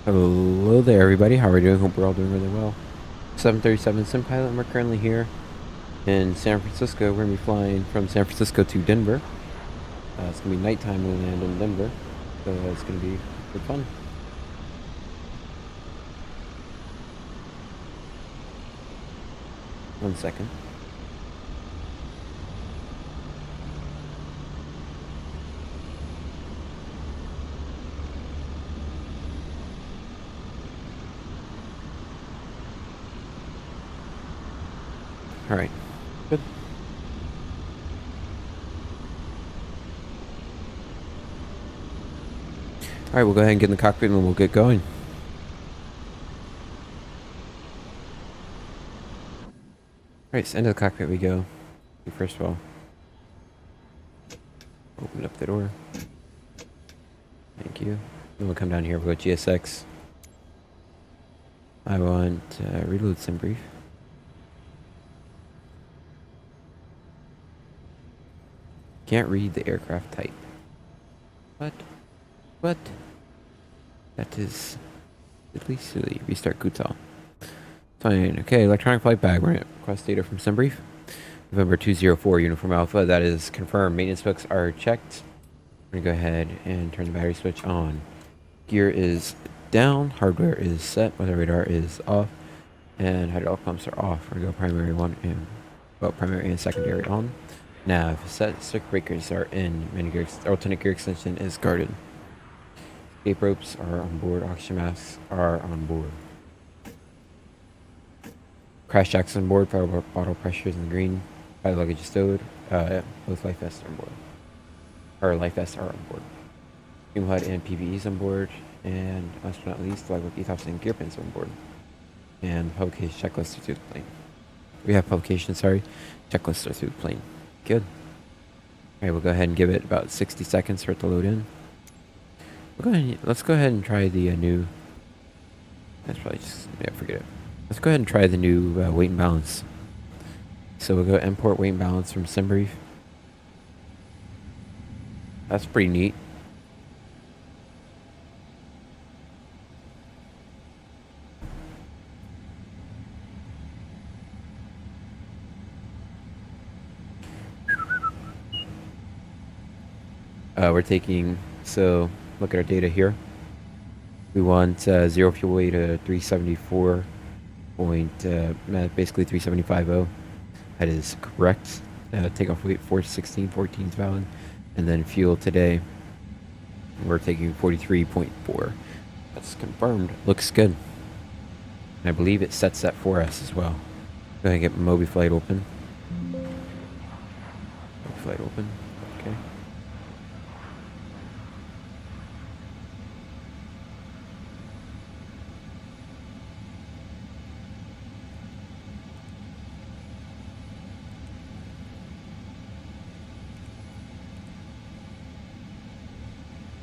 Hello there, everybody. How are we doing? Hope we're all doing really well. 737 Sim Pilot, and we're currently here in San Francisco. We're going to be flying from San Francisco to Denver. It's going to be nighttime when we land in Denver, so it's going to be good fun. One second. All right, good. All right, we'll go ahead and get in the cockpit and we'll get going. All right, so into the cockpit we go. First of all, open up the door. Thank you. Then we'll come down here. We'll go GSX. I want reload sim brief. Can't read the aircraft type. What? That is at least silly. Restart Kutal. Fine. Okay, electronic flight bag. We're gonna request data from SimBrief. November 204 Uniform Alpha. That is confirmed. Maintenance books are checked. We're gonna go ahead and turn the battery switch on. Gear is down. Hardware is set. Weather radar is off. And hydraulic pumps are off. We're gonna go primary one and primary and secondary on. Nav set. Circuit breakers are in. Alternate gear extension is guarded. Escape ropes are on board. Oxygen masks are on board. Crash jacks on board. Power bottle pressure is in the green. Pilot luggage is stowed. Both life vests are on board. Or life vests are on board. Fume HUD and PVEs on board. And last but not least, logbook, ethos, and gear pins are on board. And publication checklists are through the plane. We have publications, sorry. Checklists are through the plane. Good. Alright, we'll go ahead and give it about 60 seconds for it to load in. Let's go ahead and try the new... That's probably just... Yeah, forget it. Let's go ahead and try the new weight and balance. So we'll go import weight and balance from SimBrief. That's pretty neat. We're taking, so look at our data here. We want zero fuel weight to 374 basically 3750. That is correct. Takeoff weight 416, 14 is valid. And then fuel today, we're taking 43.4. That's confirmed. Looks good. And I believe it sets that for us as well. Go ahead and get Mobi flight open. Mobi flight open. Okay.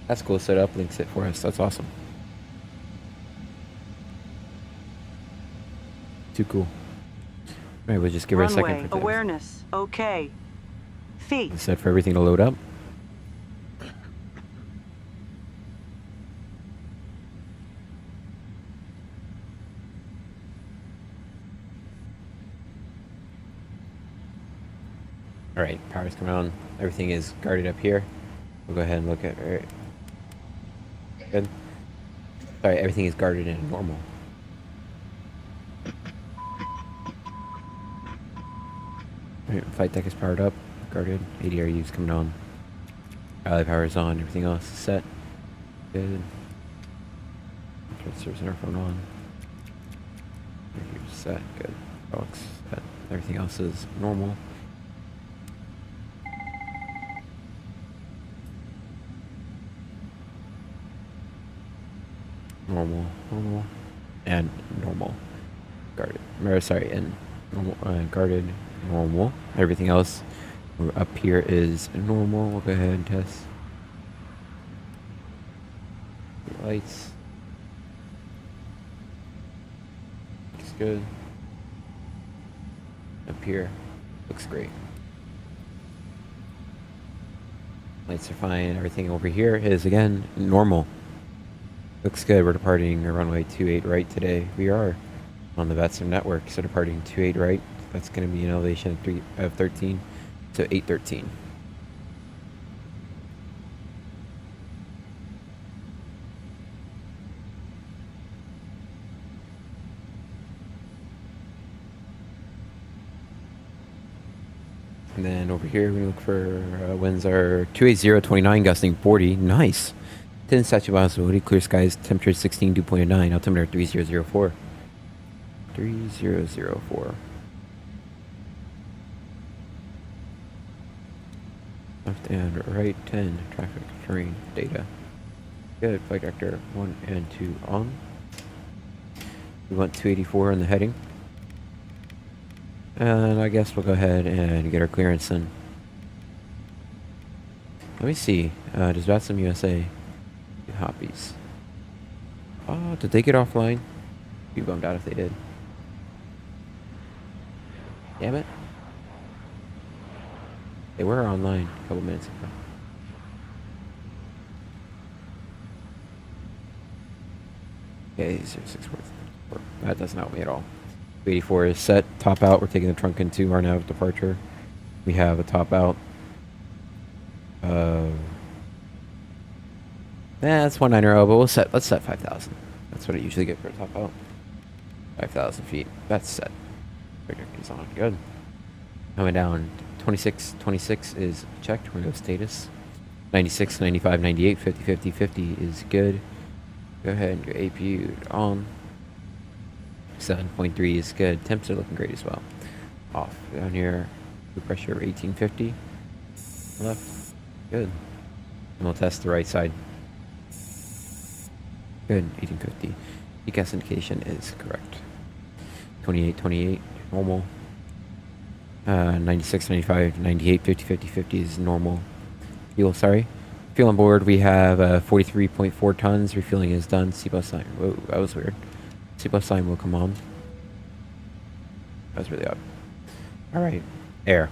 That's cool. Set up, links it for us. That's awesome. Too cool. Alright, we'll just give her a second for awareness. Okay. Feet. Set for everything to load up. Alright, power's coming on. Everything is guarded up here. We'll go ahead and look at it. Good. Sorry, everything is guarded in normal. Alright, flight deck is powered up, guarded. ADRU is coming on. Rally power is on. Everything else is set. Good. Service center phone on. Set. Good. Box set. Everything else is normal. Normal, and normal. Guarded. And normal, guarded, normal. Everything else up here is normal. We'll go ahead and test. Lights. Looks good. Up here. Looks great. Lights are fine. Everything over here is, again, normal. Looks good. We're departing runway 28 right today. We are on the Vatsim network, so departing 28 right. That's going to be an elevation of 13, so 813. And then over here, we look for winds are 280-29, gusting 40. Nice. 10 statute visibility, clear skies, temperature 16, dew point 9, altimeter 3004. 3004. Left and right 10, traffic, terrain, data. Good, flight vector 1 and 2 on. We want 284 on the heading. And I guess we'll go ahead and get our clearance in. Let me see. Does Vatsim U.S.A. do hoppies? Oh, did they get offline? Be bummed out if they did. Damn it. They were online a couple minutes ago. Okay, 0644. That doesn't help me at all. 284 is set. Top out. We're taking the trunk into our nav departure. We have a top out. That's 190, but let's set 5,000. That's what I usually get for a top out. 5,000 feet. That's set. Trajectory's on. Good. Coming down. 26 is checked. We're going to go status. 96, 95, 98, 50, 50, 50 is good. Go ahead and go APU on. 7.3 is good. Temps are looking great as well. Off. Down here, pressure 1850. Left. Good. And we'll test the right side. Good. 1850. ECAS indication is correct. 28, normal. 96, 95, 98, 50, 50, 50 is normal. Fuel, sorry. Fuel on board, we have 43.4 tons. Refueling is done. Seatbelt sign. Whoa, that was weird. Seatbelt sign will come on. That was really odd. Alright. Air.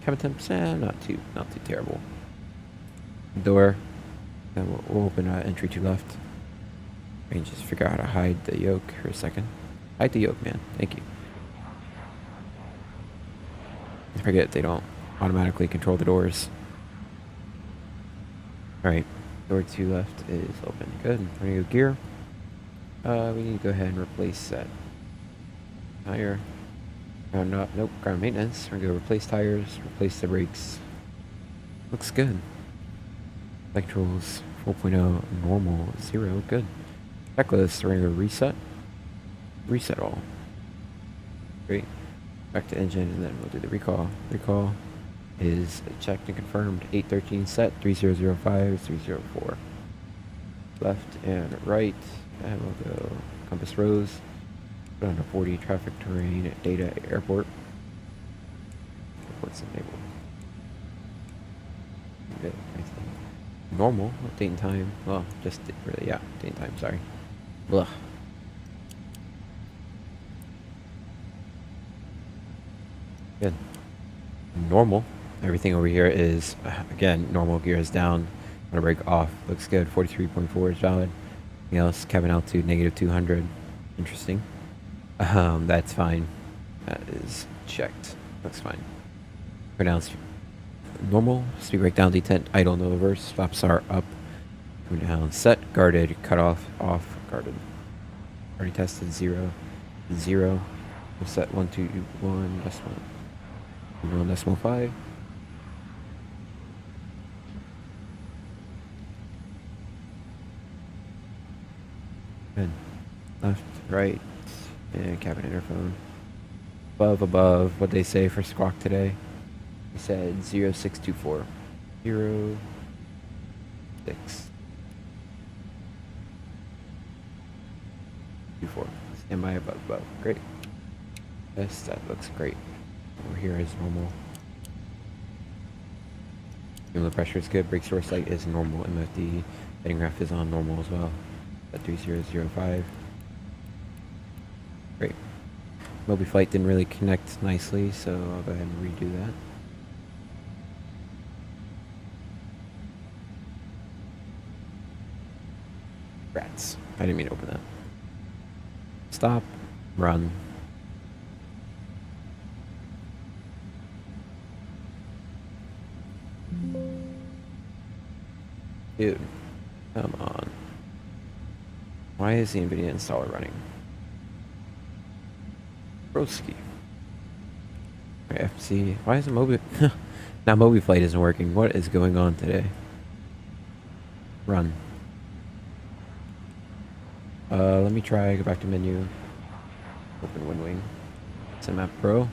Cabin temps, not too terrible. Door. Then we'll open entry to left. I can just figure out how to hide the yoke for a second. Hide the yoke, man. Thank you. I forget they don't automatically control the doors. Alright. Door 2 left is open. Good. We're gonna go gear. We need to go ahead and replace that tire. Nope, ground maintenance. We're gonna go replace tires, replace the brakes. Looks good. Flight controls 4.0, normal, 0, good. Checklist, we're gonna go reset. Reset all. Great. Back to engine, and then we'll do the recall. Recall is checked and confirmed. 813 set, 3005, 304. Left and right. And we'll go compass rose. Put on a 40 traffic terrain data airport. Airport's enabled. Good. Normal date and time. Well, just really, yeah, date and time. Sorry. Blah. Good. Normal. Everything over here is again normal. Gear is down. Rudder brake off. Looks good. 43.4 is valid. Anything else? Cabin altitude -200. Interesting. That's fine. That is checked. Looks fine. Pronounced normal. Speed brake down, detent, idle, no reverse. Flaps are up. Coming down. Set, guarded, cut off, guarded. Already tested 0, 0. We'll set 121 decimal. 1.5. Good. Left, right, and cabin interphone. Above. What they say for squawk today? They said 0624. 0624. Stand by above. Great. Yes, that looks great. Over here is normal. The pressure is good. Brake source light is normal. MFD heading ref is on normal as well. At 3005. Great. Mobi flight didn't really connect nicely, so I'll go ahead and redo that. Rats. I didn't mean to open that. Stop. Run. Dude. Come on. Why is the Nvidia installer running? Broski. FC. Why isn't Mobi... Now Mobi Flight isn't working. What is going on today? Run. Let me try. Go back to menu. Open WinWing. Map Pro.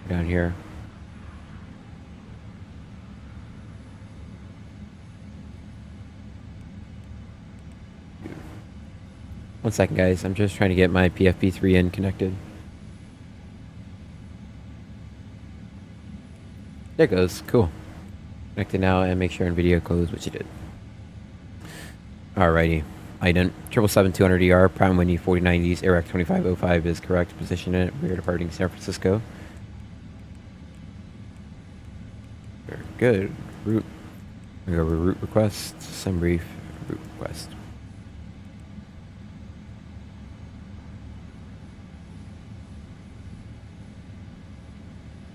Down here. One second, guys. I'm just trying to get my PFP3 in connected. There it goes. Cool. Connected now, and make sure Nvidia closed, which it did. Alrighty. Ident 777-200ER, Prime Winnie 4090s, Iraq 2505 is correct. Position it. We are departing San Francisco. Very good. Route. We go over route request. Some brief route request.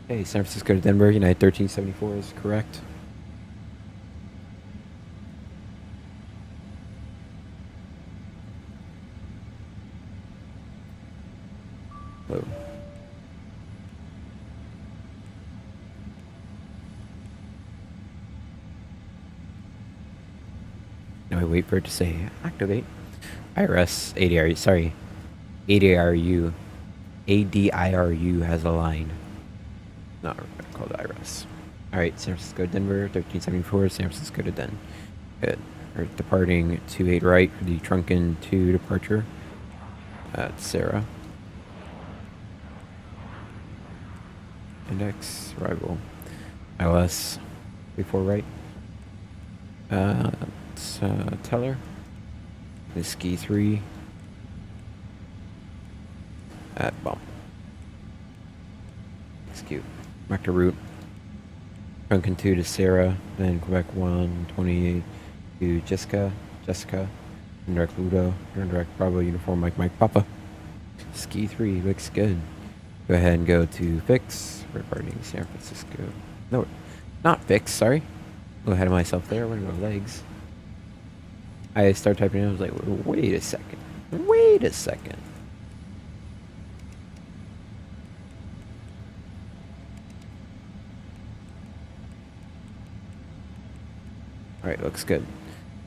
Okay, San Francisco to Denver, United 1374 is correct. Hello. Now I wait for it to say activate. IRS ADRU, sorry. ADRU has aligned. Not called IRS. Alright, San Francisco, Denver, 1374, San Francisco to Den. Good. We're departing 28 right for the Trunken 2 departure at Sarah. Index, arrival. ILS, 34 right. Teller. The Ski 3 at Bump. Execute. Back to route. Trunken 2 to Sarah, then Quebec 1, 28 to Jessica, indirect Ludo, indirect Bravo, uniform Mike Papa. Ski 3 looks good. Go ahead and go to fix. We're departing San Francisco. No, not fix, sorry. A little ahead of myself there. We're gonna go legs. I started typing in, I was like, wait a second. Wait a second. Alright, looks good.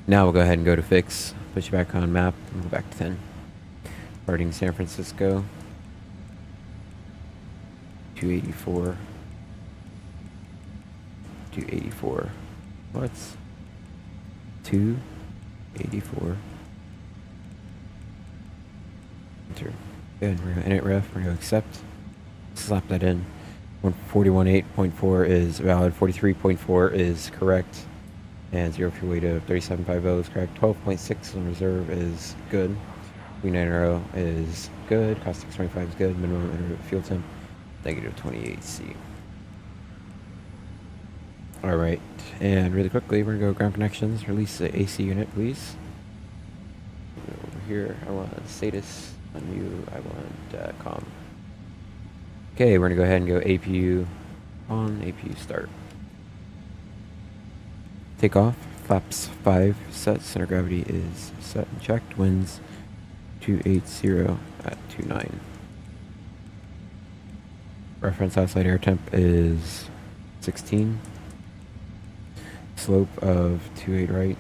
Now we'll go ahead and go to fix. Put you back on map and go back to 10. Departing San Francisco. 284. 284. What's 284? Enter. Good. We're gonna edit ref. We're gonna accept. Slap that in. 141.8.4 is valid. 43.4 is correct. And 0 fuel weight of 3750 is correct. 12.6 on reserve is good. 390 is good. Cost 625 is good. Minimum fuel temp -28C. Alright, and really quickly, we're gonna go ground connections. Release the AC unit, please. Over here, I want status. On you, I want comm. Okay, we're gonna go ahead and go APU on, APU start. Take off, flaps 5 set, center gravity is set and checked, winds 280 at 29. Reference outside air temp is 16. Slope of 28 right.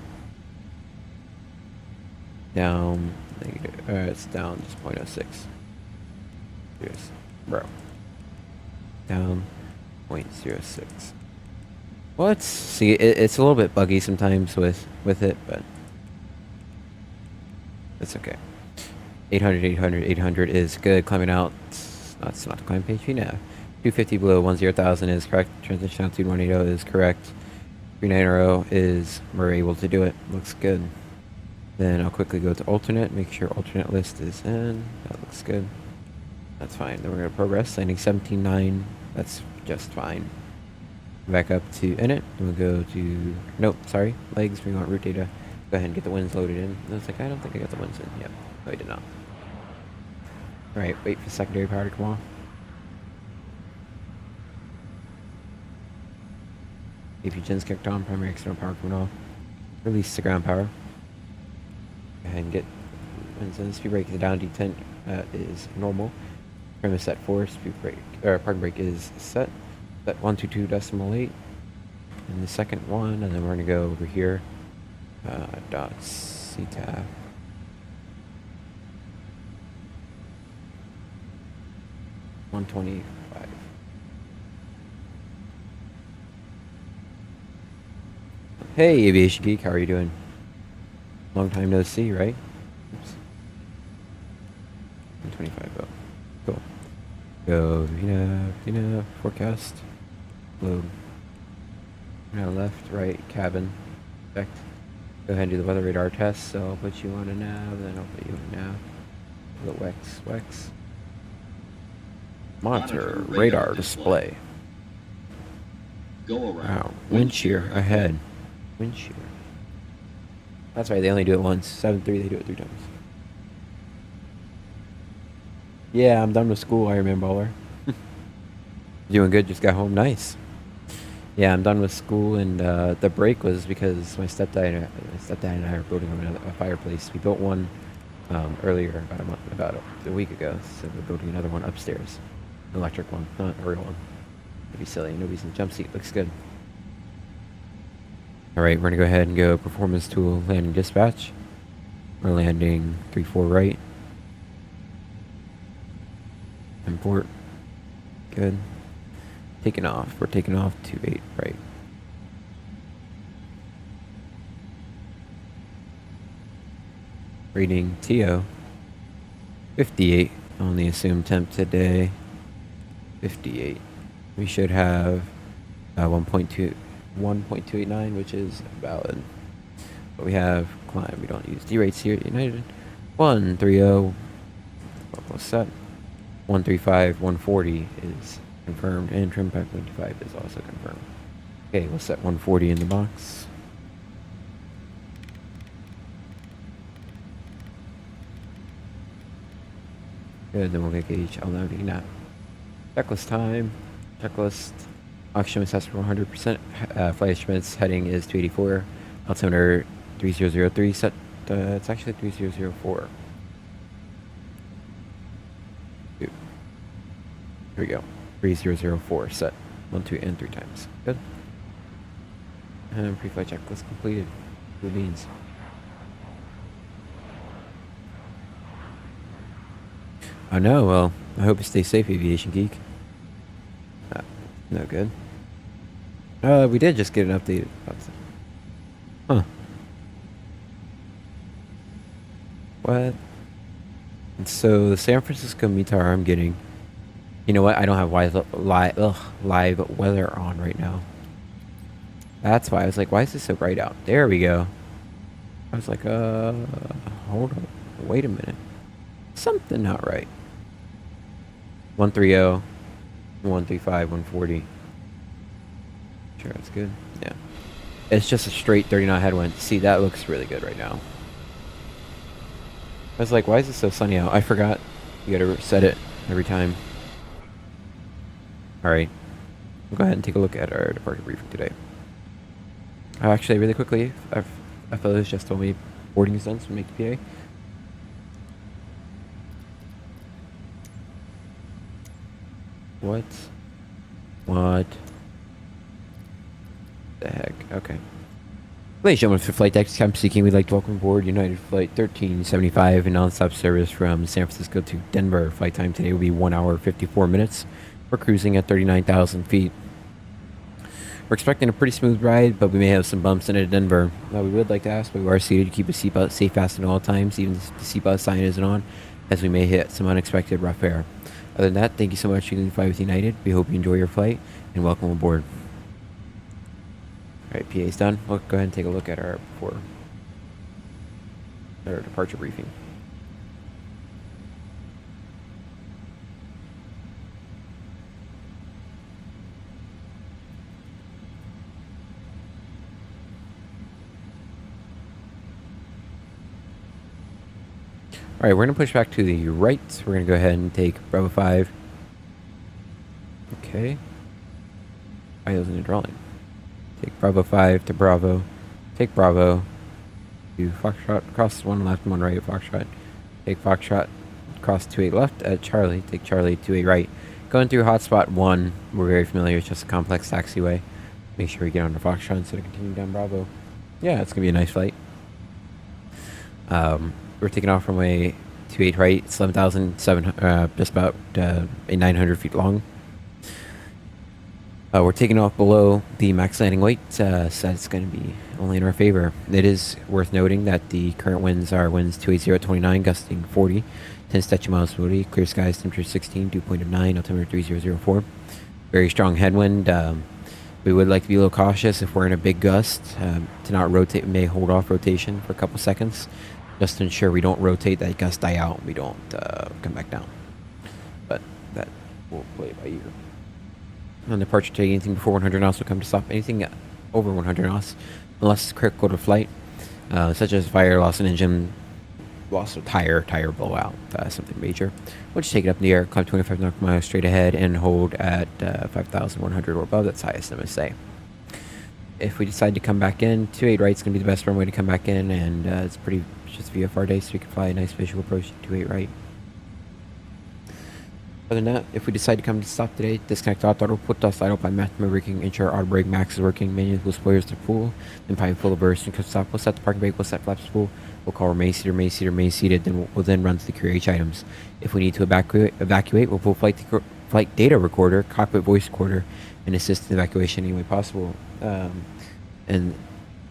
Down, negative, it's down just 0.06. Yes, bro. Down 0.06. What? See, it's a little bit buggy sometimes with it, but it's okay. 800 is good. Climbing out. That's not the climb page now. 250 below 10,000 is correct. Transition altitude 180 is correct. 390 is we're able to do it. Looks good. Then I'll quickly go to alternate. Make sure alternate list is in. That looks good. That's fine. Then we're gonna progress. Landing 17.9. That's just fine. Back up to init. Then we'll go to nope. Sorry, legs. We want route data. Go go ahead and get the winds loaded in. And I was like, I don't think I got the winds in. Yep, no, I did not. Alright, wait for secondary power to come off. AP gens kicked on, primary external power coming off. Release the ground power. Go ahead and get winds in. Speed brake is down, detent is normal. Trim is set 4, speed brake, parking brake is set. Set 122.8. And the second one, and then we're gonna go over here. Dot CTAF. $125. Hey, Aviation Geek, how are you doing? Long time no see, right? Oops. 125. Oh, cool. Go, VNAV, forecast. Load. Now left, right, cabin. Check. Go ahead and do the weather radar test. So I'll put you on a nav, then I'll put you on a nav. The Wex. Monitor radar display. Go around. Wow. Wind shear ahead. Wind shear. That's right, they only do it once. 7-3, they do it 3 times. Yeah, I'm done with school, Ironman Baller. Doing good, just got home. Nice. Yeah, I'm done with school, and the break was because my stepdad and I are building a fireplace. We built one earlier, about a week ago, so we're building another one upstairs. An electric one, not a real one. It'd be silly. Nobody's in the jump seat. Looks good. Alright, we're going to go ahead and go performance tool, landing dispatch. We're landing 3-4 right. Import. Good. Taking off. We're taking off 2-8 right. Reading TO 58 on the assumed temp today. 58. We should have 1.289, which is valid. But we have climb. We don't use D rates here. United 130. What's that? 135, 140 is confirmed, and trim pack 25 is also confirmed. Okay, we'll set 140 in the box. Good, then we'll get gauge. I'll now now. Checklist time. Checklist. Oxygen is set for 100%. Flight instruments heading is 284. Altimeter 3003. Set. It's actually 3004. Here we go. 3004. Set 1, 2, and 3 times. Good. And pre-flight checklist completed. Blue beans. Oh no, well, I hope you stay safe, Aviation Geek. No good. We did just get an update. Huh. What? And so the San Francisco METAR I'm getting. You know what? I don't have live weather on right now. That's why I was like, why is this so bright out? There we go. I was like, hold on. Wait a minute. Something not right. 130, 135, 140. Sure, that's good. Yeah. It's just a straight 30 knot headwind. See, that looks really good right now. I was like, why is it so sunny out? I forgot. You gotta set it every time. Alright. We'll go ahead and take a look at our departure briefing today. Actually, really quickly, FLOs just told me boarding is done, so we'll make the PA. What the heck? Okay. Ladies and gentlemen, for Flight Deck, I'm Seeking. We'd like to welcome aboard United Flight 1375, a non-stop service from San Francisco to Denver. Flight time today will be 1 hour 54 minutes. We're cruising at 39,000 feet. We're expecting a pretty smooth ride, but we may have some bumps in it at Denver. We would like to ask, but we are seated to keep a seatbelt safe fastened at all times, even if the seatbelt sign isn't on, as we may hit some unexpected rough air. Other than that, thank you so much for using Fly with United. We hope you enjoy your flight, and welcome aboard. Alright, PA's done. We'll go ahead and take a look at our departure briefing. All right, we're gonna push back to the right. We're gonna go ahead and take Bravo 5. Okay. I wasn't drawing. Take Bravo 5 to Bravo. Take Bravo. Do Foxtrot, cross 1 left, 1 right, Foxtrot. Take Foxtrot, cross 28 left at Charlie. Take Charlie 28 right. Going through hotspot 1, we're very familiar. It's just a complex taxiway. Make sure we get on the Foxtrot instead of continuing down Bravo. Yeah, it's gonna be a nice flight. We're taking off from runway 28 right. It's 11,700, just about 900 feet long. We're taking off below the max landing weight, so it's going to be only in our favor. It is worth noting that the current winds are winds 280 at 29, gusting 40, 10 statute miles per hour, clear skies, temperature 16, dew point of 9, altimeter 3004. Very strong headwind. We would like to be a little cautious if we're in a big gust to not rotate. We may hold off rotation for a couple seconds just to ensure we don't rotate that gust die out and we don't come back down. But that will play by ear. On departure, take anything before 100 knots will come to stop. Anything over 100 knots, unless it's critical to flight, such as fire, loss of engine, loss of tire blowout, something major. We'll just take it up in the air, climb 25 nautical miles straight ahead, and hold at 5,100 or above. That's highest MSA. If we decide to come back in, 28 right is going to be the best runway to come back in, and it's just VFR day, so we can fly a nice visual approach to 28 right. Other than that, if we decide to come to stop today, disconnect auto throttle, put the slide up by manual braking, ensure auto brake max is working, manual spoilers to full, then pipe full of burst, and cut stop. We'll set the parking brake, we'll set flaps full, we'll call main seated, then we'll then run to the crew H items. If we need to evacuate, we'll pull flight data recorder, cockpit voice recorder, and assist in evacuation any way possible. And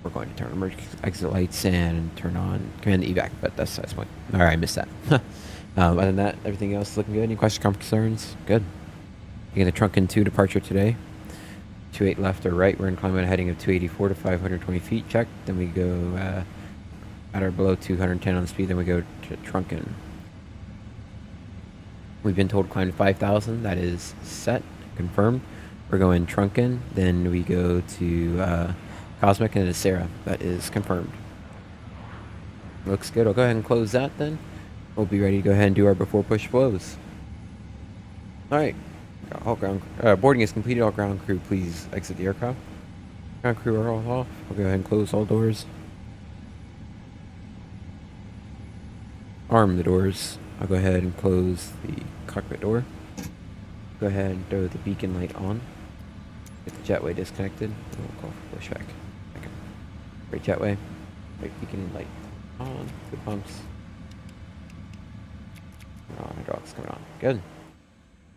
we're going to turn on emergency exit lights and turn on command evac, but that's the point. Alright, I missed that. Other than that, everything else is looking good. Any questions, concerns? Good. Taking the trunk in 2 departure today. 28 left or right. We're in climb at a heading of 284 to 520 feet. Check. Then we go at or below 210 on the speed. Then we go to trunking. We've been told to climb to 5,000. That is set, confirmed. We're going trunking. Then we go to Cosmic and to Sarah. That is confirmed. Looks good. I'll go ahead and close that then. We'll be ready to go ahead and do our before push flows. Alright. All ground boarding is completed. All ground crew, please exit the aircraft. Ground crew are all off. I'll go ahead and close all doors. Arm the doors. I'll go ahead and close the cockpit door. Go ahead and throw the beacon light on. Get the jetway disconnected. And we'll call for pushback. Okay. Great jetway. Great beacon light on. Good pumps. Hydraulics coming on. Good.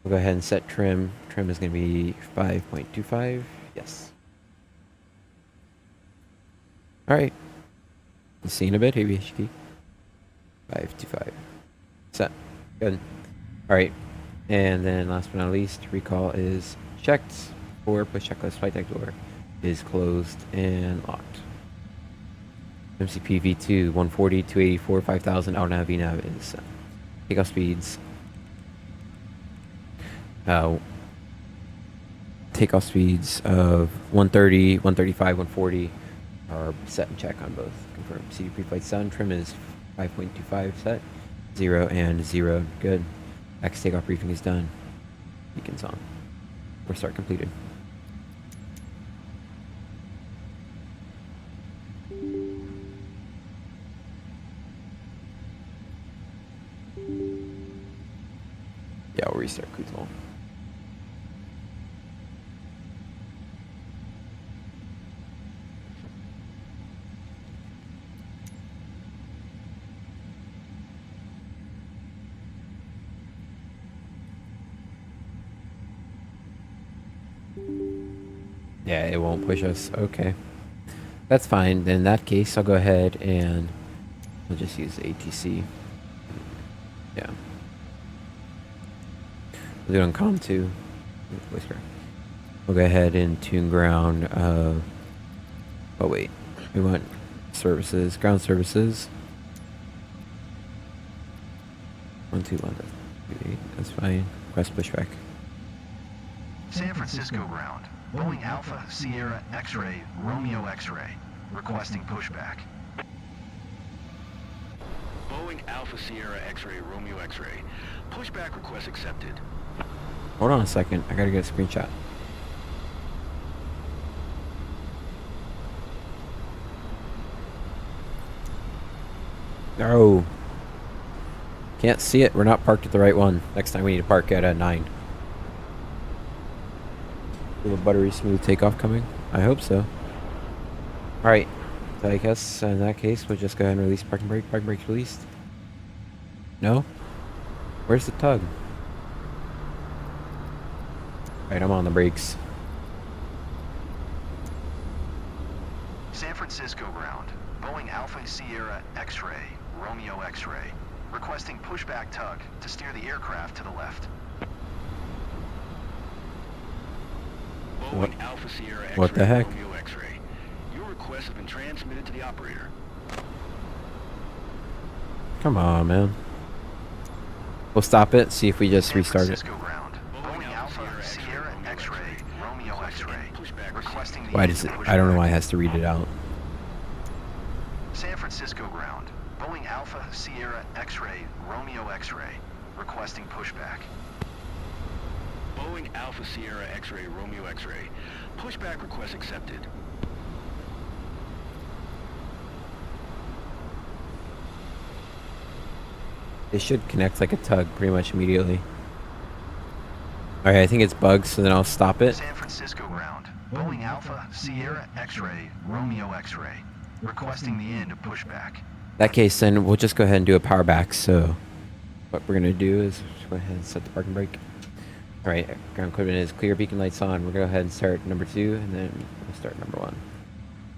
We'll go ahead and set trim. Trim is going to be 5.25. Yes. Alright. See you in a bit, ABHD. 525. Set. Good. Alright. And then last but not least, recall is checked. For push checklist flight deck door is closed and locked. MCP V2 140, 284, 5,000. Out nav VNAV is set. Takeoff speeds. Takeoff speeds of 130, 135, 140 are set and check on both. Confirmed. CD pre-flight sound trim is 5.25 set. 0 and 0. Good. Max takeoff briefing is done. Beacons on. Restart completed. Yeah, we'll restart cruise level. Yeah, it won't push us. Okay. That's fine. Then in that case, I'll go ahead and we'll just use the ATC. Yeah. We'll do it on COM 2. We'll go ahead and tune ground. Oh, wait. We want services. Ground services. 12 London. That's fine. Request pushback. San Francisco ground. Boeing Alpha Sierra X-Ray Romeo X-Ray. Requesting pushback. Boeing Alpha Sierra X-Ray Romeo X-Ray. Pushback request accepted. Hold on a second. I gotta get a screenshot. No. Can't see it. We're not parked at the right one. Next time we need to park at a 9. Will a buttery smooth takeoff coming? I hope so. Alright. So I guess in that case, we'll just go ahead and release parking brake. Parking brake released. No? Where's the tug? Alright, I'm on the brakes. San Francisco ground. Boeing Alpha Sierra X-Ray, Romeo X-Ray. Requesting pushback tug to steer the aircraft to the left. Boeing Alpha Sierra X-Ray What the heck? Romeo X-Ray. Your request has been transmitted to the operator. Come on, man. We'll stop it, see if we just San restart it. Francisco ground. Boeing Alpha Sierra X-Ray, Romeo X-Ray. Requesting the Why does it? I don't know why it has to read it out. San Francisco ground. Boeing Alpha Sierra X-Ray, Romeo X-Ray. Requesting pushback. Boeing Alpha Sierra X-Ray Romeo X-Ray. Pushback request accepted. It should connect like a tug pretty much immediately. Alright, I think it's bugged, so then I'll stop it. San Francisco ground. Boeing Alpha Sierra X-Ray, Romeo X-Ray. Requesting the end of pushback. In that case, then we'll just go ahead and do a power back. So what we're gonna do is go ahead and set the parking brake. Alright, ground equipment is clear, beacon lights on. We'll go ahead and start number 2, and then we'll start number 1.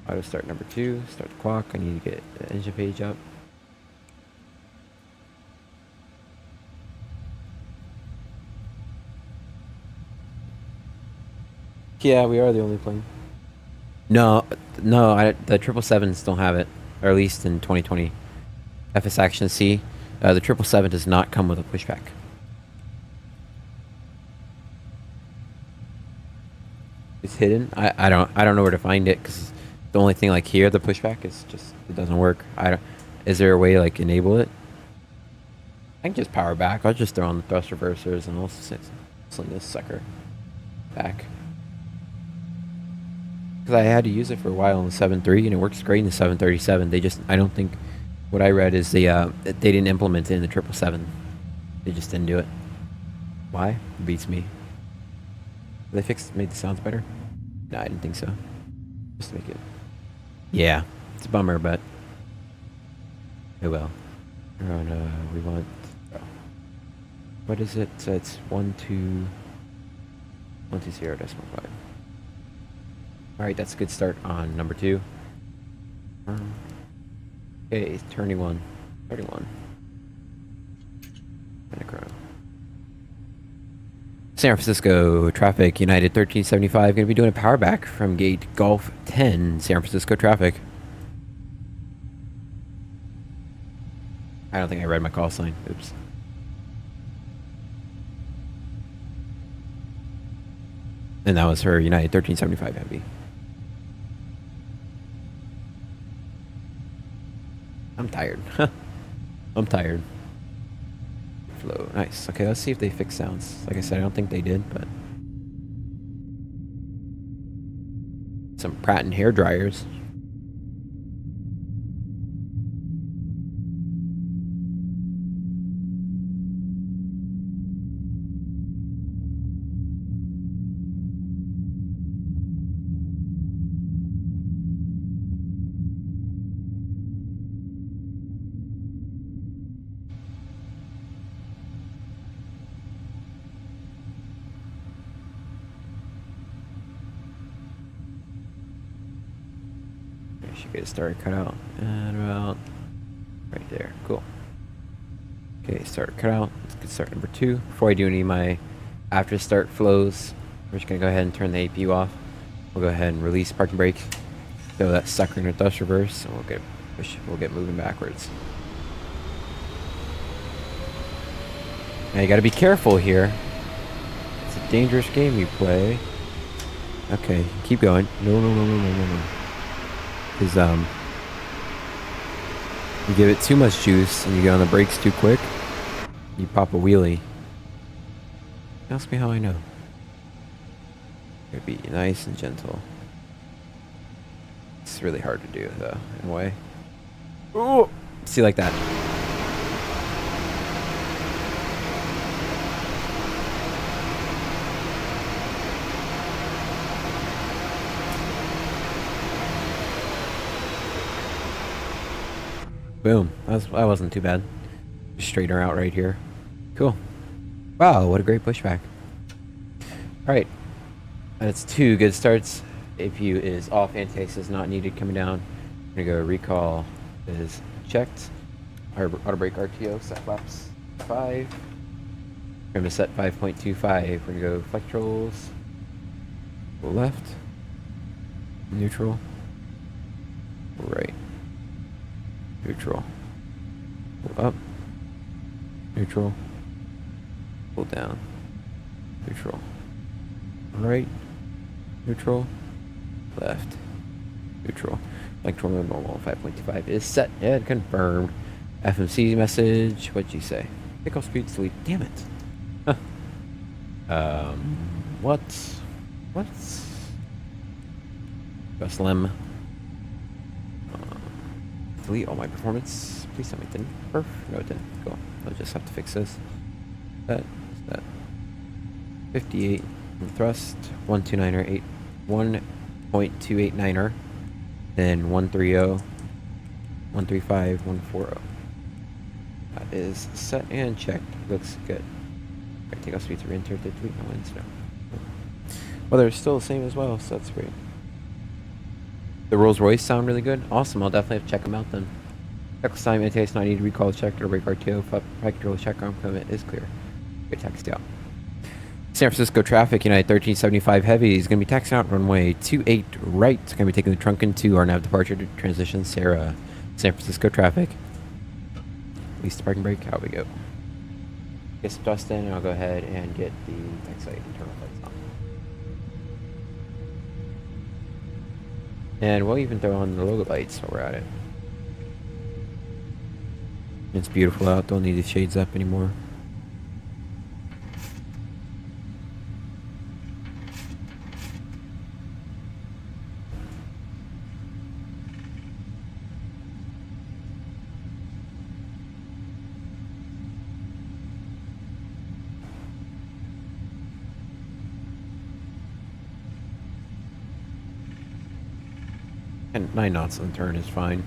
Auto start number 2, start the clock. I need to get the engine page up. Yeah, we are the only plane. No, the 777s don't have it, or at least in 2020. FS Action C, the 777 does not come with a pushback. It's hidden. I don't know where to find it, because the only thing like here, the pushback is just, it doesn't work. Is there a way to like enable it? I can just power back. I'll just throw on the thrust reversers and I'll sling this sucker back. Because I had to use it for a while in the 7.3 and it works great in the 737. They just, I don't think, what I read is they didn't implement it in the 777. They just didn't do it. Why? It beats me. They made the sounds better? No, I didn't think so. Just to make it. Yeah, it's a bummer, but oh well. And we want. What is it? So it's 120.5. All right, that's a good start on number 2. Okay, turning 1, 31. San Francisco traffic, United 1375. Going to be doing a power back from gate Golf 10, San Francisco traffic. I don't think I read my call sign. Oops. And that was her United 1375 Heavy. I'm tired. I'm tired. Flow. Nice. Okay, let's see if they fix sounds. Like I said, I don't think they did, but some Pratt and hair dryers. Should get a starter cut out and about right there. Cool. Okay, starter cut out. Let's get start number 2. Before I do any of my after start flows, we're just gonna go ahead and turn the APU off. We'll go ahead and release parking brake, throw that sucker in a thrust reverse, and we'll get moving backwards. Now you gotta be careful here. It's a dangerous game you play. Okay, keep going. No. Is You give it too much juice and you get on the brakes too quick, you pop a wheelie. Ask me how I know. It'd be nice and gentle. It's really hard to do though, in a way. Ooh! See, like that. Boom. That wasn't too bad. Just straighten her out right here. Cool. Wow, what a great pushback. Alright. That's 2 good starts. AP is off, anti-ice is not needed coming down. We're gonna go recall is checked. Our auto brake RTO set flaps 5. We're gonna set 5.25. We're gonna go flight controls. Go left. Neutral. Right. Neutral. Pull up. Neutral. Pull down. Neutral. Right. Neutral. Left. Neutral. Like normal 5.25 is set and confirmed. FMC message. What'd you say? Takeoff speed sleep. Damn it. Huh. What? Slim. Delete all my performance. Please tell me it didn't. Perf. No, it didn't. Cool. I'll just have to fix this. That. 58. Thrust. 129er. 8. 1.289er. Then 130. 135. 140. That is set and checked. Looks good. Right, take off speed to re-enter. Delete my wins. No. Well, they're still the same as well, so that's great. The Rolls Royce sound really good. Awesome. I'll definitely have to check them out then. Next time, anti-ice not needed. Recall checked or brake RTO. Flight control check arm equipment is clear. Good text out. San Francisco traffic. United 1375 heavy is going to be taxiing out runway 28 right. It's going to be taking the trunk into our nav departure to transition Sarah. San Francisco traffic. Release the parking brake. Out we go. Get some dust in, and I'll go ahead and get the taxi light and turn off lights on. And we'll even throw on the logo lights while we're at it. It's beautiful out. Don't need the shades up anymore. And 9 knots on the turn is fine.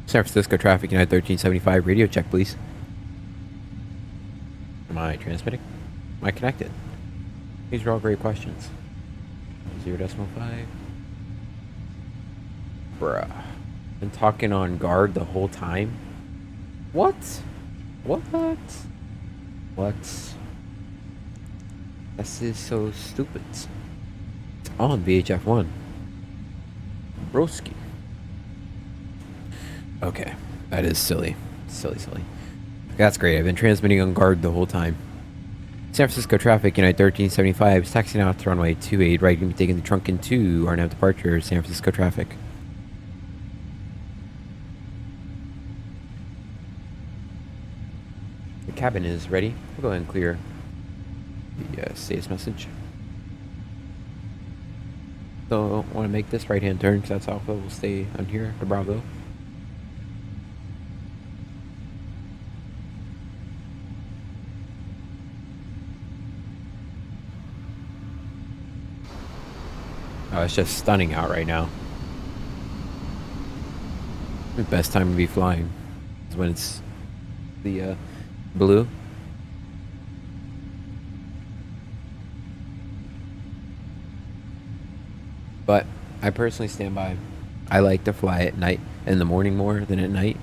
San Francisco traffic, United 1375, radio check, please. Am I transmitting? Am I connected? These are all great questions. 0.5. Bruh. Been talking on guard the whole time? What? What? This is so stupid. It's on VHF1. Broski. Okay, that is silly. Silly. That's great. I've been transmitting on guard the whole time. San Francisco traffic, United 1375, is taxiing out to runway 28 right. Going to be taking the trunk into our nav departure, San Francisco traffic. The cabin is ready. We'll go ahead and clear the status message. So I want to make this right-hand turn because that's Alpha. We'll stay on here to Bravo. Oh, it's just stunning out right now. The best time to be flying is when it's the blue. But I personally stand by. I like to fly at night, in the morning more than at night.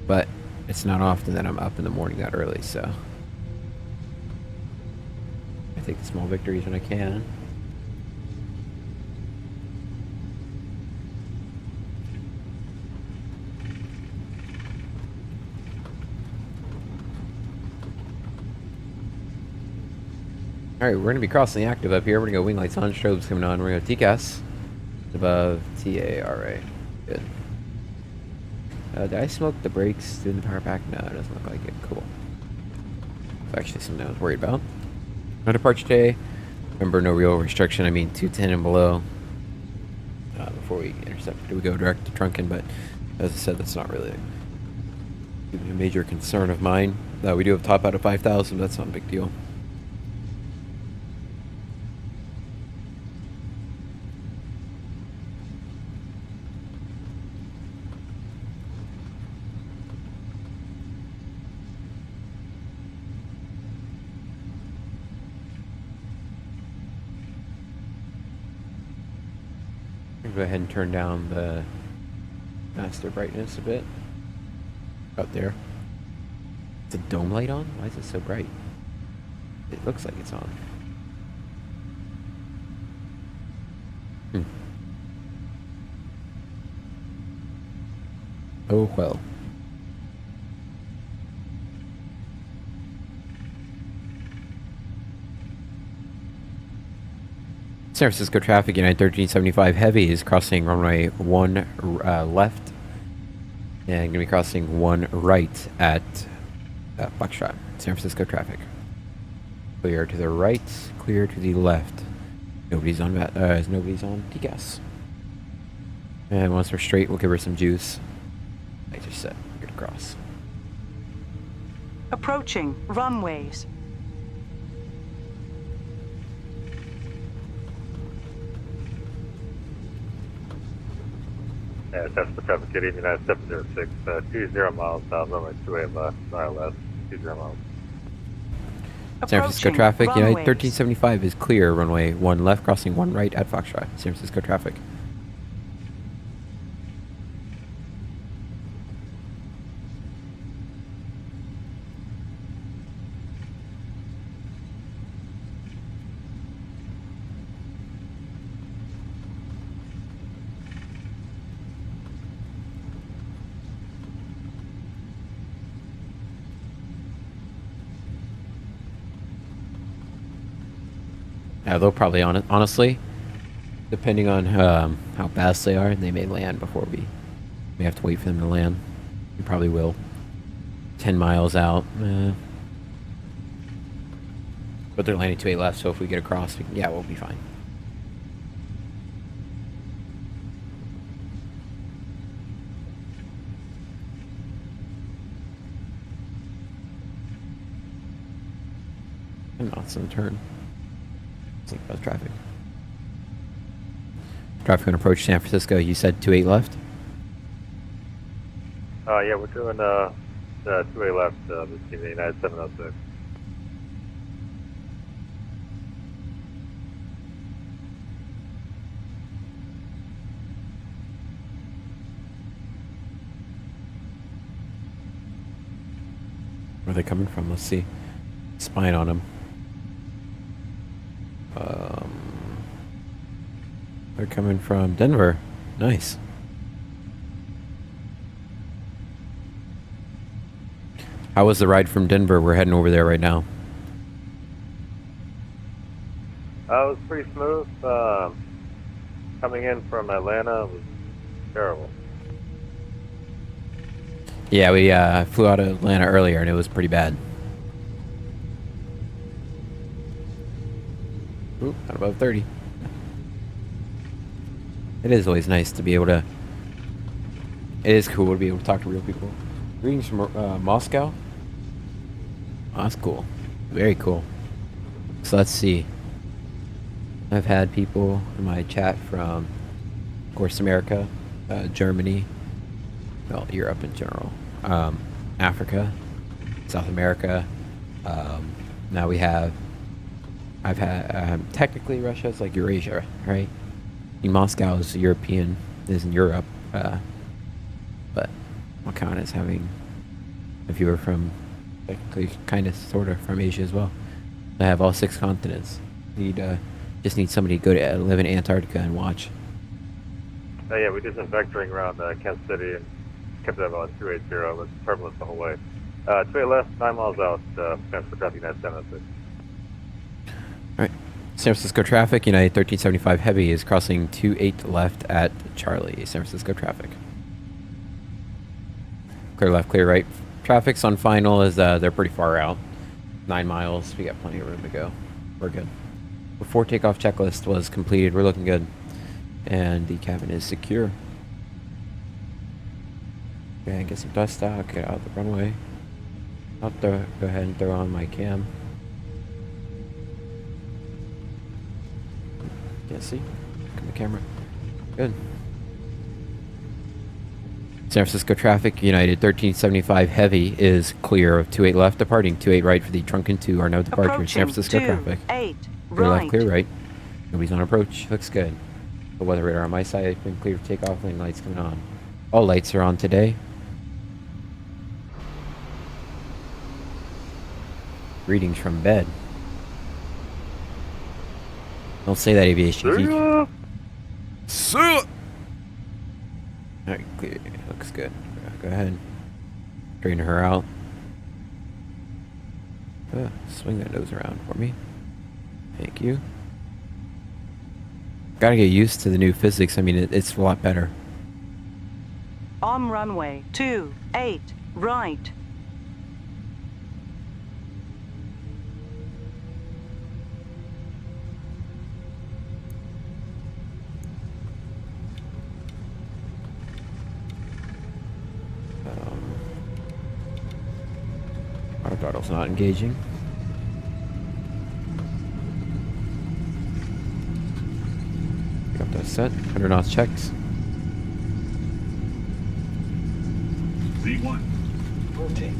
But it's not often that I'm up in the morning that early, so I take the small victories when I can. Alright, we're going to be crossing the active up here. We're going to go wing lights on, strobes coming on. We're going to go TCAS above TARA. Good. Did I smoke the brakes doing the power pack? No, it doesn't look like it. Cool. It's actually something I was worried about. No departure today. Remember, no real restriction. I mean, 210 and below. Before we intercept, do we go direct to Trunken? But as I said, that's not really a major concern of mine. We do have top out of 5,000, but that's not a big deal. Go ahead and turn down the master brightness a bit. Up there. Is the dome light on? Why is it so bright? It looks like it's on. Oh well. San Francisco traffic, United 1375 Heavy is crossing runway 1 left and going to be crossing 1 right at Foxtrot. San Francisco traffic. Clear to the right, clear to the left. Nobody's on TCAS. And once we're straight, we'll give her some juice. Lights are set. Good to cross. Approaching runways. That's the traffic getting United 706, 20 miles south, runway 28 left, ILS, 20 miles. San Francisco traffic, United 1375 is clear, runway 1 left, crossing 1 right at Foxtrot. San Francisco traffic. Yeah, they'll probably, honestly, depending on how fast they are, they may land before we have to wait for them to land. We probably will. 10 miles out. But they're landing 28 left, so if we get across, yeah, we'll be fine. And knots in the turn. Think about traffic. Traffic on approach San Francisco. You said 28 left? Yeah, we're doing 28 left, between the United 706. Where are they coming from? Let's see. Spying on them. They're coming from Denver. Nice. How was the ride from Denver? We're heading over there right now. It was pretty smooth. Coming in from Atlanta was terrible. Yeah, we flew out of Atlanta earlier and it was pretty bad. Ooh, not above 30. It is always nice to be able to... It is cool to be able to talk to real people. Greetings from Moscow. Oh, that's cool. Very cool. So let's see. I've had people in my chat from, of course, America, Germany, well, Europe in general, Africa, South America. Now we have I've had technically Russia's like Eurasia, right? Moscow is European, is in Europe, but I'll count as having a viewer from technically kind of sort of from Asia as well. I have all 6 continents. Just need somebody to go to live in Antarctica and watch. Yeah, we did some vectoring around Kansas City and kept that on 280 with turbulence the whole way. 28 left, 9 miles out, transfer traffic United 706. Alright, San Francisco traffic, United 1375 Heavy is crossing 28 left at Charlie, San Francisco traffic. Clear left, clear right. Traffic's on final is they're pretty far out. 9 miles, we got plenty of room to go. We're good. Before takeoff checklist was completed, we're looking good. And the cabin is secure. Okay, get some dust out, get out the runway. I'll go ahead and throw on my cam. Can't see. Look at the camera. Good. San Francisco traffic, United 1375 Heavy is clear of 28 left departing, 28 right for the Trunken 2 are no departures. San Francisco traffic. 8 Clear right. left, clear right. Nobody's on approach. Looks good. The weather radar on my side has been clear for takeoff. Lane lights coming on. All lights are on today. Greetings from bed. Don't say that, aviation geek. Alright, clear. Looks good. Go ahead. Straighten her out. Swing that nose around for me. Thank you. Gotta get used to the new physics. I mean, it's a lot better. On runway 28 right. Our throttle's not engaging. Pick up that set. 100 knots checks. V1. Rotate.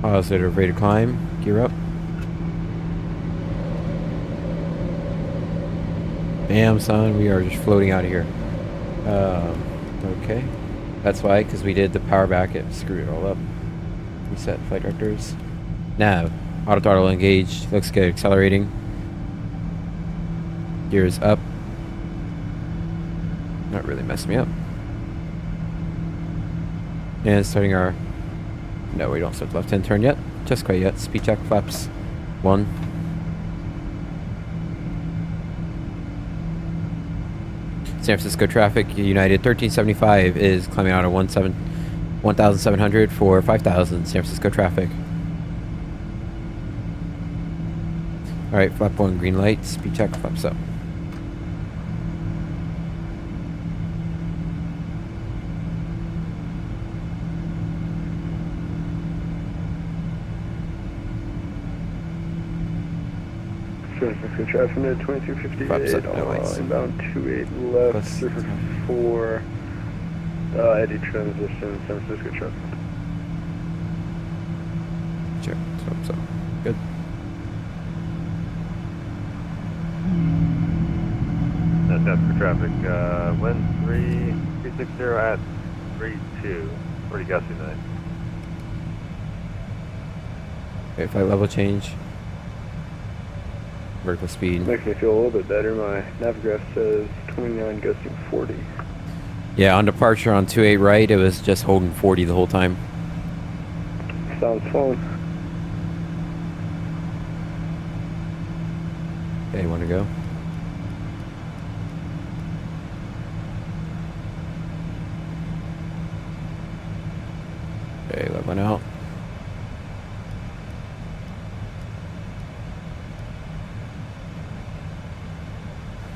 Oscillator ready to climb. Gear up. Damn, son, we are just floating out of here. Okay. That's why, because we did the power back, it screwed it all up. Reset flight directors. Nav. Auto throttle engaged. Looks good. Accelerating. Gears up. Not really messing me up. And starting our... No, we don't start the left-hand turn yet. Just quite yet. Speed check. Flaps. 1. San Francisco traffic, United 1375 is climbing out of 1,700 for 5,000 San Francisco traffic. Alright, flap 1 green light, speed check, flaps up. San Francisco traffic at 2258 no lights. inbound 28 left, 4 eddy transition, San Francisco traffic. Check, flaps up. Good. That's for traffic. Wind 360 at 32. Pretty gusty night. Okay, flight level change. Vertical speed. Makes me feel a little bit better. My navgraph says 29 gusting 40. Yeah, on departure on 28 right, it was just holding 40 the whole time. Sounds fun. Okay, want to go? Okay, let one out.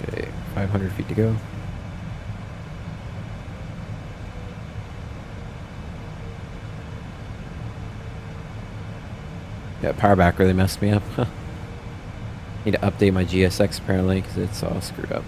Okay, 500 feet to go. Yeah, power back really messed me up. Need to update my GSX apparently because it's all screwed up.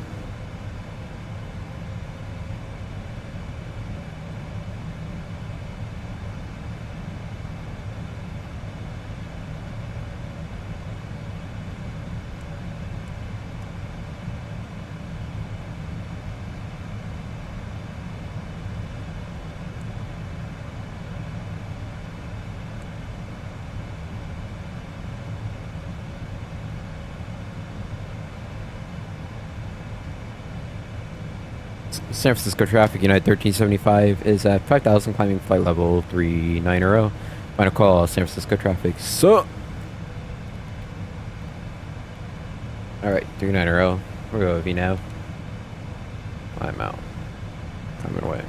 San Francisco traffic, United 1375 is at 5,000, climbing flight level 390. Final call, San Francisco traffic. So, alright, 390. We're going to VNAV. I'm out. Coming away.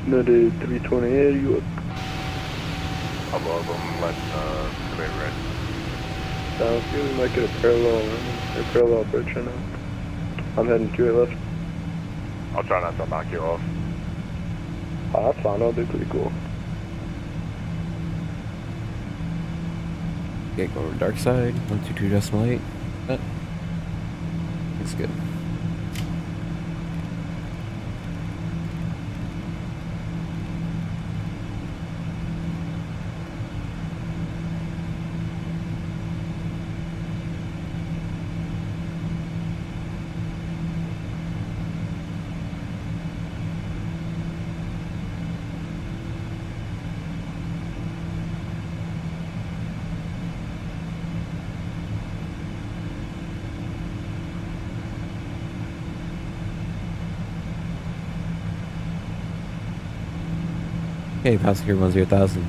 Another 328, Yoke. Above them, left, straight right. Sounds good. We might get a parallel approach right now. I'm heading 28 left. I'll try not to knock you off. Oh, that's fine. That'll be pretty cool. Okay, go over to dark side. 122.8. That looks good. Okay, passenger 10,000.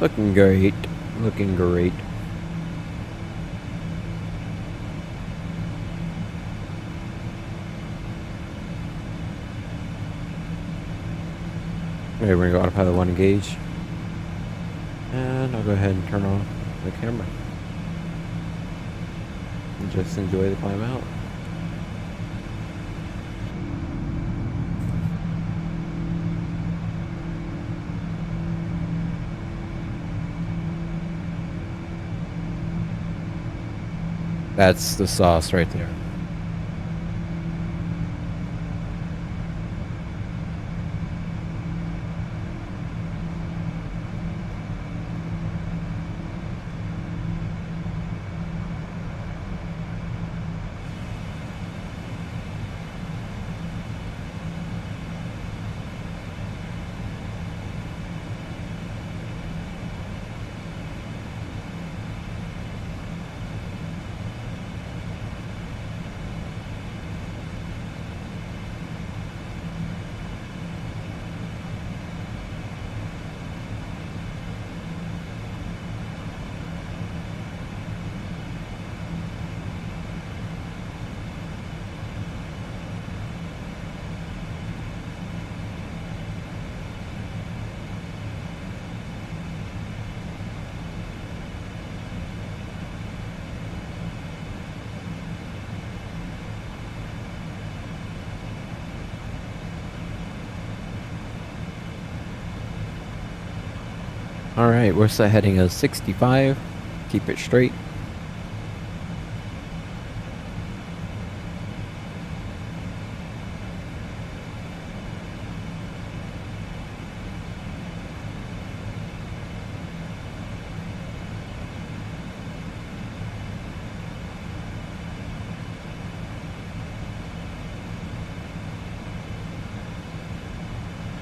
Looking great. Looking great. Okay, we're gonna go autopilot 1 engage. And I'll go ahead and turn off the camera. And just enjoy the climb out. That's the sauce right there. Alright, we're set heading of 65. Keep it straight.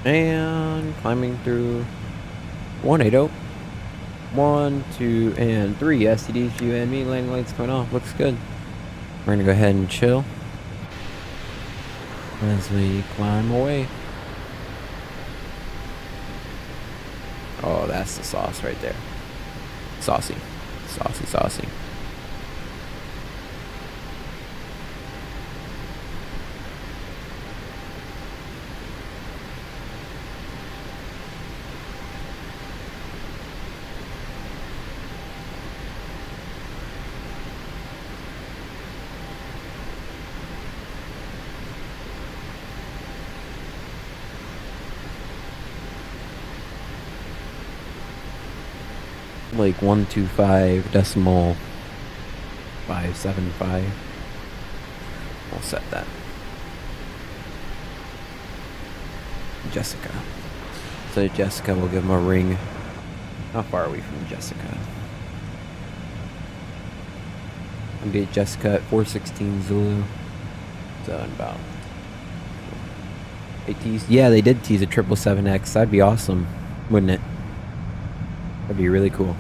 And climbing through 180. 1, 2, and 3 STDs, you and me. Landing lights going off. Looks good. We're gonna go ahead and chill as we climb away. Oh, that's the sauce right there. Saucy. Saucy, saucy. like 125.575. I'll set that. Jessica. So Jessica will give him a ring. How far are we from Jessica? I'm gonna get Jessica at 416 Zulu. So in about. They teased. Yeah, they did tease a 777X. That'd be awesome, wouldn't it? That'd be really cool.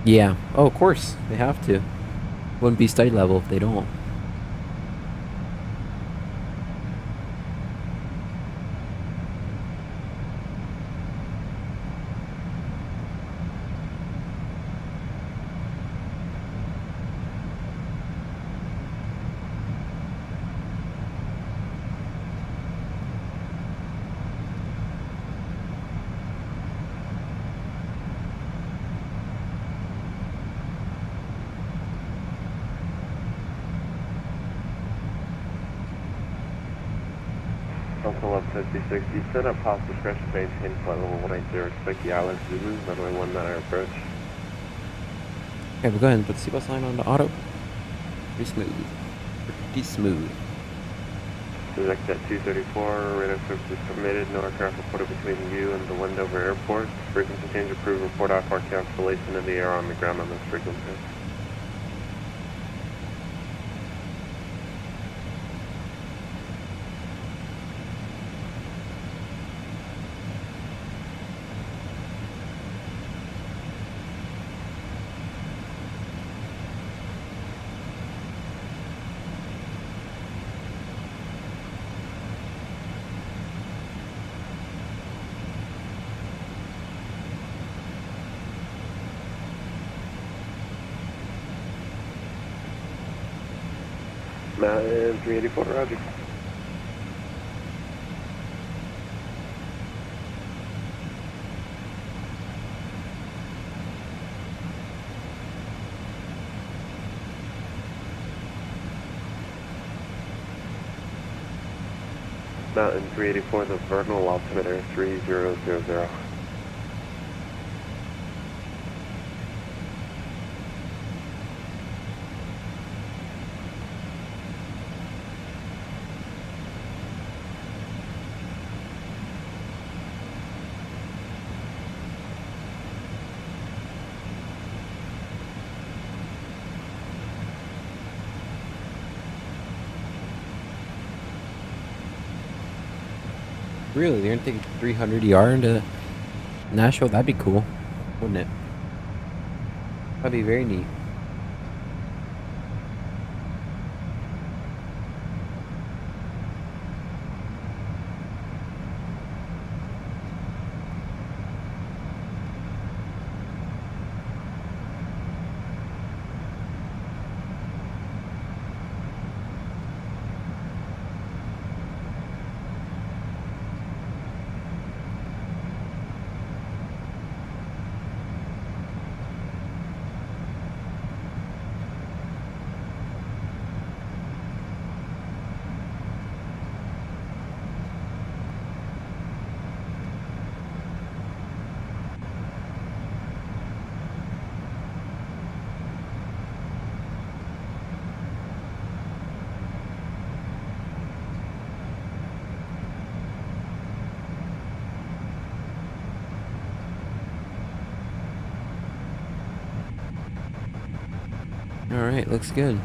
Yeah. Oh, of course. They have to. Wouldn't be study level if they don't. Delta 1156, you set up pause discretion, maintain flight level 180, expect the island Zulu, runway 19 approach. Okay, we'll go ahead and put the seatbelt sign on the auto. Pretty smooth. Pretty smooth. Direct at 234, radar service is permitted, no aircraft reported between you and the Wendover Airport. Frequency change approved, report IFR cancellation in the air on the ground on this frequency. Mountain 384, roger. Mountain 384, the vernal altimeter 3000. Really? They're gonna take 300 ER into Nashville? That'd be cool, wouldn't it? That'd be very neat. Alright, looks good.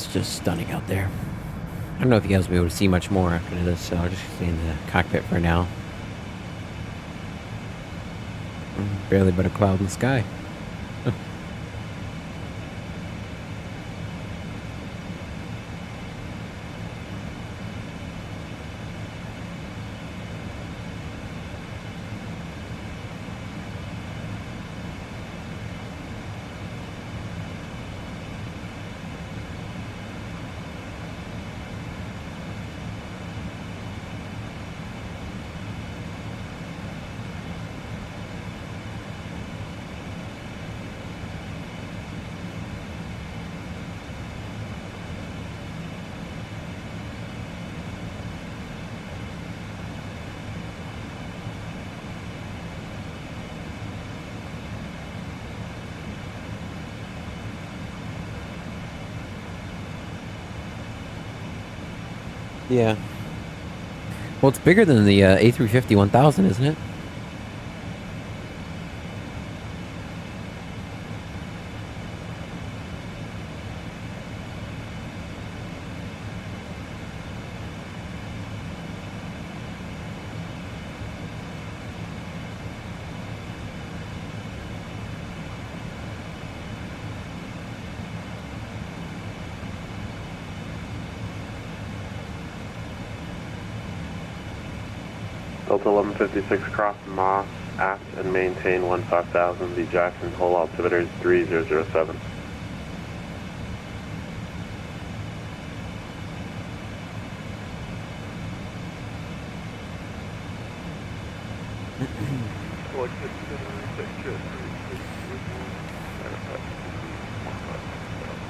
it's just stunning out there. I don't know if you guys will be able to see much more after this, so I'll just stay in the cockpit for now. Barely but a cloud in the sky. Yeah. Well, it's bigger than the A350-1000, isn't it? Delta 1156 cross Moss, aft and maintain 15,000. The Jackson Hole altimeter is 3007.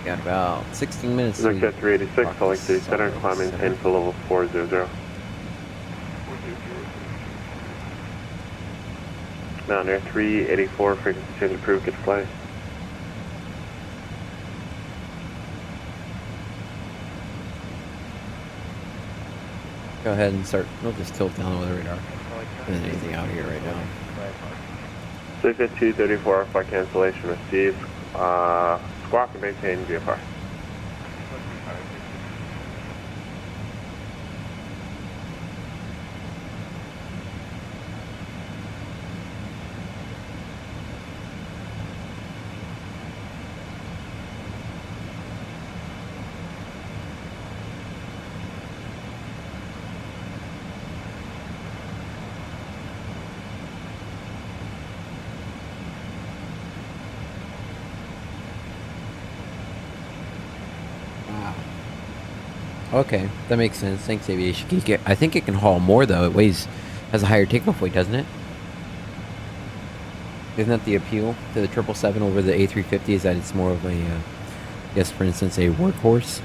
Got about 16 minutes. Jet 386, calling City Center, climb maintain for level 400. Mountaineer 384, frequency change approved, good flight. Go ahead and start. We'll just tilt down with the radar. There's anything out here right now. City 234, flight cancellation received. Squawk and maintain VFR. Okay, that makes sense. Thanks, Aviation Geek. I think it can haul more, though. It has a higher takeoff weight, doesn't it? Isn't that the appeal to the 777 over the A350? Is that it's more of a, I guess, for instance, a workhorse?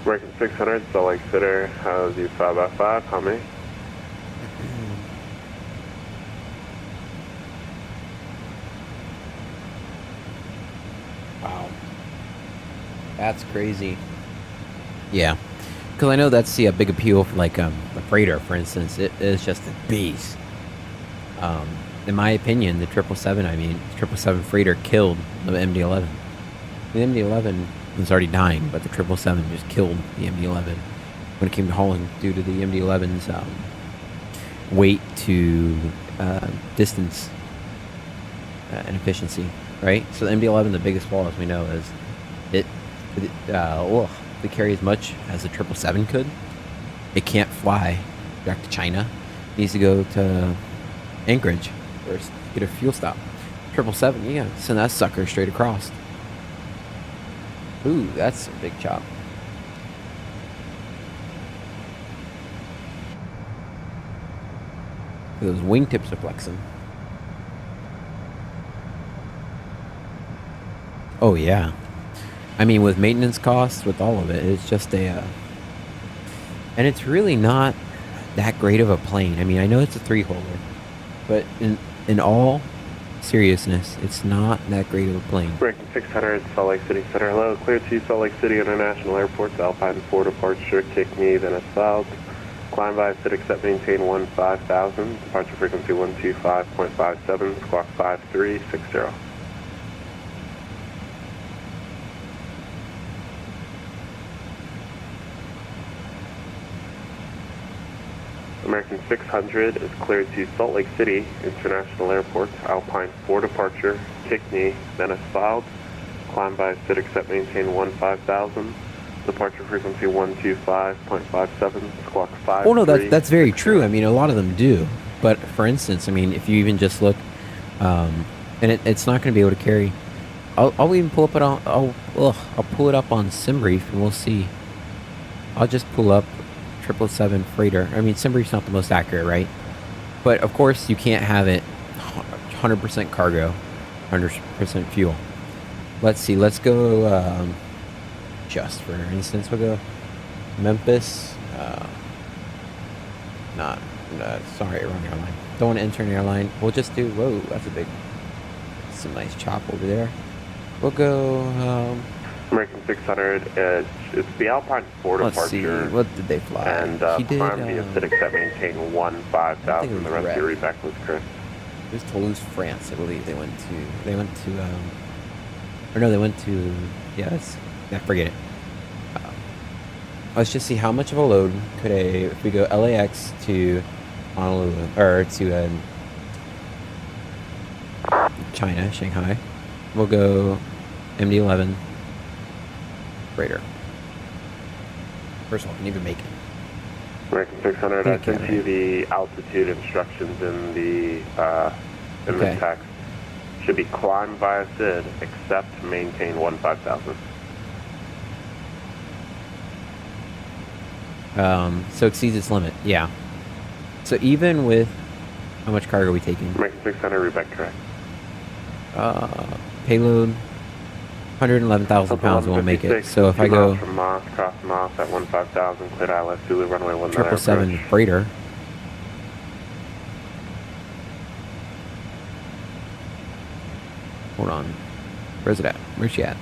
American 600, Salt Lake City, how's you 5x5, how many? Wow. That's crazy. Yeah. Because I know that's the big appeal for like the freighter, for instance. It is just a beast. In my opinion, the 777, I mean, 777 freighter killed the MD-11. The MD-11 was already dying, but the 777 just killed the MD-11 when it came to hauling due to the MD-11's weight to distance and efficiency, right? So the MD-11, the biggest flaw, as we know, is it carry as much as the 777 could. It can't fly back to China. It needs to go to Anchorage first, get a fuel stop. 777, yeah, send that sucker straight across. Ooh, that's a big chop. Those wingtips are flexing. Oh yeah. I mean, with maintenance costs, with all of it, it's just a... and it's really not that great of a plane. I mean, I know it's a 3-holder, but in all seriousness, it's not that great of a plane. Breaking 600, Salt Lake City Center. Hello, clear to Salt Lake City International Airport, Alpine 4 departure, kick me, then a south. Climb by, sit, accept, maintain 15,000. Departure frequency 125.57, squawk 5360. American 600 is cleared to Salt Lake City International Airport, Alpine 4 departure, kick me, then a south. Climb by, sit, accept, maintain 15,000. Departure frequency 125.57, squawk 5. Oh no, that's very true. I mean, a lot of them do. But for instance, I mean, if you even just look, and it's not going to be able to carry. I'll even pull up it on. I'll pull it up on SimBrief and we'll see. I'll just pull up 777 freighter. I mean, SimBrief's not the most accurate, right? But of course, you can't have it 100% cargo, 100% fuel. Let's see. Let's go. Just for instance, we'll go Memphis. Sorry, wrong airline. Don't want to enter an airline. We'll just do. Whoa, that's a nice chop over there. We'll go. American 600. It's the Alpine 4 Let's departure. see. What did they fly? And he did. climb via Sidestick that maintain 15,000. The rest of your reback was Chris. It was Toulouse, France, I believe. They went to. Or no, they went to. Yes. Yeah, forget it. Let's just see how much of a load could if we go LAX to Honolulu, or to China, Shanghai. We'll go MD-11 freighter. First of all, can you even make it? American 600, I sent you the altitude instructions in the text. Should be climb via SID, except maintain 15,000. So exceeds its limit, yeah. So even with how much cargo are we taking? American 600, reback correct. Payload 111,000 pounds won't make it. So if I go from Moss, cross Moss at 15,000, cleared ILS Zulu runway 19 777 freighter. Hold on. Where's it at? Where's she at?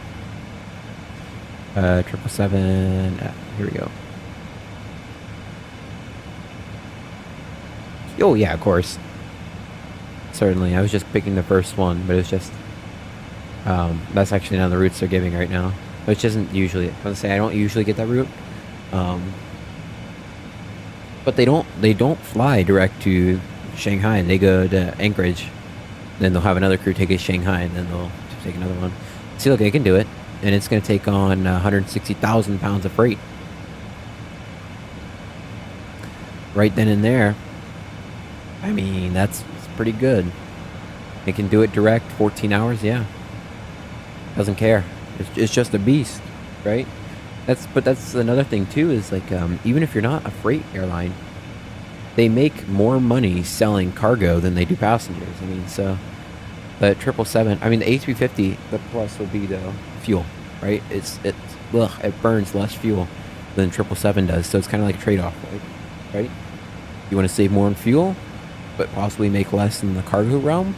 777. Here we go. Oh yeah, of course. Certainly. I was just picking the first one, but it's just that's actually not the routes they're giving right now. Which isn't usually, I was say I don't usually get that route. But they don't fly direct to Shanghai. They go to Anchorage. Then they'll have another crew take it to Shanghai, and then they'll take another one. See, look, they can do it, and it's going to take on 160,000 pounds of freight. Right then and there. I mean, that's pretty good. They can do it direct, 14 hours, yeah. Doesn't care. It's just a beast, right? But that's another thing too, is like even if you're not a freight airline, they make more money selling cargo than they do passengers. I mean, so the 777, I mean the A350, the plus will be the fuel, right? It burns less fuel than 777 does, so it's kind of like a trade-off, right? You want to save more on fuel, but possibly make less in the cargo realm.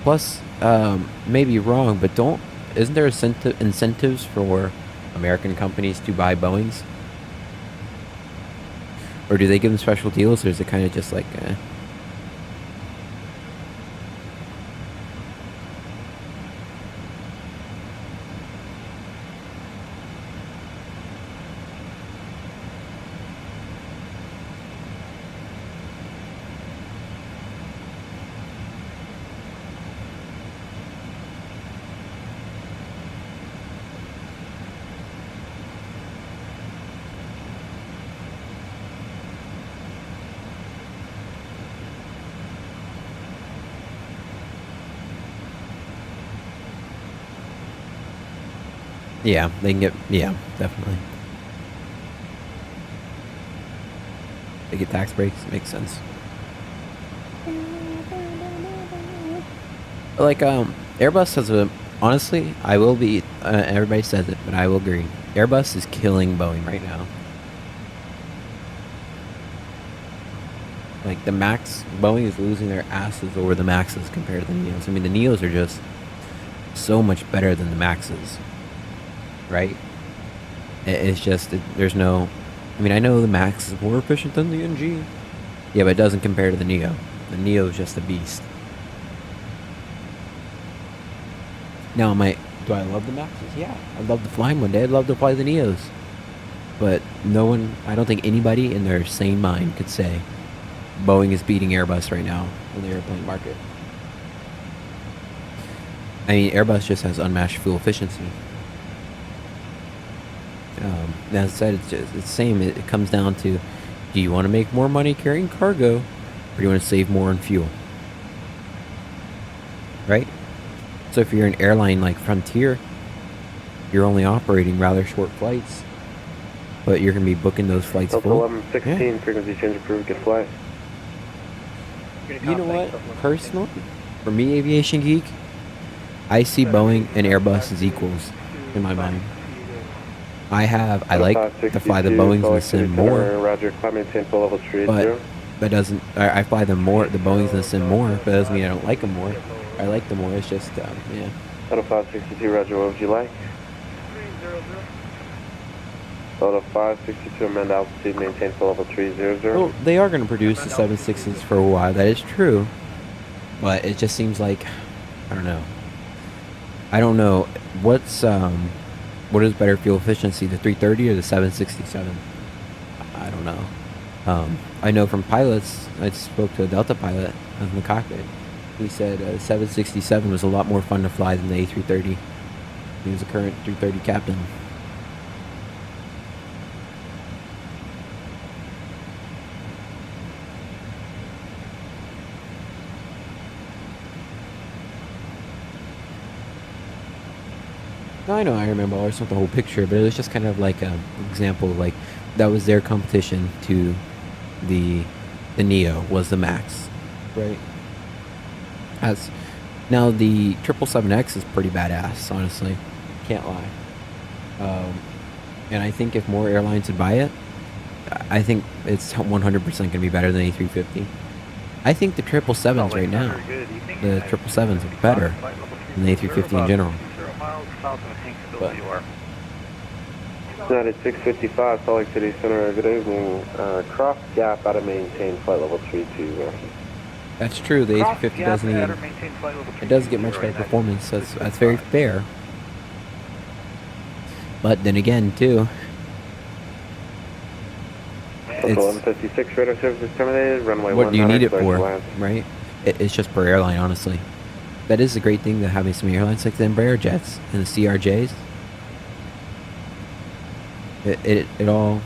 Plus, maybe wrong, but isn't there incentives for American companies to buy Boeings? Or do they give them special deals, or is it kind of just like, yeah, they can get, yeah, definitely. They get tax breaks, makes sense. Like, Airbus has a, honestly, I will be, everybody says it, but I will agree. Airbus is killing Boeing right now. Like, the Max, Boeing is losing their asses over the Maxes compared to the Neos. I mean, the Neos are just so much better than the Maxes. Right? It's just, there's no, I mean, I know the Max is more efficient than the NG. Yeah, but it doesn't compare to the Neo. The Neo is just a beast. Now, do I love the Maxes? Yeah. I'd love to fly them one day. I'd love to fly the Neos. But no one, I don't think anybody in their sane mind could say Boeing is beating Airbus right now in the airplane market. I mean, Airbus just has unmatched fuel efficiency. As I said, it's the same. It comes down to, do you want to make more money carrying cargo, or do you want to save more on fuel? Right? So if you're an airline like Frontier, you're only operating rather short flights, but you're going to be booking those flights Delta full. 1116, Yeah. frequency change approved, good flight. You know what? Personally, for me, Aviation Geek, I see Boeing and Airbus as equals in my mind. I like to fly the Boeings and the Sim more, Roger, climb maintain full level 380. but that doesn't, I fly them more, the Boeings and the Sim more, but that doesn't mean I don't like them more. I like them more, it's just, yeah. Delta 562, Roger, what would you like? Delta 562, amend altitude, maintain full level 300. Well, they are going to produce the 7.6s for a while, that is true, but it just seems like, I don't know, what is better fuel efficiency, the 330 or the 767? I don't know. I know from pilots, I spoke to a Delta pilot in the cockpit. He said 767 was a lot more fun to fly than the A330. He was a current 330 captain. No, I know, I remember. I saw the whole picture, but it was just kind of like an example, like that was their competition to the Neo was the Max, right? As now the 777X is pretty badass, honestly, can't lie. And I think if more airlines would buy it, I think it's 100% going to be better than A350. I think the 777s right now, the 777s are better than the A350 in general. But United 655, Salt Lake City Center, good evening. Cross gap out of maintain flight level 32. that's true, the A350 doesn't even, it does get much better performance, that's very fair. But then again, too, Delta 1156, radar service is terminated, runway 19. what do you need it for, right? It's just per airline, honestly. That is a great thing to having some airlines like the Embraer jets and the CRJs. It all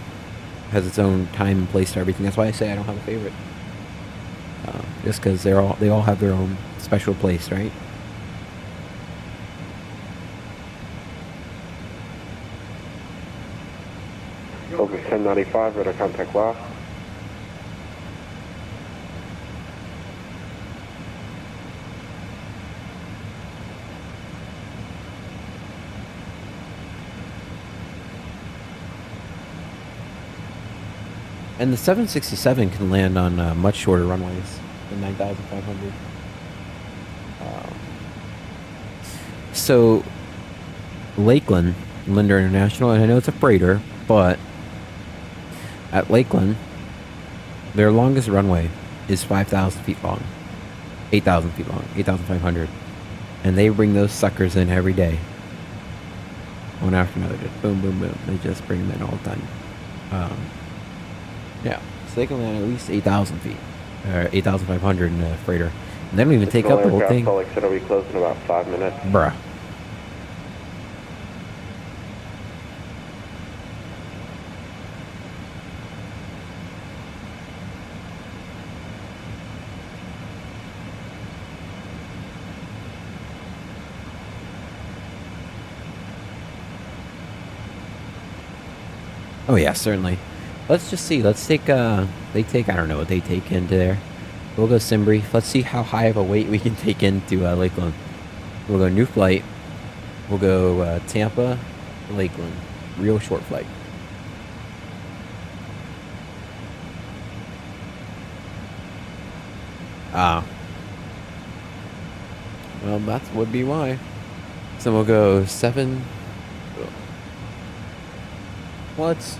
has its own time and place to everything. That's why I say I don't have a favorite. Just because they all have their own special place, right? Over 1095, radar contact lost. And the 767 can land on much shorter runways than 9,500. So Lakeland Linder International, and I know it's a freighter, but at Lakeland, their longest runway is 5,000 feet long, 8,000 feet long, 8,500, and they bring those suckers in every day, one after another. Just boom, boom, boom. They just bring them in all the time. Yeah, so they can land at least 8,000 feet, or 8,500 in a freighter. And they don't even take up the whole thing. Salt Lake City will be closed in about 5 minutes. Bruh. Oh yeah, certainly. Let's just see. Let's take, they take, I don't know what they take into there. We'll go sim brief. Let's see how high of a weight we can take into Lakeland. We'll go new flight. We'll go Tampa, Lakeland. Real short flight. Well, that would be why. So we'll go 7. What?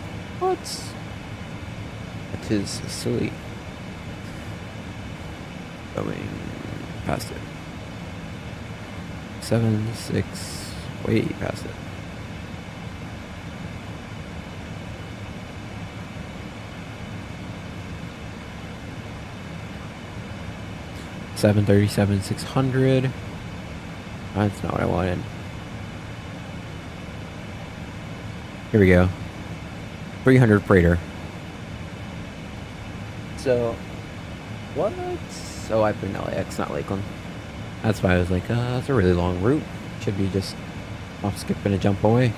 That is silly. Going past it. 7, 6, way past it. $737 600. That's not what I wanted. Here we go. 300 freighter. So, what? Oh, I've been LAX, not Lakeland. That's why I was like, that's a really long route. Should be just off, skip, and a jump away.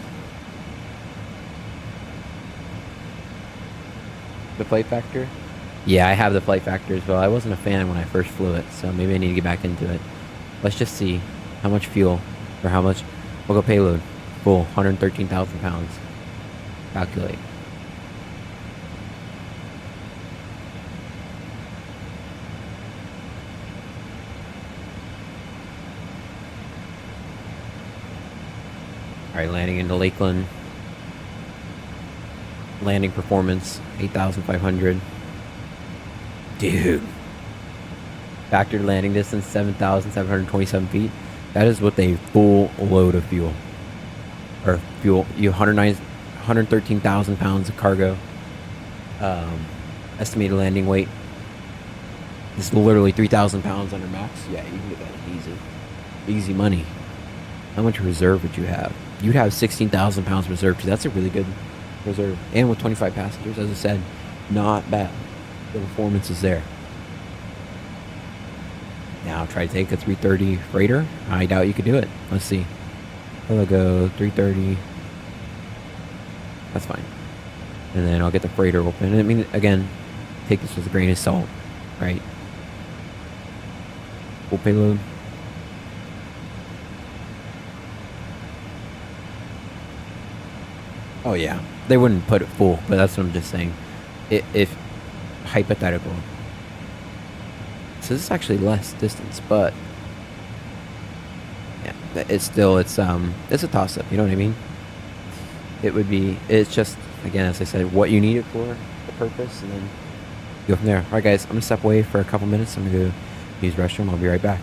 The flight factor? Yeah, I have the flight factor as well. I wasn't a fan when I first flew it, so maybe I need to get back into it. Let's just see how much fuel, or how much. We'll go payload. Full, 113,000 pounds. Calculate. Alright, landing into Lakeland. Landing performance, 8,500. Dude. Factored landing distance, 7,727 feet. That is with a full load of fuel. Or fuel, 113,000 pounds of cargo. Estimated landing weight is literally 3,000 pounds under max. Yeah, you can get that easy. Easy money. How much reserve would you have? You'd have 16,000 pounds reserve, too. That's a really good reserve. And with 25 passengers, as I said, not bad. The performance is there. Now try to take a 330 freighter. I doubt you could do it. Let's see. I'll go 330. That's fine. And then I'll get the freighter open. I mean, again, take this with a grain of salt, right? Full payload. Oh yeah, they wouldn't put it full, but that's what I'm just saying. If hypothetical. So this is actually less distance, but yeah, it's still it's a toss-up. You know what I mean? It would be. It's just, again, as I said, what you need it for, the purpose, and then go from there. All right, guys, I'm gonna step away for a couple minutes. I'm gonna go use the restroom. I'll be right back.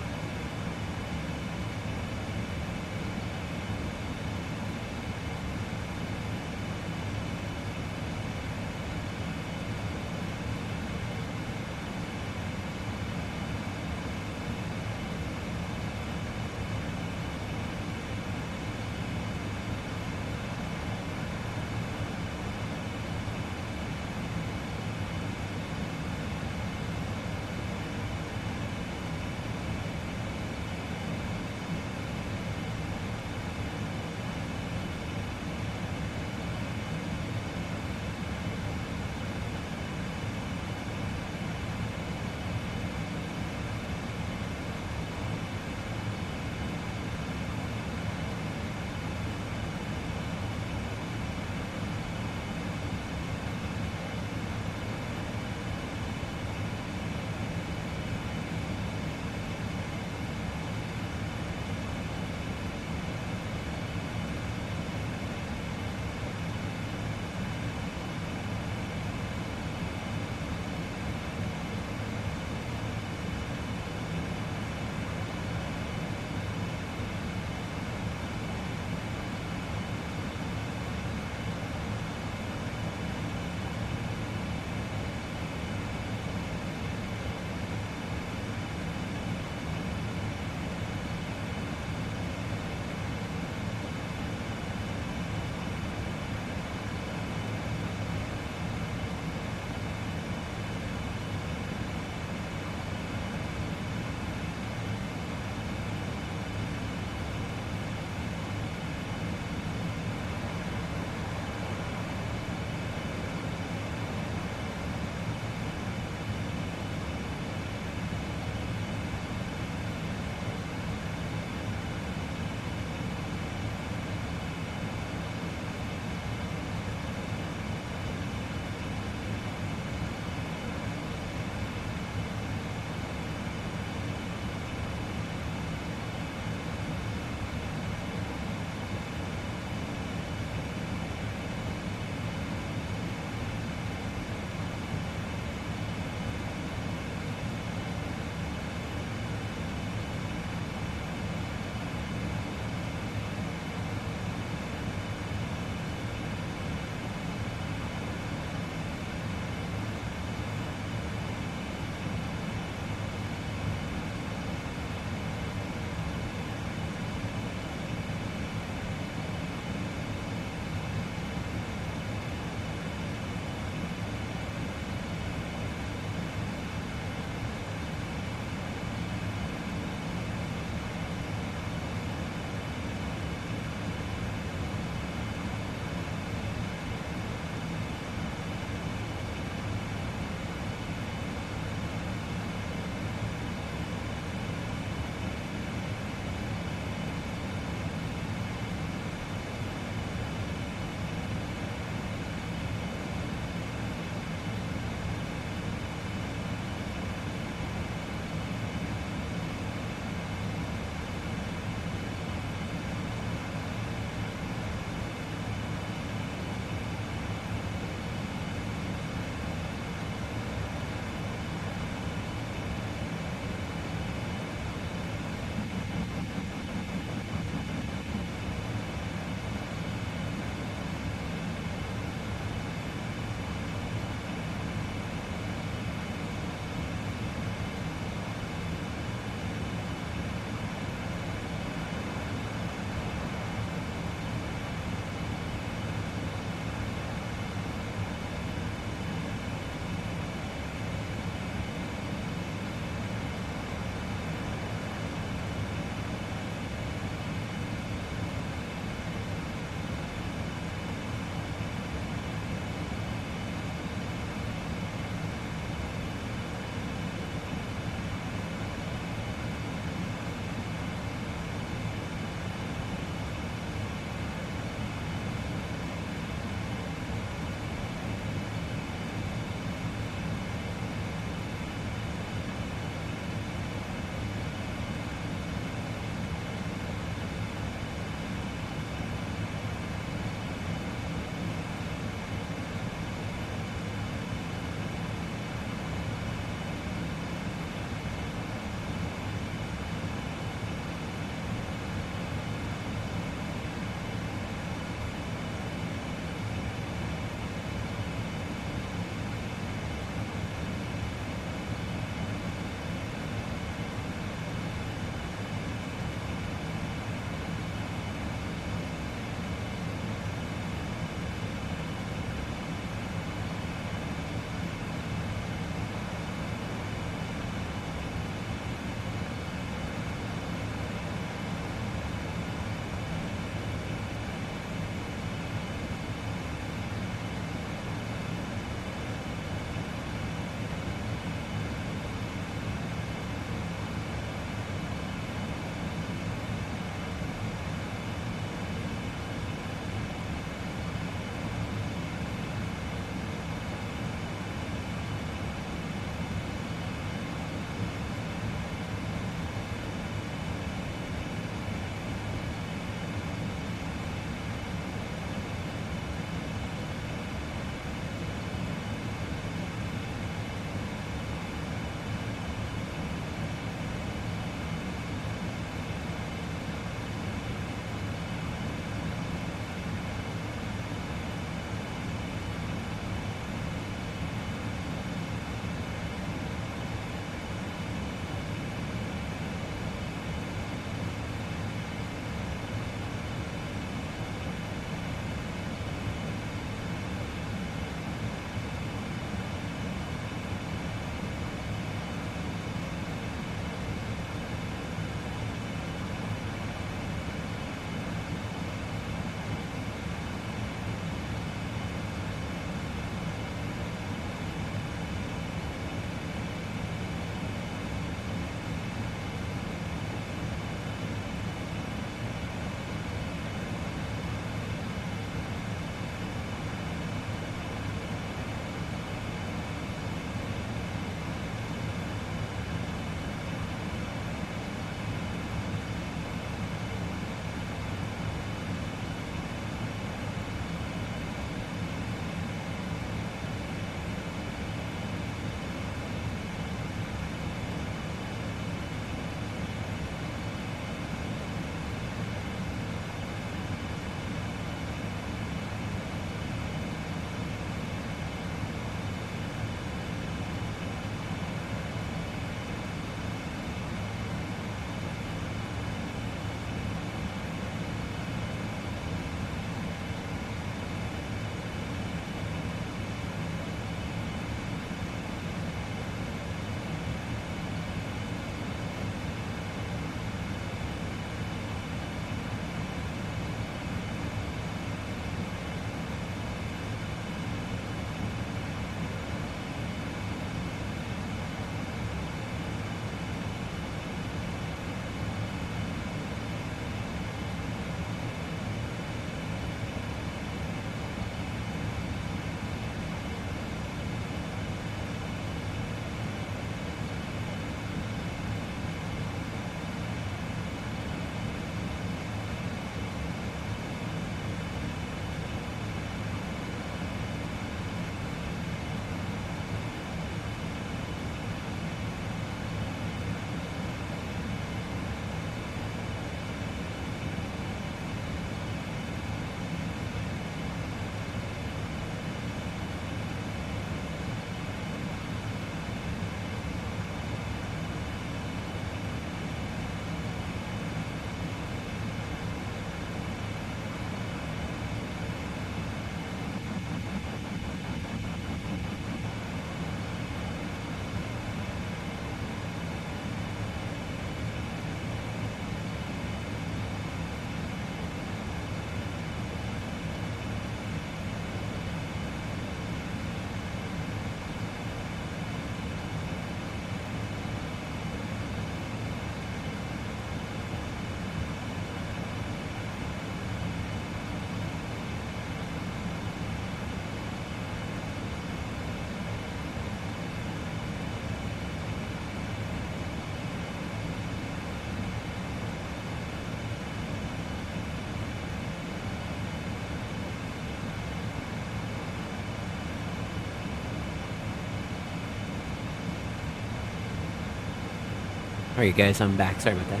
Alright guys, I'm back. Sorry about that.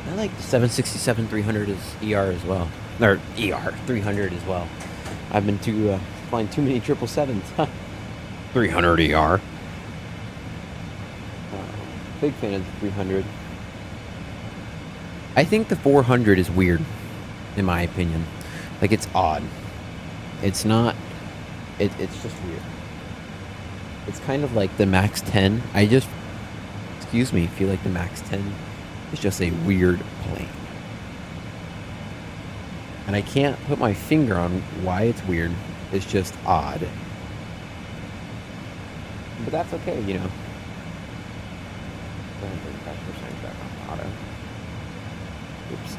I like the 767-300 is ER as well. Or ER 300 as well. I've been flying too many 777s. 300 ER. Big fan of the 300. I think the 400 is weird, in my opinion. Like, it's odd. It's not... It's just weird. It's kind of like the Max 10. Excuse me, feel like the Max 10 is just a weird plane. And I can't put my finger on why it's weird. It's just odd. But that's okay, you know. 35% back on auto. Oops.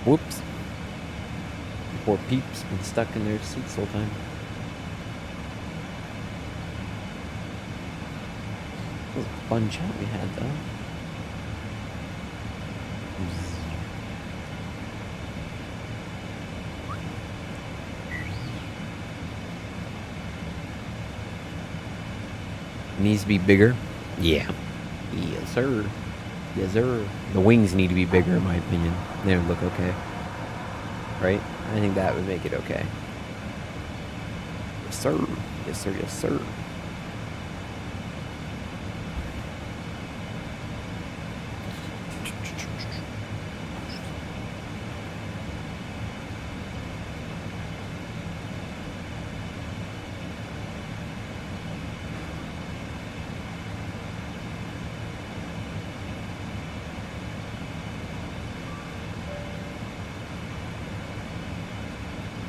Whoops. Poor peeps been stuck in their seats the whole time. It was a fun chat we had though. Needs to be bigger? Yeah. Yes, sir. Yes, sir. The wings need to be bigger, in my opinion. They would look okay. Right? I think that would make it okay. Yes, sir. Yes, sir. Yes, sir.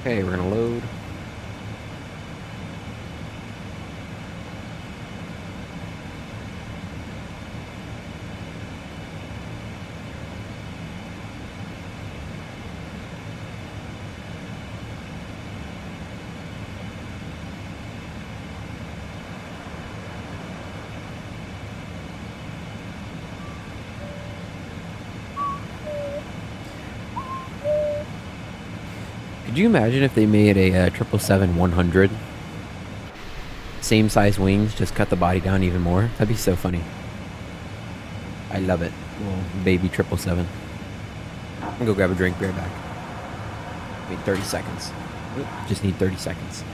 Okay, we're gonna load. Could you imagine if they made a 777-100? Same size wings, just cut the body down even more? That'd be so funny. I love it. Little baby 777. I'm gonna go grab a drink, be right back. Wait 30 seconds. Just need 30 seconds.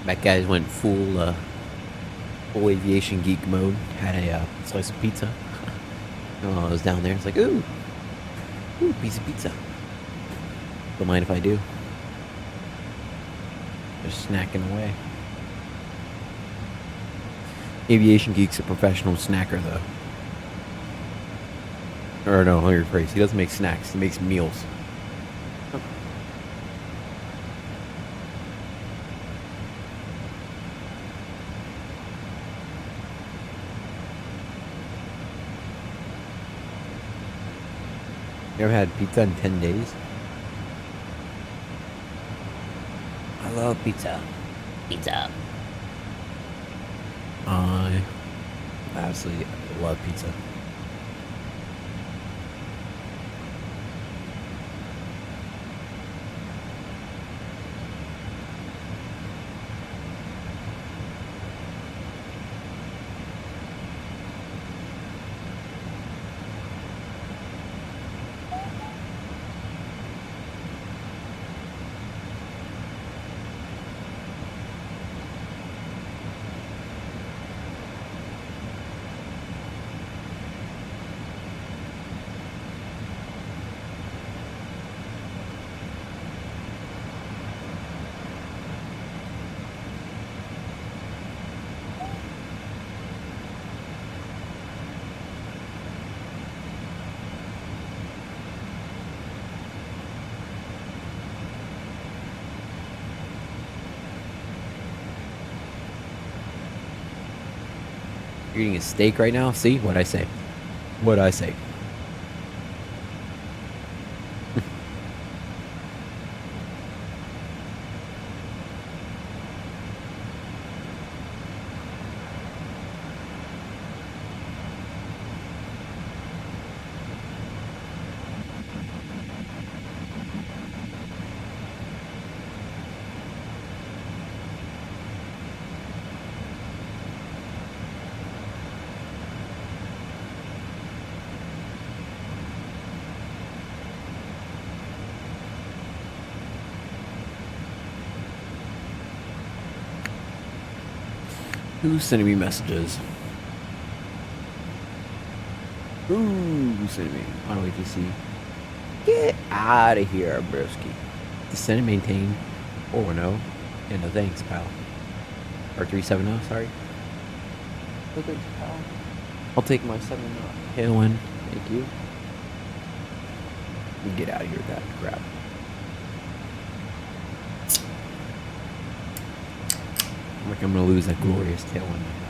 That guy went full aviation geek mode. Had a slice of pizza. While I was down there, it's like, ooh, piece of pizza. Don't mind if I do. Just snacking away. Aviation geek's a professional snacker, though. Or no, let me rephrase. He doesn't make snacks. He makes meals. You ever had pizza in 10 days? I love pizza. Pizza. I absolutely love pizza. You're eating a steak right now? See? What'd I say? What'd I say? Who's sending me messages? Who's sending me? On ATC. Get out of here, broski. Descend and maintain 410. Yeah, no thanks, pal. Or 370, sorry. No thanks, pal. I'll take my 7 tailwind. Thank you. Get out of here with that crap. Like I'm gonna lose that glorious tailwind I have.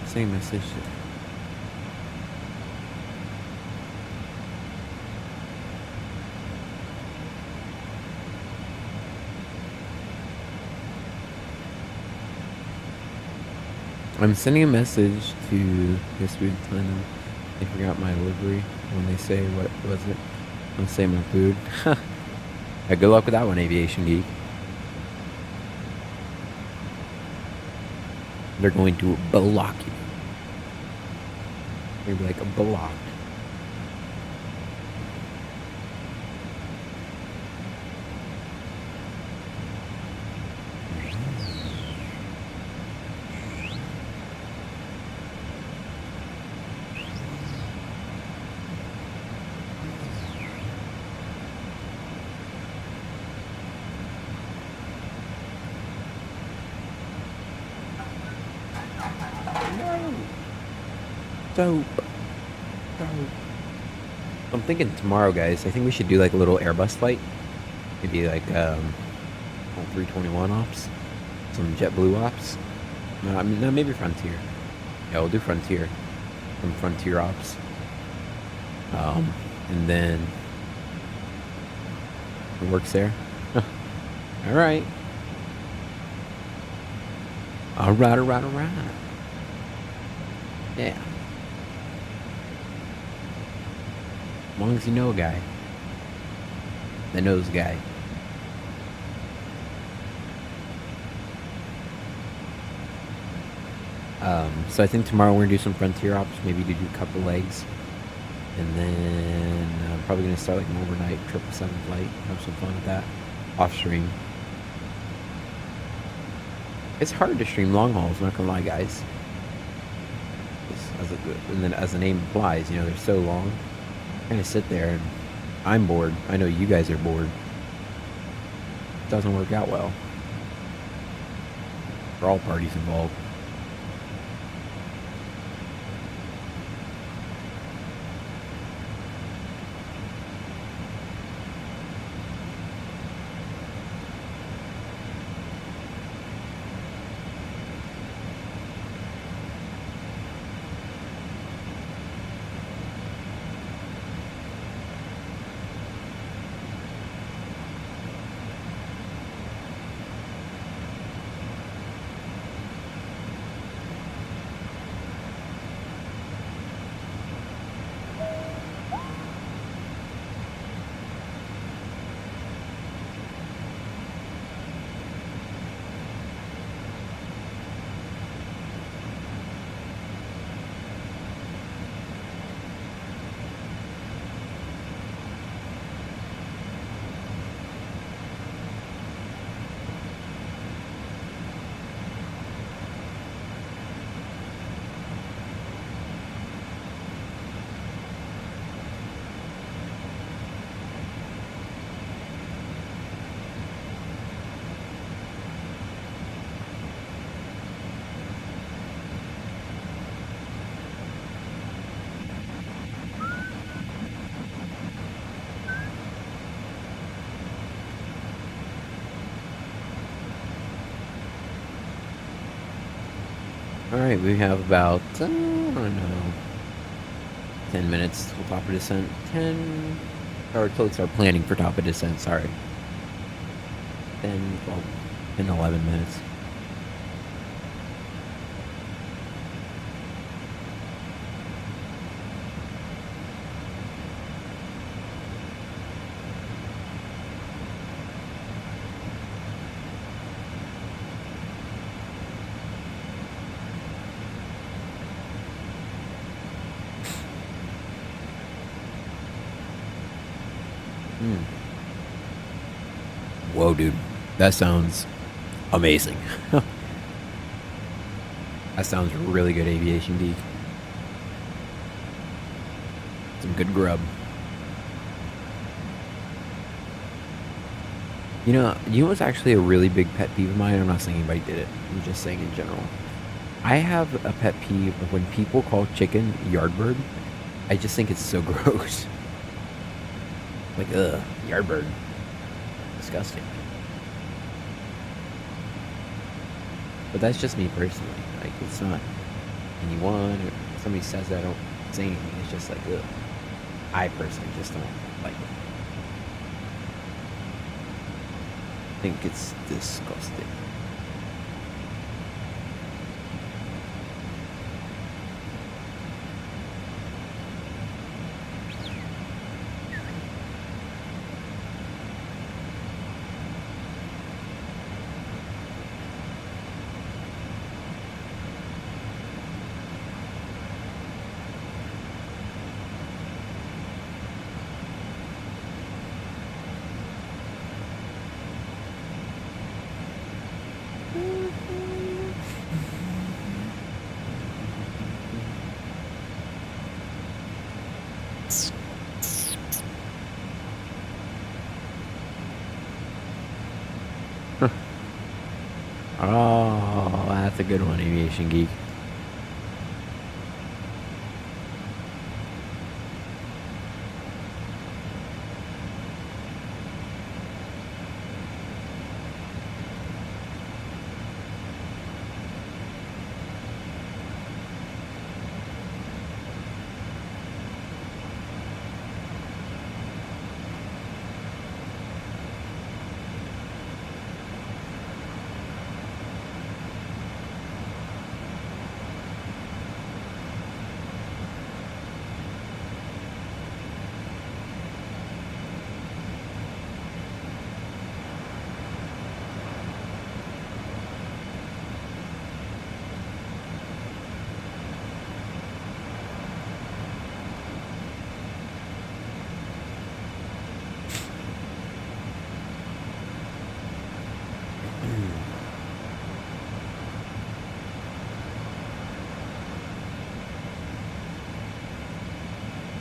Same message. I'm sending a message to this food telling they forgot my delivery. When they say what was it, I'll say my food. Yeah, good luck with that one, Aviation Geek. They're going to block you. They're gonna be like a block. Dope. Dope. I'm thinking tomorrow, guys. I think we should do like a little Airbus flight. Maybe like 321 ops, some JetBlue ops. No, I mean, no, maybe Frontier. Yeah, we'll do Frontier. Some Frontier ops. And then it works there. All right. All right, all right, all right. Yeah. As long as you know a guy that knows a guy. So I think tomorrow we're gonna do some Frontier ops, maybe do a couple legs. And then I'm probably gonna start like an overnight 777 flight, have some fun with that. Off stream. It's hard to stream long hauls, not gonna lie, guys. And then as the name implies, you know, they're so long. I kind of sit there and I'm bored. I know you guys are bored. It doesn't work out well for all parties involved. Alright, we have about, I don't know, 10 minutes till top of descent. 10, or till it's our planning for top of descent, sorry. 10, 12, 10, 11 minutes. Whoa, dude. That sounds amazing. That sounds really good, Aviation Geek. Some good grub. You know what's actually a really big pet peeve of mine? I'm not saying anybody did it. I'm just saying in general. I have a pet peeve of when people call chicken yardbird. I just think it's so gross. Like, ugh, yardbird. Disgusting. But that's just me personally. Like, it's not anyone or somebody says that, I don't say anything. It's just like, ugh. I personally just don't like it. I think it's disgusting. Oh, that's a good one, Aviation Geek.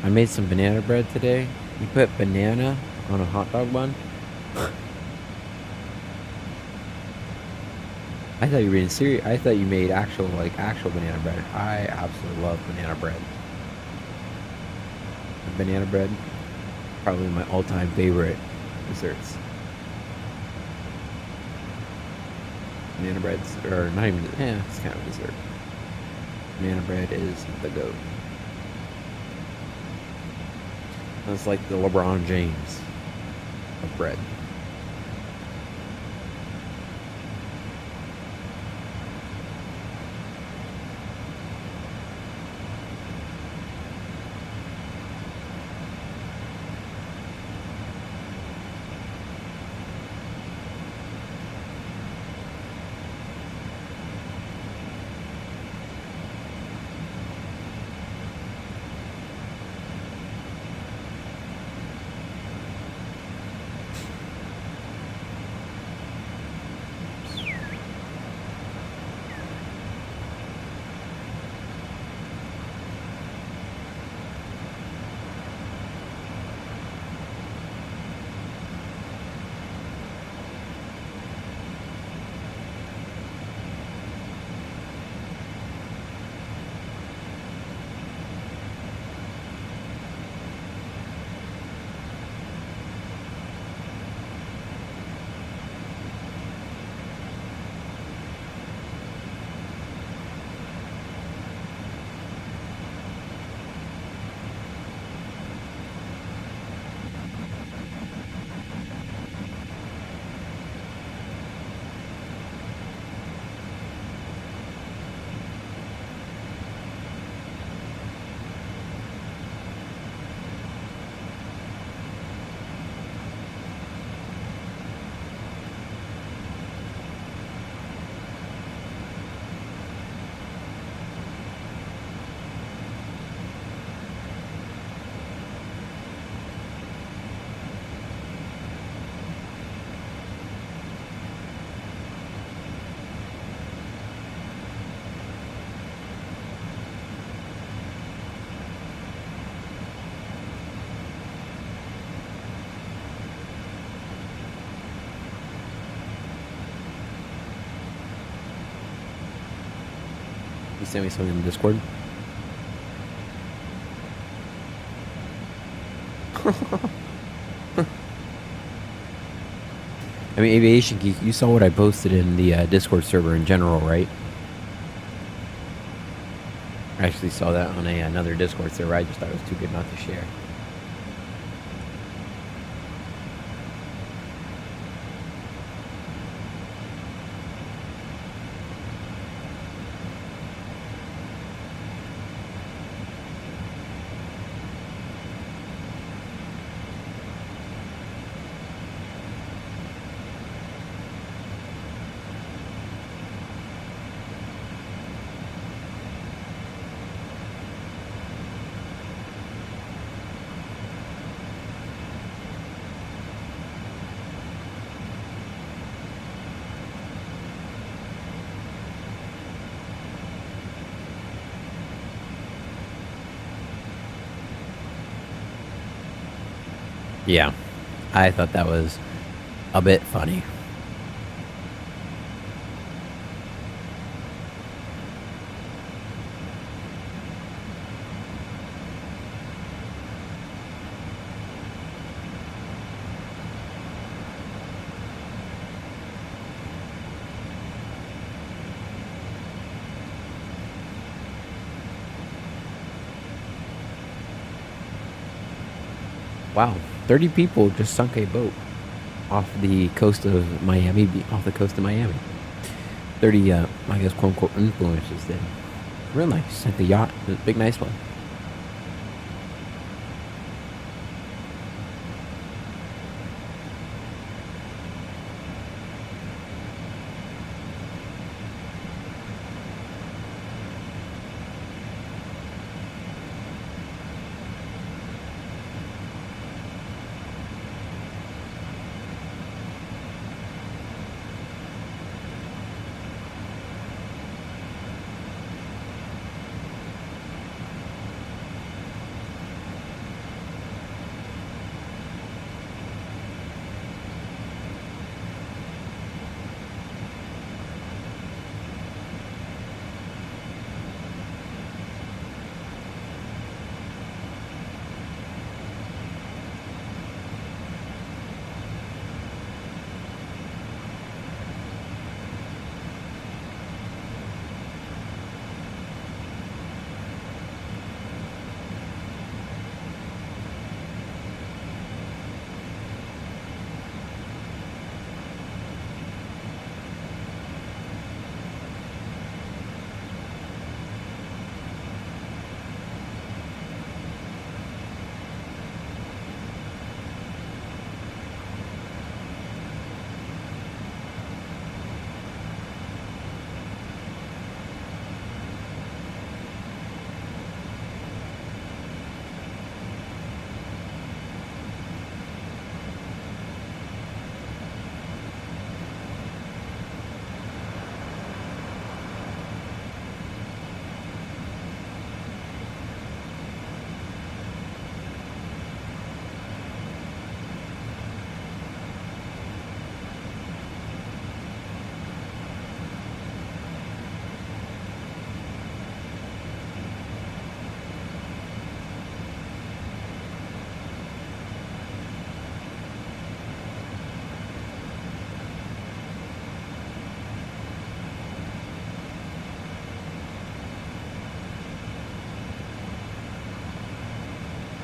I made some banana bread today. You put banana on a hot dog bun? I thought you were being serious. I thought you made actual banana bread. I absolutely love banana bread. Banana bread, probably my all-time favorite desserts. Banana breads, or not even, it's kind of a dessert. Banana bread is the GOAT. It's like the LeBron James of bread. You sent me something in Discord. I mean, Aviation Geek, you saw what I posted in the Discord server in general, right? I actually saw that on another Discord server. I just thought it was too good not to share. Yeah, I thought that was a bit funny. Wow, 30 people just sunk a boat off the coast of Miami, 30, I guess, quote-unquote, influencers did. Real nice. Sunk the yacht. It was a big, nice one.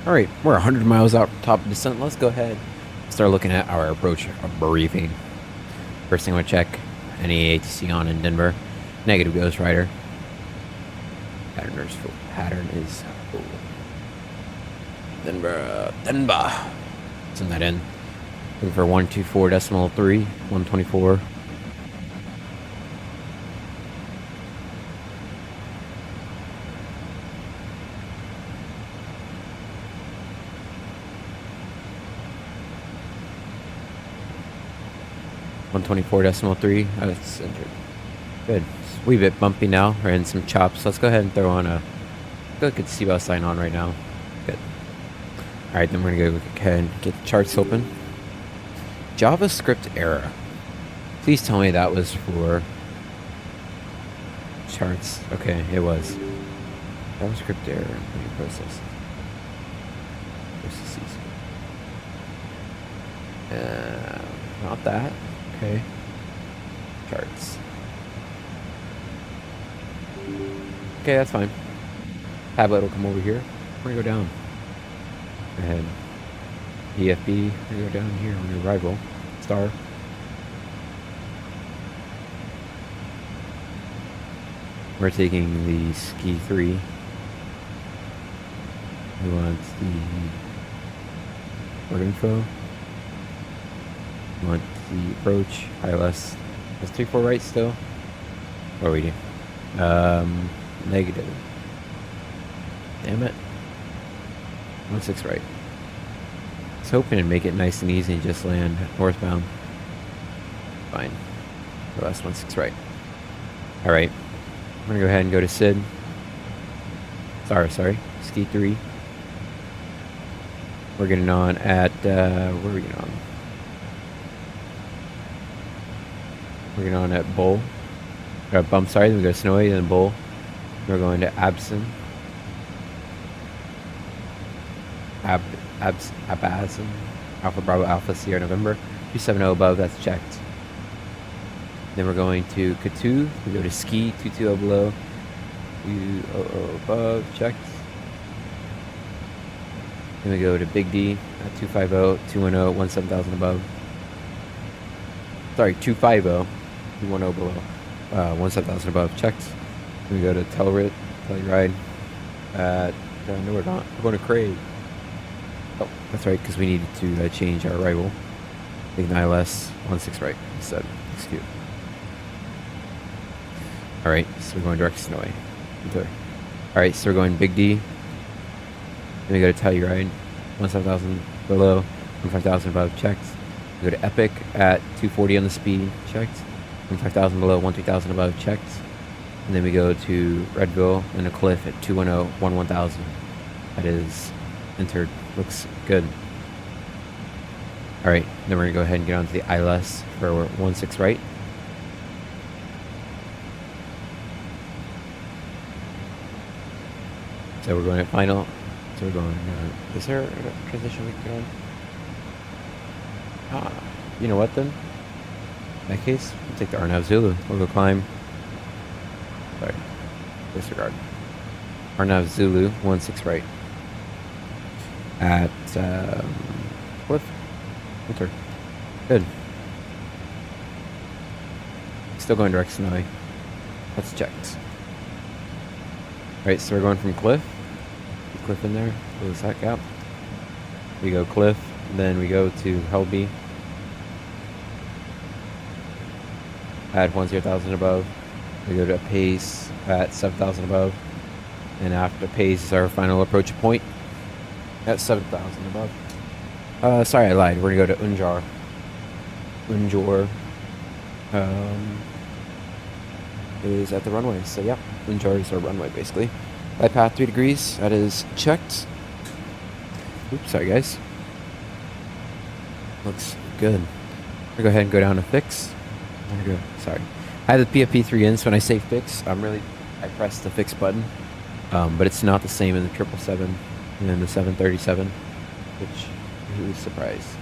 All right, we're 100 miles out top of descent. Let's go ahead and start looking at our approach briefing. First thing I want to check, any ATC on in Denver. Negative Ghost Rider. Pattern is full. Denver. Send that in. Looking for 124.3, 124. .3. That's entered. Good. It's a wee bit bumpy now. We're in some chops. Let's go ahead and throw on a good seatbelt sign on right now. Good. All right, then we're gonna go ahead and get the charts open. JavaScript error. Please tell me that was for charts. Okay, it was. JavaScript error. Let me process. Not that. Okay. Charts. Okay, that's fine. Tablet will come over here. We're gonna go down. Go ahead. EFB. We're gonna go down here on the arrival. Star. We're taking the Ski 3. We want the port info. We want the approach, ILS. Let's 3-4 right still. What are we doing? Negative. Damn it. 16 right. I was hoping to make it nice and easy and just land northbound. Fine. LS 16 right. Alright. I'm gonna go ahead and go to Sid. Sorry. Ski 3. We're getting on at, where are we getting on? We're getting on at Bull. Bump, sorry, then we go to Snowy, then Bull. We're going to AmSim. AmSim. Alpha Bravo Alpha Sierra November. 270 above, that's checked. Then we're going to Katu. We go to Ski, 220 below. 200 above, checked. Then we go to Big D at 250, 210, 17,000 above. Sorry, 250, 210 below. 17,000 above, checked. Then we go to Telluride at, no we're not, we're going to Craig. Oh, that's right, because we needed to change our arrival. Taking ILS 16 right instead. Excuse. Alright, so we're going direct to Snowy. Alright, so we're going Big D. Then we go to Telluride, 17,000 below, 15,000 above, checked. We go to Epic at 240 on the speed, checked. 15,000 below, 13,000 above, checked. And then we go to Redville and a cliff at 210, 11,000. That is entered. Looks good. Alright, then we're going to go ahead and get onto the ILS for 16 right. So we're going at final. So we're going, is there a transition we can go on? You know what then? In that case, we'll take the Arnav Zulu. We'll go climb. Sorry, disregard. Arnav Zulu, 16 right. At, Cliff. Enter. Good. Still going direct Snowy. That's checked. Alright, so we're going from Cliff. Cliff in there. Close that gap. We go Cliff. Then we go to Helby. At 10,000 above. We go to Pace at 7,000 above. And after Pace is our final approach point. At 7,000 above. Sorry, I lied. We're going to go to Unjar. Unjor. Is at the runway. So, yeah. Unjar is our runway, basically. Flight path 3 degrees. That is checked. Oops, sorry, guys. Looks good. I'm going to go ahead and go down to fix. I'm going to go, sorry. I have the PFP3 in, so when I say fix, I press the fix button. But it's not the same in the 777 and in the 737, which who was surprised.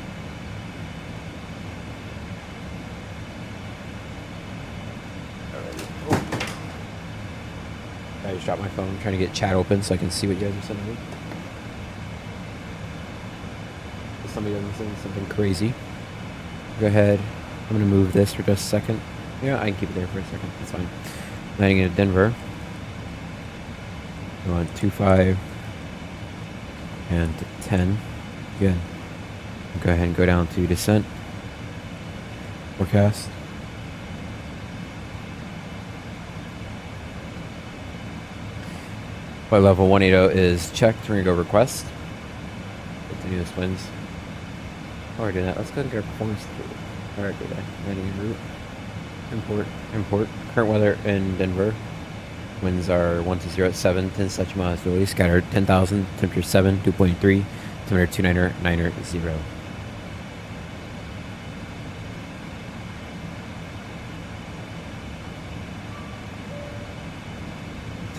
I just dropped my phone. I'm trying to get chat open so I can see what you guys are sending me. somebody doesn't say something crazy. Go ahead. I'm going to move this for just a second. Yeah, I can keep it there for a second. That's fine. Landing into Denver. Go on 25 and 10. Good. Go ahead and go down to descent. Forecast. Flight level 180 is checked. We're going to go request. Continuous winds. While we're doing that, let's go and get our performance. Alright, good. Landing en route. Import. Current weather in Denver. Winds are 120 at 7, 10 such miles to scattered 10,000, temperature 7, 2.3, temperature 290.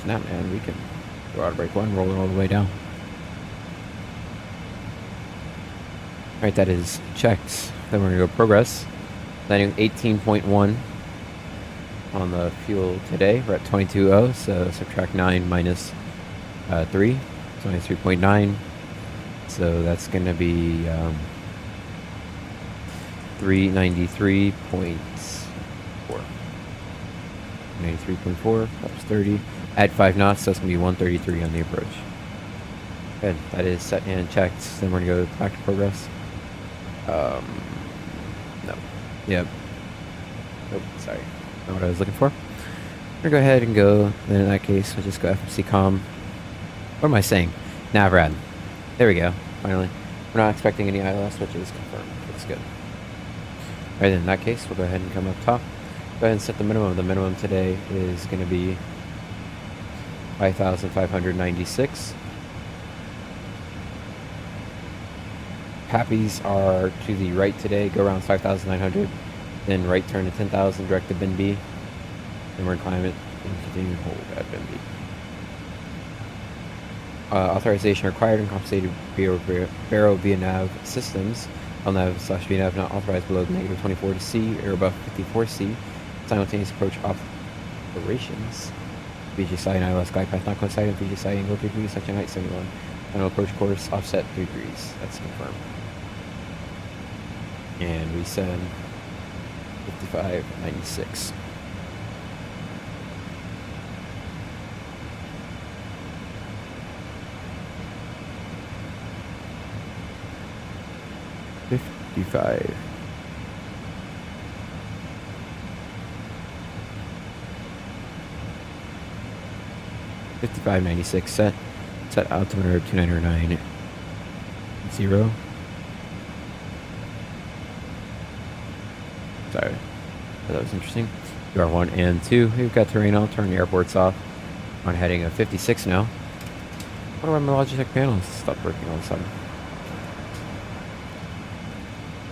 Snap, man, we can go out of brake 1, roll it all the way down. Alright, that is checked. Then we're going to go progress. Landing 18.1 on the fuel today. We're at 22.0, so subtract 9 minus 3. It's only 3.9. So that's going to be 393.4. 93.4, that's 30. Add 5 knots, so that's going to be 133 on the approach. Good, that is set and checked. Then we're going to go back to progress. No. Yep. Oh, sorry. Not what I was looking for. We're going to go ahead and go. Then in that case, we'll just go FMC-COM. What am I saying? Navrad. There we go. Finally. We're not expecting any ILS, which is confirmed. Looks good. Alright, then in that case, we'll go ahead and come up top. Go ahead and set the minimum. The minimum today is going to be 5,596. Pappies are to the right today. Go around 5,900. Then right turn to 10,000. Direct to bin B. Then we're going to climb it and continue to hold at bin B. Authorization required and compensated Barrow via nav systems. LNAV/VNAV not authorized below -24 to C or above 54C. Simultaneous approach operations. BGSI and ILS glide path not coinciding. BGSI angle 3 degrees, section height 71. Final approach course offset 3 degrees. That's confirmed. And we said 55.96. $55. $55.96 set altimeter 290. Sorry, that was interesting. UR1 and 2. We've got terrain. I'll turn the airports off. On heading of 56 now. What do my Logitech panels stop working all of a sudden?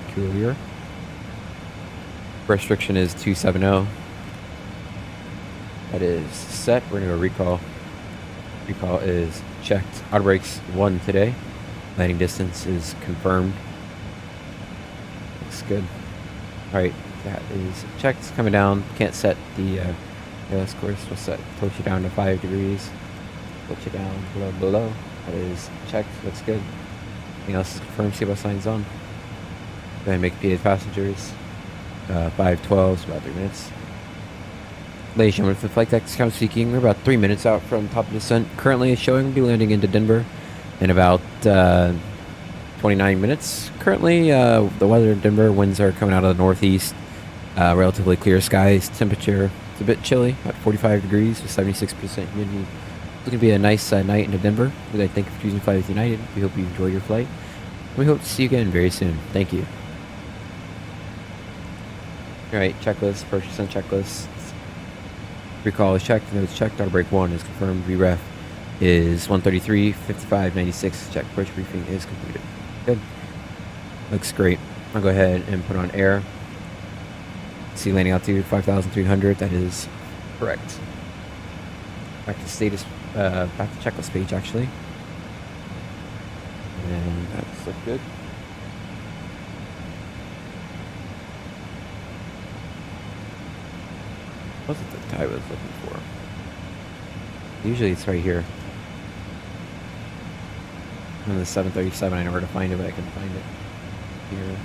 Peculiar. Restriction is 270. That is set. We're going to go recall. Recall is checked. Auto brakes 1 today. Landing distance is confirmed. Looks good. Alright, that is checked. Coming down. Can't set the ALS course. We'll set. Float you down to 5 degrees. Float you down below. That is checked. Looks good. Anything else is confirmed. See what signs on. Go ahead and make PA passengers. 5:12, so about 3 minutes. Ladies and gentlemen, for the flight deck count seeking, we're about 3 minutes out from top of descent. Currently showing we'll be landing into Denver in about 29 minutes. Currently, the weather in Denver, winds are coming out of the northeast. Relatively clear skies. Temperature, it's a bit chilly, about 45 degrees with 76% humidity. It's going to be a nice night into Denver. We'd like to thank you for choosing Fly with United. We hope you enjoy your flight. We hope to see you again very soon. Thank you. Alright, checklist, purchase and checklist. Recall is checked, notes checked, auto brake 1 is confirmed, VREF is 133, 55.96, check, approach briefing is completed. Good. Looks great. I'll go ahead and put on air. See landing altitude 5,300, that is correct. Back to status, back to checklist page actually. And that's look good. What's it that I was looking for? Usually it's right here. On the 737, I know where to find it, but I couldn't find it. Here.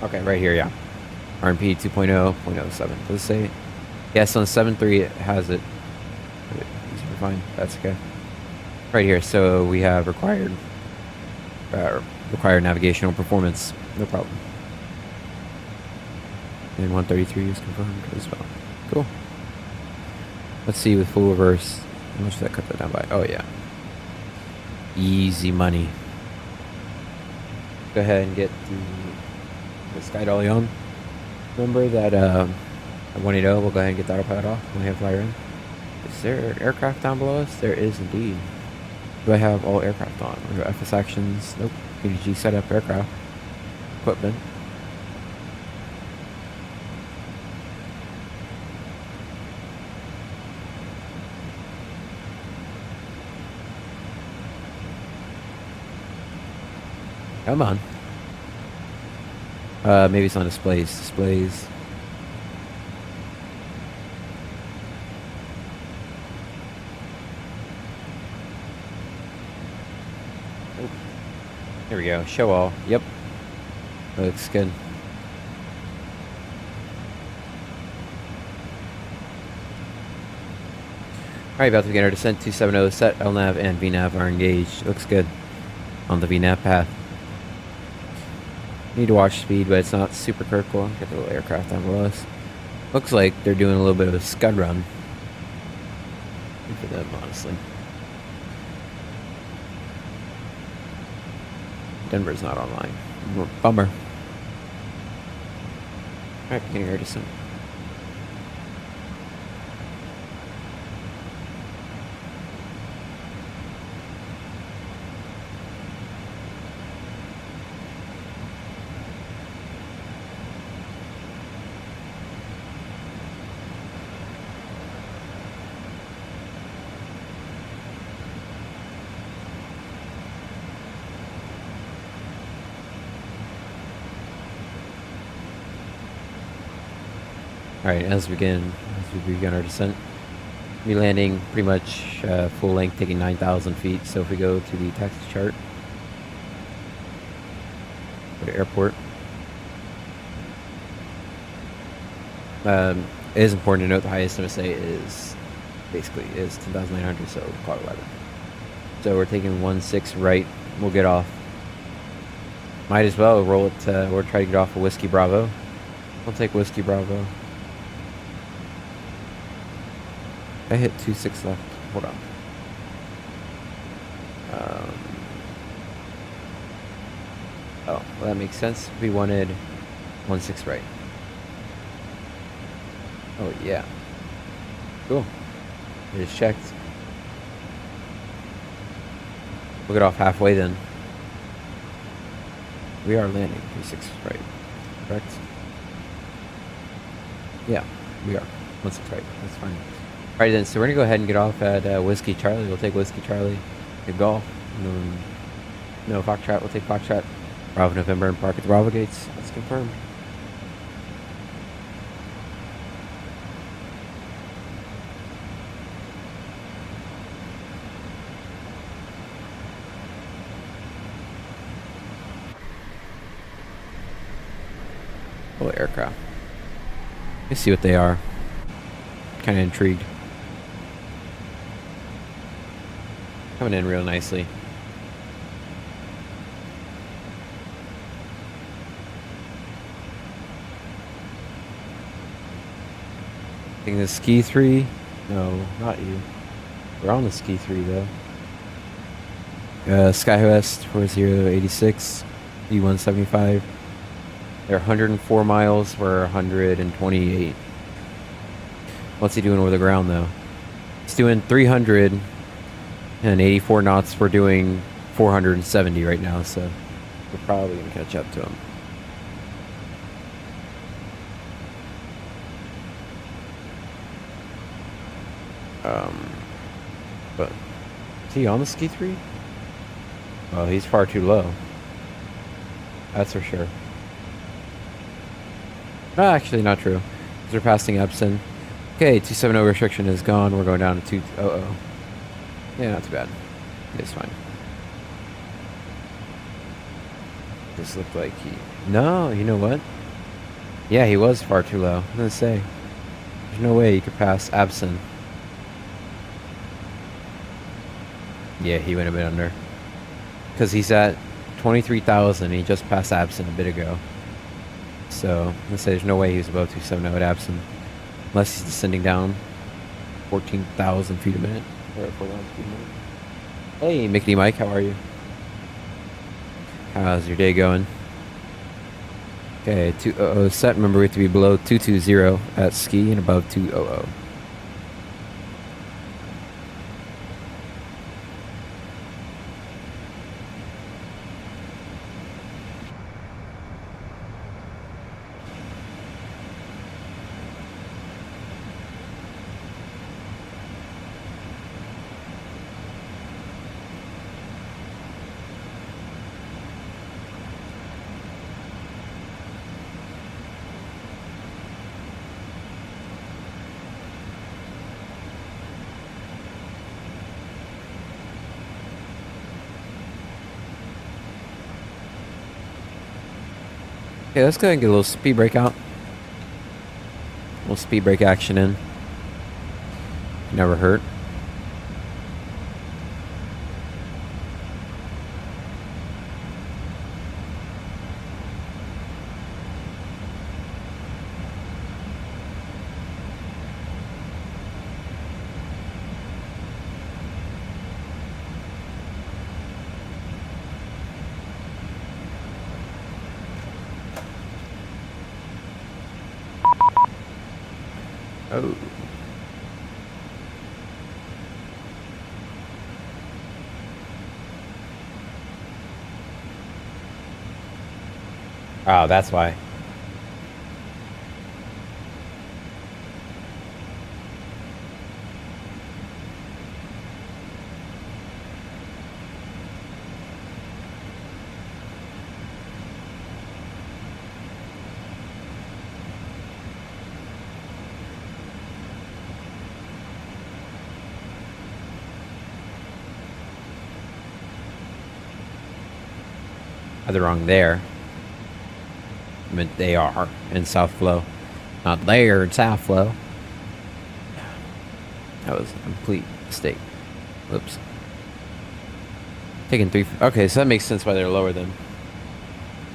Okay, right here, yeah. RMP 2.0.07. Does it say? Yes, on 7.3 it has it. Super fine. That's okay. Right here, so we have required navigational performance. No problem. And 133 is confirmed as well. Cool. Let's see with full reverse. How much did that cut that down by? Oh yeah. Easy money. Go ahead and get the sky dolly on. Remember that at 180, we'll go ahead and get the autopilot off when we have flyer in. Is there an aircraft down below us? There is indeed. Do I have all aircraft on? Or FS actions? Nope. PMDG setup aircraft. Equipment. Come on. Maybe it's on displays. Displays. Oh. Here we go. Show all. Yep. Looks good. Alright, about to begin our descent. 270 set. LNAV and VNAV are engaged. Looks good on the VNAV path. Need to watch speed, but it's not super critical. Get the little aircraft down below us. Looks like they're doing a little bit of a scud run. Good for them, honestly. Denver's not online. Bummer. Alright, beginning our descent. Alright, as we begin our descent, we'll be landing pretty much full length, taking 9,000 feet. So if we go to the taxi chart, go to airport. It is important to note the highest MSA is 10,900, so call it 11. So we're taking 1-6 right. We'll get off. Might as well roll it or try to get off a Whiskey Bravo. We'll take Whiskey Bravo. I hit 2-6 left. Hold on. Oh, well, that makes sense. We wanted 1-6 right. Oh, yeah. Cool. I just checked. We'll get off halfway then. We are landing 3-6 right. Correct? Yeah, we are. 1-6 right. That's fine. Alright then, so we're going to go ahead and get off at Whiskey Charlie. We'll take Whiskey Charlie, get golf. No, Foxtrot. We'll take Foxtrot. Bravo November and park at the Bravo gates. That's confirmed. Little aircraft. Let's see what they are. Kind of intrigued. Coming in real nicely. I think the Ski 3. No, not you. We're on the Ski 3 though. SkyWest 4086 E175. They're 104 miles. We're 128. What's he doing over the ground though? He's doing 384 knots. We're doing 470 right now, so we're probably gonna catch up to him. But is he on the Ski 3? Well, he's far too low. That's for sure. No, actually not true. They're passing AmSim. Okay, 270 restriction is gone. We're going down to 200. Yeah, not too bad. It's fine. This looked like he... No, you know what? Yeah, he was far too low. I'm gonna say. There's no way he could pass AmSim. Yeah, he would have been under. Because he's at 23,000. He just passed AmSim a bit ago. So, I'm gonna say there's no way he was above 270 at AmSim. Unless he's descending down 14,000 feet a minute. Or 4,000 feet a minute. Hey, Mickey Mike, how are you? How's your day going? Okay, 200 set. Remember, we have to be below 220 at ski and above 200. Okay, let's go ahead and get a little speed brake out. A little speed brake action in. Never hurt. Oh. Oh, that's why. They're wrong there. I mean, they are in South Flow. Not there in South Flow. That was a complete mistake. Whoops. Taking 3... Okay, so that makes sense why they're lower than...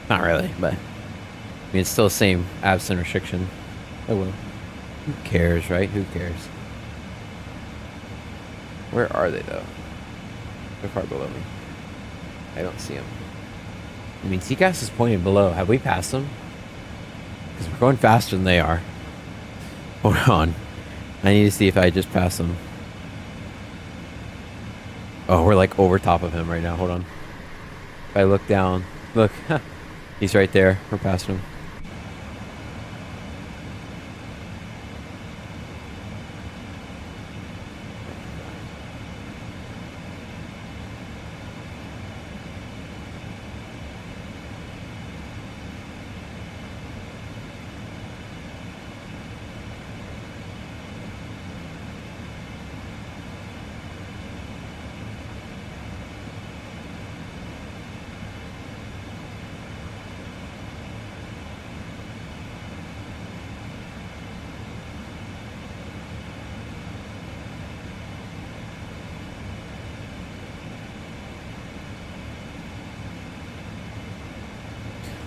Not really, but... I mean, it's still the same AmSim restriction. Oh well. Who cares, right? Who cares? Where are they, though? They're far below me. I don't see them. I mean, TCAS is pointing below. Have we passed them? Because we're going faster than they are. Hold on. I need to see if I just passed them. Oh, we're like over top of him right now. Hold on. If I look down. Look. He's right there. We're passing him.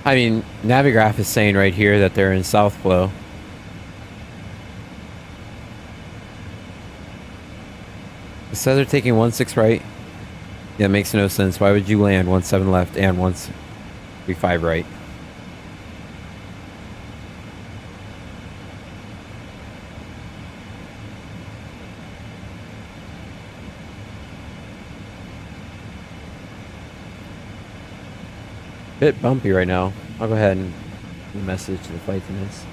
I mean, Navigraph is saying right here that they're in South Flow. It says they're taking 16 right. Yeah, it makes no sense. Why would you land 17 left and 135 right? Bit bumpy right now. I'll go ahead and message to the flight attendants.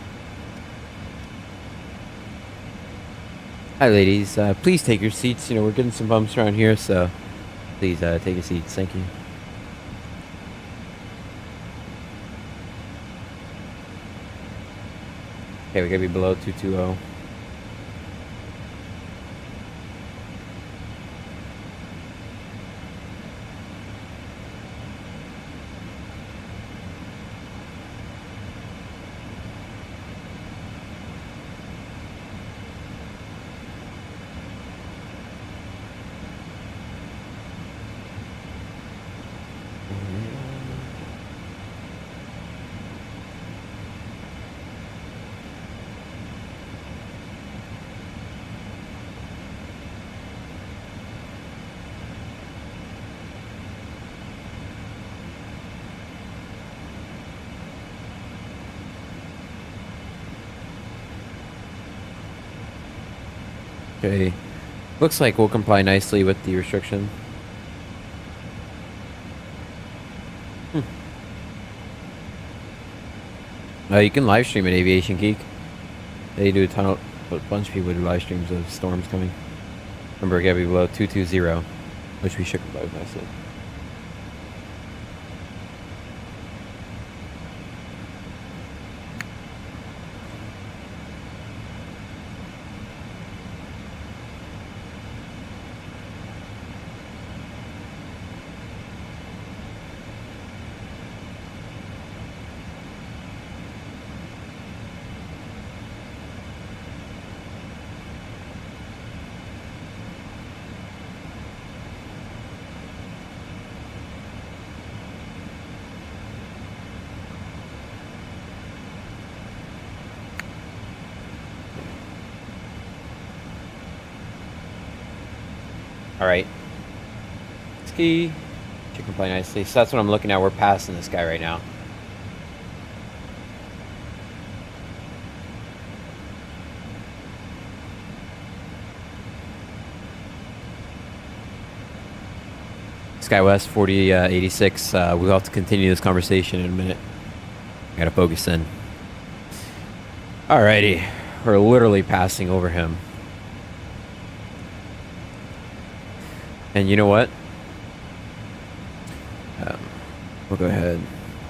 Hi ladies, please take your seats. You know, we're getting some bumps around here, so please take your seats. Thank you. Okay, we gotta be below 220. Okay. Looks like we'll comply nicely with the restriction. You can live stream at Aviation Geek. They do a bunch of people do live streams of storms coming. Remember, it gotta be below 220, which we should comply with nicely. Alright. Ski. Should comply nicely. So that's what I'm looking at. We're passing this guy right now. SkyWest 4086. We'll have to continue this conversation in a minute. I gotta focus in. Alrighty. We're literally passing over him. And you know what? We'll go ahead.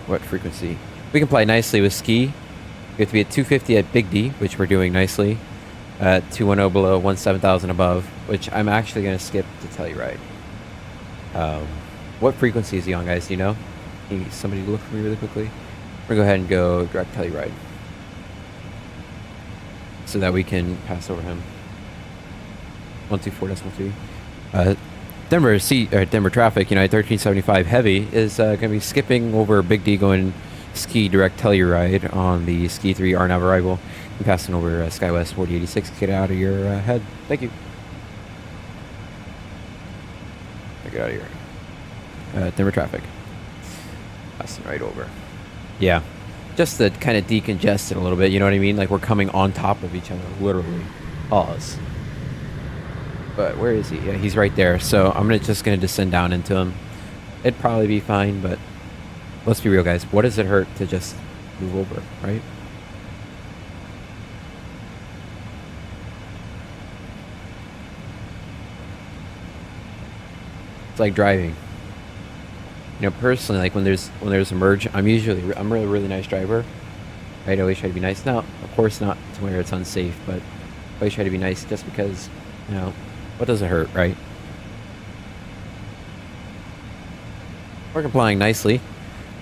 What frequency? We can play nicely with ski. We have to be at 250 at Big D, which we're doing nicely. At 210 below, 17,000 above, which I'm actually going to skip to Telluride. What frequency is he on, guys? Do you know? Can somebody look for me really quickly? We're going to go ahead and go direct Telluride, so that we can pass over him. 124.3. Denver traffic, United 1375 heavy is going to be skipping over Big D, going ski direct Telluride on the ski 3 RNAV arrival, and passing over SkyWest 4086. Get out of your head. Thank you. Get out of here. Denver traffic. Passing right over. Yeah. Just to kind of decongest it a little bit, you know what I mean? Like we're coming on top of each other, literally. Pause. But where is he? Yeah, he's right there. So I'm just gonna descend down into him. It'd probably be fine, but let's be real, guys. What does it hurt to just move over, right? It's like driving. You know, personally, like when there's a merge, I'm a really nice driver. Right? I always try to be nice. Now, of course, not to where it's unsafe, but I always try to be nice just because, you know, what does it hurt, right? We're complying nicely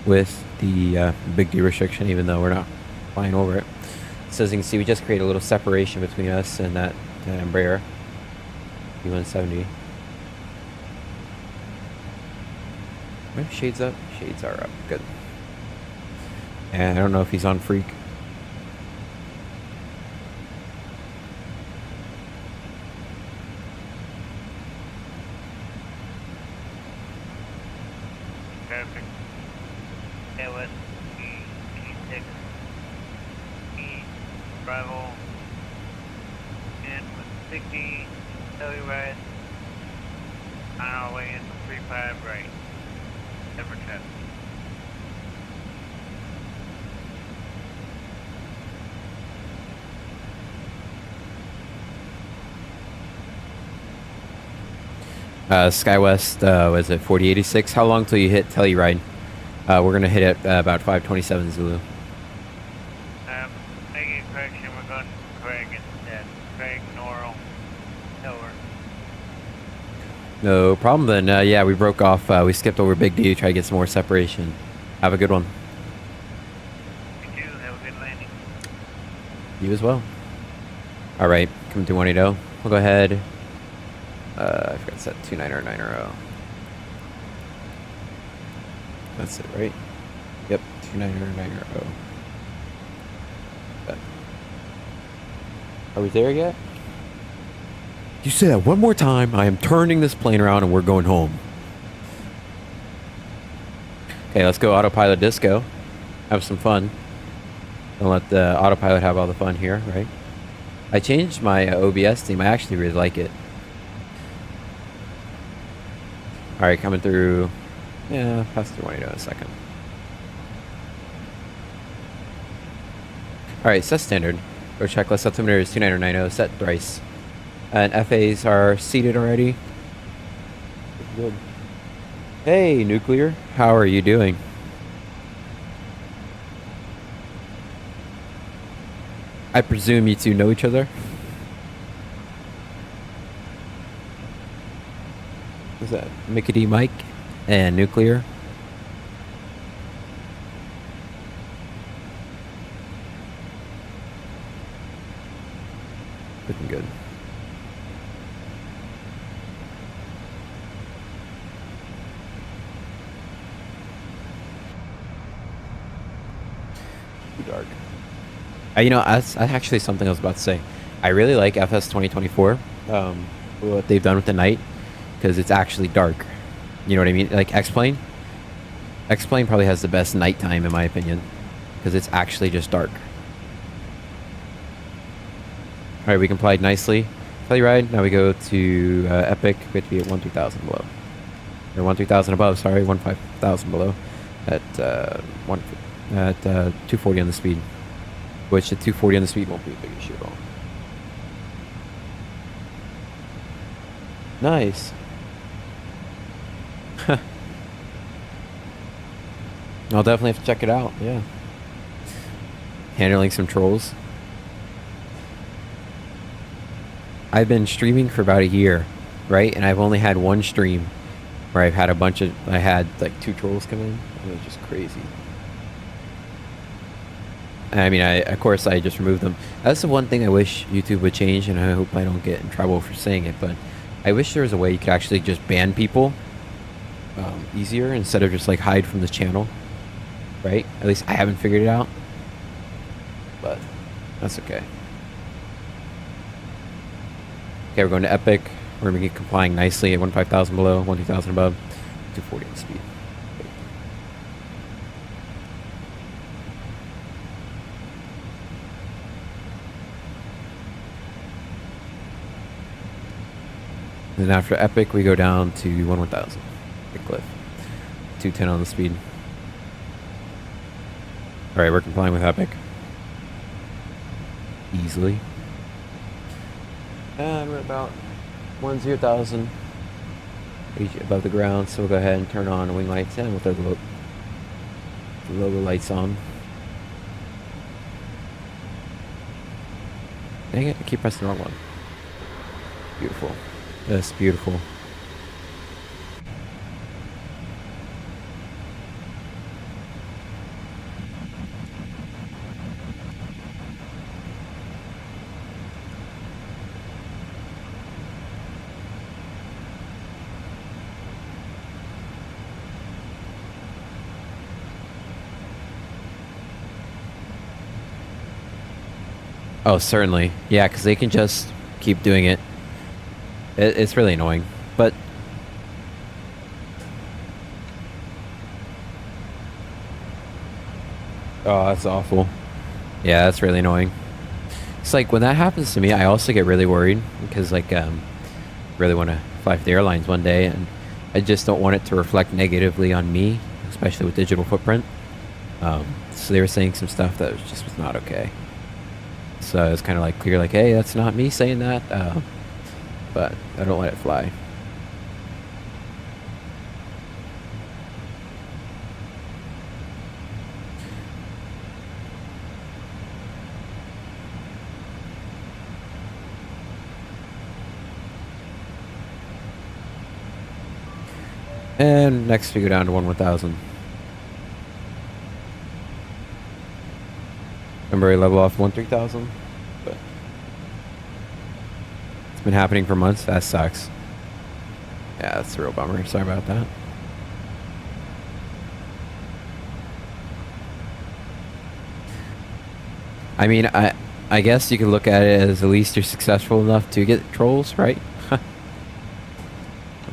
with the Big D restriction, even though we're not flying over it. So as you can see, we just create a little separation between us and that Embraer E170. My shades up? Shades are up. Good. And I don't know if he's on freak. Perfect. AOS E6 E Bravo and with 60 Telluride on our way into 35 right. Denver traffic. SkyWest, was it 4086? How long till you hit Telluride? We're gonna hit it about 527 Zulu. Making a correction, we're going to Craig instead. Craig, Norrell, Tower. No problem then. Yeah, we broke off. We skipped over Big D to try to get some more separation. Have a good one. You too. Have a good landing. You as well. All right, coming to 180. We'll go ahead. I forgot to set 290. That's it, right? Yep, 290. Are we there yet? You say that one more time, I am turning this plane around and we're going home. Okay, let's go autopilot disco. Have some fun. Don't let the autopilot have all the fun here, right? I changed my OBS theme. I actually really like it. All right, coming through. Yeah, past 20 in a second. All right, set standard. Go checklist. Altimeter is 2990. Set thrice. And FAs are seated already. Good. Hey, Nuclear. How are you doing? I presume you two know each other? Who's that? Mickey D. Mike and Nuclear. Looking good. Too dark. You know, that's actually something I was about to say. I really like FS2024, what they've done with the night, because it's actually dark. You know what I mean? Like X-Plane probably has the best nighttime in my opinion, because it's actually just dark. All right, we complied nicely. Telluride. Now we go to Epic. We have to be at 13,000 below. Or 13,000 above. Sorry, 15,000 below. At 240 on the speed. Which at 240 on the speed won't be a big issue at all. Nice. I'll definitely have to check it out. Yeah. Handling some trolls. I've been streaming for about a year, right? And I've only had one stream where I've had I had like 2 trolls come in. It was just crazy. I mean, of course I just removed them. That's the one thing I wish YouTube would change, and I hope I don't get in trouble for saying it, but I wish there was a way you could actually just ban people easier instead of just like hide from the channel, right? At least I haven't figured it out, but that's okay. Okay, we're going to Epic. We're going to be complying nicely at 15,000 below, 12,000 above, 240 on speed. Then after Epic, we go down to 1,000. Big cliff. 210 on the speed. Alright, we're complying with Epic. Easily. And we're about 10,000 above the ground, so we'll go ahead and turn on the wing lights, and we'll throw the logo lights on. Dang it, I keep pressing the wrong one. Beautiful. That's beautiful. Oh, certainly. Yeah, because they can just keep doing it. It's really annoying, but oh, that's awful. Yeah, that's really annoying. It's like when that happens to me, I also get really worried because like really want to fly for the airlines one day, and I just don't want it to reflect negatively on me, especially with digital footprint. So they were saying some stuff that was not okay. So it's kind of like clear, like, hey, that's not me saying that. But I don't let it fly. And next we go down to 1,000. Remember, level off 13,000, but it's been happening for months. That sucks. Yeah, that's a real bummer. Sorry about that. I mean, I guess you could look at it as at least you're successful enough to get trolls, right?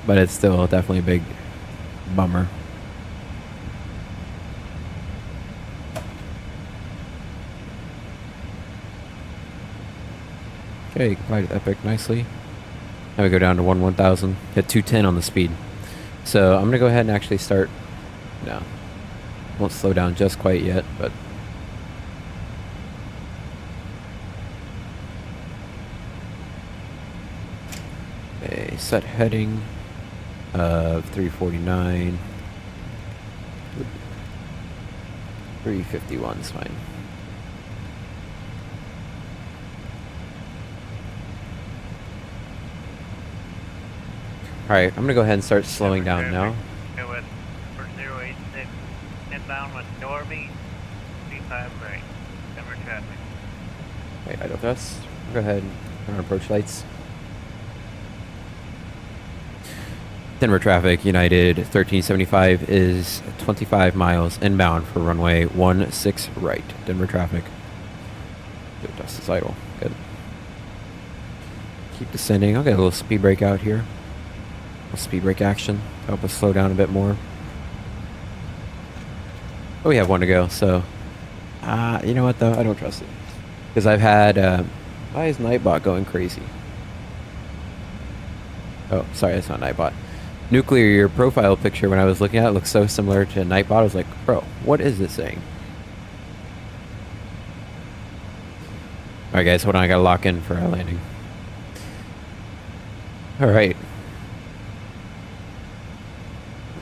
But it's still definitely a big bummer. Okay, complied with Epic nicely. Now we go down to 1000. Hit 210 on the speed. So I'm gonna go ahead and actually start. No, won't slow down just quite yet, but. Okay, set heading of 349. 351 is fine. Alright, I'm gonna go ahead and start slowing down now. US 4086 inbound with Norby, C5 right. Denver traffic. Wait, idle thrust. Go ahead and turn on approach lights. Denver traffic, United 1375 is 25 miles inbound for runway 16 right. Denver traffic. Good, dust is idle. Good. Keep descending. I'll get a little speed brake out here. A little speed brake action to help us slow down a bit more. Oh, we have one to go, so... you know what, though? I don't trust it. Because I've had... why is Nightbot going crazy? Oh, sorry, that's not Nightbot. Nuclear, your profile picture when I was looking at it looks so similar to Nightbot. I was like, bro, what is this saying? Alright guys, hold on, I gotta lock in for our landing. Alright.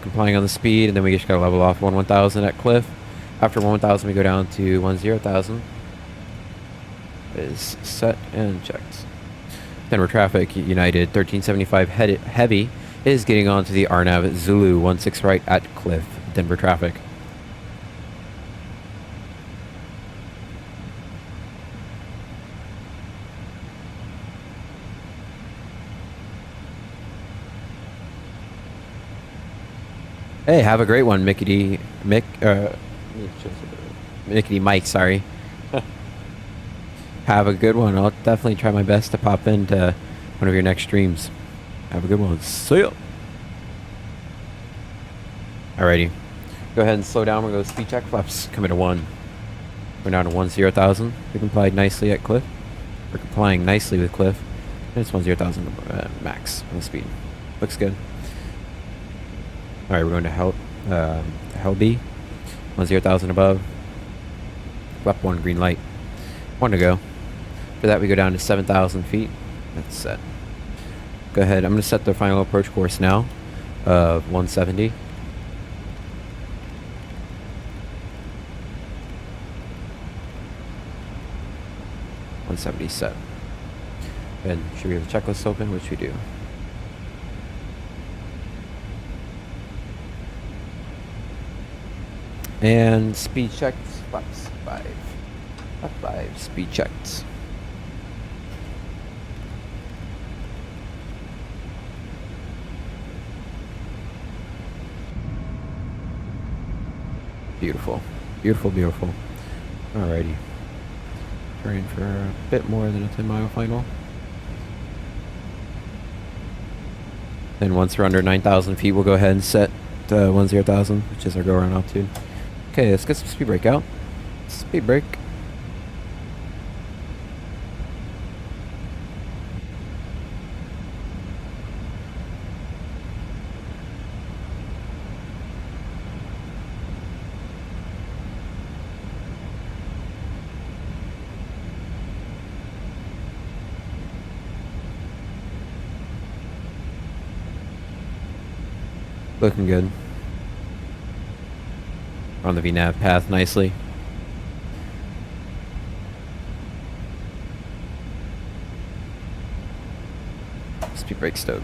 Complying on the speed, and then we just gotta level off 1000 at cliff. After 1000 we go down to 10,000. Is set and checked. Denver traffic, United 1375 heavy is getting onto the RNAV Zulu 16 right at cliff. Denver traffic. Hey, have a great one, Mickey Mike, sorry. Have a good one. I'll definitely try my best to pop into one of your next streams. Have a good one. See ya. Alrighty. Go ahead and slow down. We're going to go speed check. Flaps coming to 1. We're down to 10,000. We complied nicely at cliff. We're complying nicely with cliff. And it's 10,000 max on the speed. Looks good. Alright, we're going to Hell B. 10,000 above. Flap 1 green light. 1 to go. For that we go down to 7,000 feet. That's set. Go ahead. I'm going to set the final approach course now of 170. Set. And should we have the checklist open? Which we do. And speed checked. Flaps 5. Flap 5. Speed checked. Beautiful. Beautiful, beautiful. Alrighty. Trying for a bit more than a 10-mile final. Then once we're under 9,000 feet, we'll go ahead and set 10,000, which is our go-around altitude. Okay, let's get some speed brake out. Speed brake. Looking good. On the VNAV path nicely. Speed brake stowed.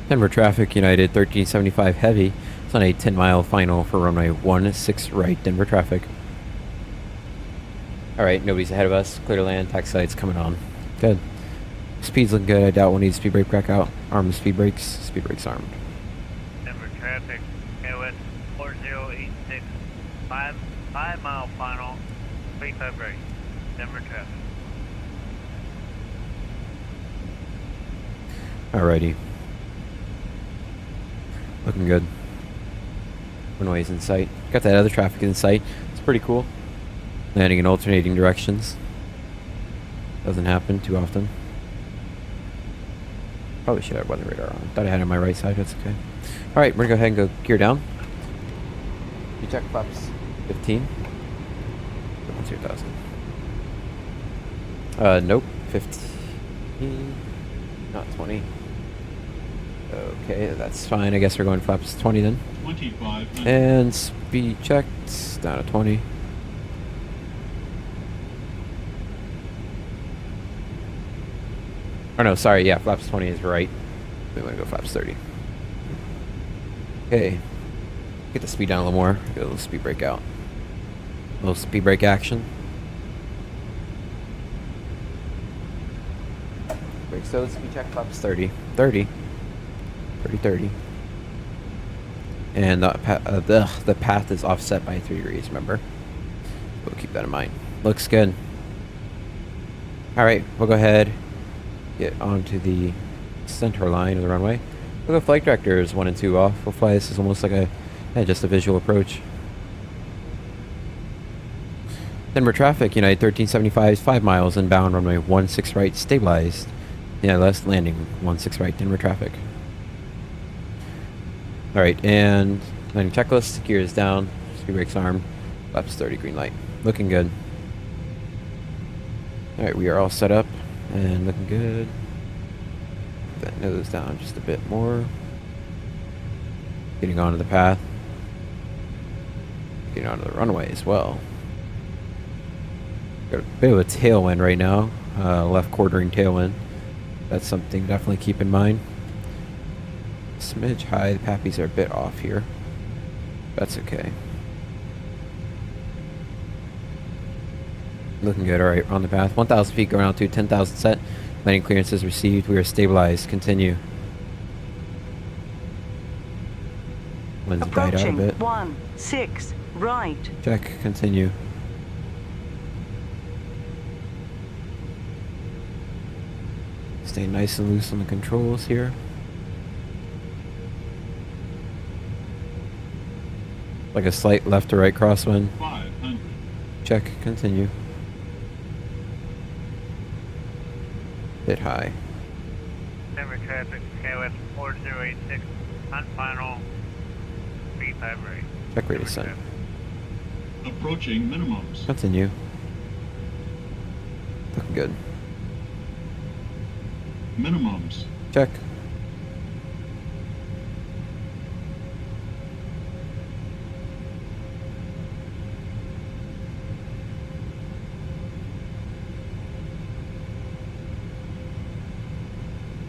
Denver traffic, United 1375 heavy. It's on a 10-mile final for runway 16 right. Denver traffic. Alright, nobody's ahead of us. Clear to land. Taxi lights coming on. Good. Speed's looking good. I doubt we'll need speed brake back out. Arm the speed brakes. Speed brakes armed. Denver traffic, US 4086 5 5 mile final, 35 right, Denver traffic. Alrighty. Looking good. Runway's in sight. Got that other traffic in sight. It's pretty cool. Landing in alternating directions. Doesn't happen too often. Probably should have weather radar on. Thought I had it on my right side. That's okay. Alright, we're gonna go ahead and go gear down. You check flaps 15. 2,000. Nope. 15. Not 20. Okay, that's fine. I guess we're going flaps 20 then. 25. And speed checked down to 20. Oh no, sorry, yeah, flaps 20 is right. We want to go flaps 30. Okay. Get the speed down a little more. Get a little speed brake out. A little speed brake action. Brake so speed check flaps 30. 30. 30. And the path is offset by 3 degrees, remember? We'll keep that in mind. Looks good. Alright, we'll go ahead, get onto the center line of the runway. We'll go flight directors 1 and 2 off. We'll fly this as almost like just a visual approach. Denver traffic, United 1375 is 5 miles inbound, runway 16 right, stabilized. Yeah, last landing 16 right, Denver traffic. Alright, and landing checklist, gears down, speed brakes armed, flaps 30, green light. Looking good. Alright, we are all set up and looking good. That nose down just a bit more. Getting onto the path. Getting onto the runway as well. Got a bit of a tailwind right now. Left quartering tailwind. That's something to definitely keep in mind. Smidge high. The pappies are a bit off here. That's okay. Looking good. Alright, we're on the path. 1,000 feet going out to 10,000 set. Landing clearances received. We are stabilized. Continue. Winds died out a bit. 16 right. Check. Continue. Stay nice and loose on the controls here. Like a slight left to right crosswind. 500. Check. Continue. Bit high. Denver traffic, KOS 4086, on final, 35 right. Check rate is set. Approaching minimums. Continue. Looking good. Minimums. Check.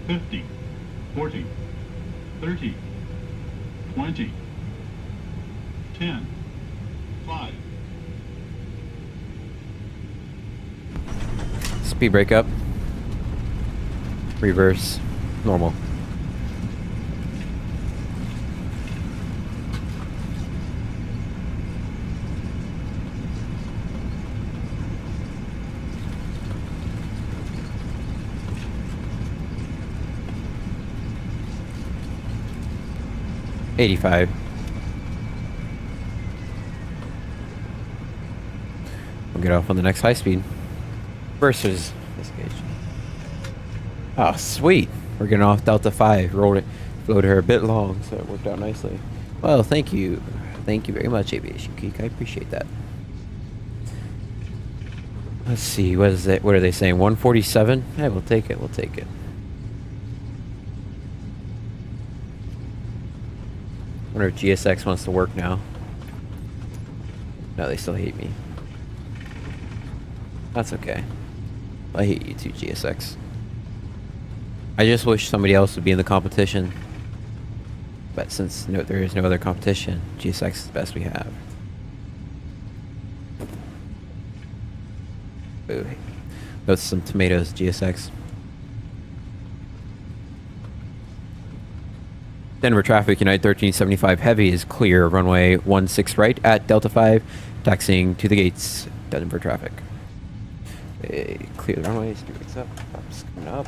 $50, $40, $30, $20, $10, $5. Speed brake up. Reverse. Normal. $85. We'll get off on the next high speed. Versus this gauge. Oh, sweet. We're getting off Delta 5. Rolled it, floated her a bit long, so it worked out nicely. Well, thank you. Thank you very much, Aviation Geek. I appreciate that. Let's see. What is it? What are they saying? 147? Yeah, we'll take it. We'll take it. Wonder if GSX wants to work now. No, they still hate me. That's okay. I hate you too, GSX. I just wish somebody else would be in the competition. But since there is no other competition, GSX is the best we have. Ooh. Got some tomatoes, GSX. Denver traffic, United 1375 heavy is clear. Runway 16 right at Delta 5. taxiing to the gates, Denver traffic. Okay, clear the runways, do what's up, flaps coming up.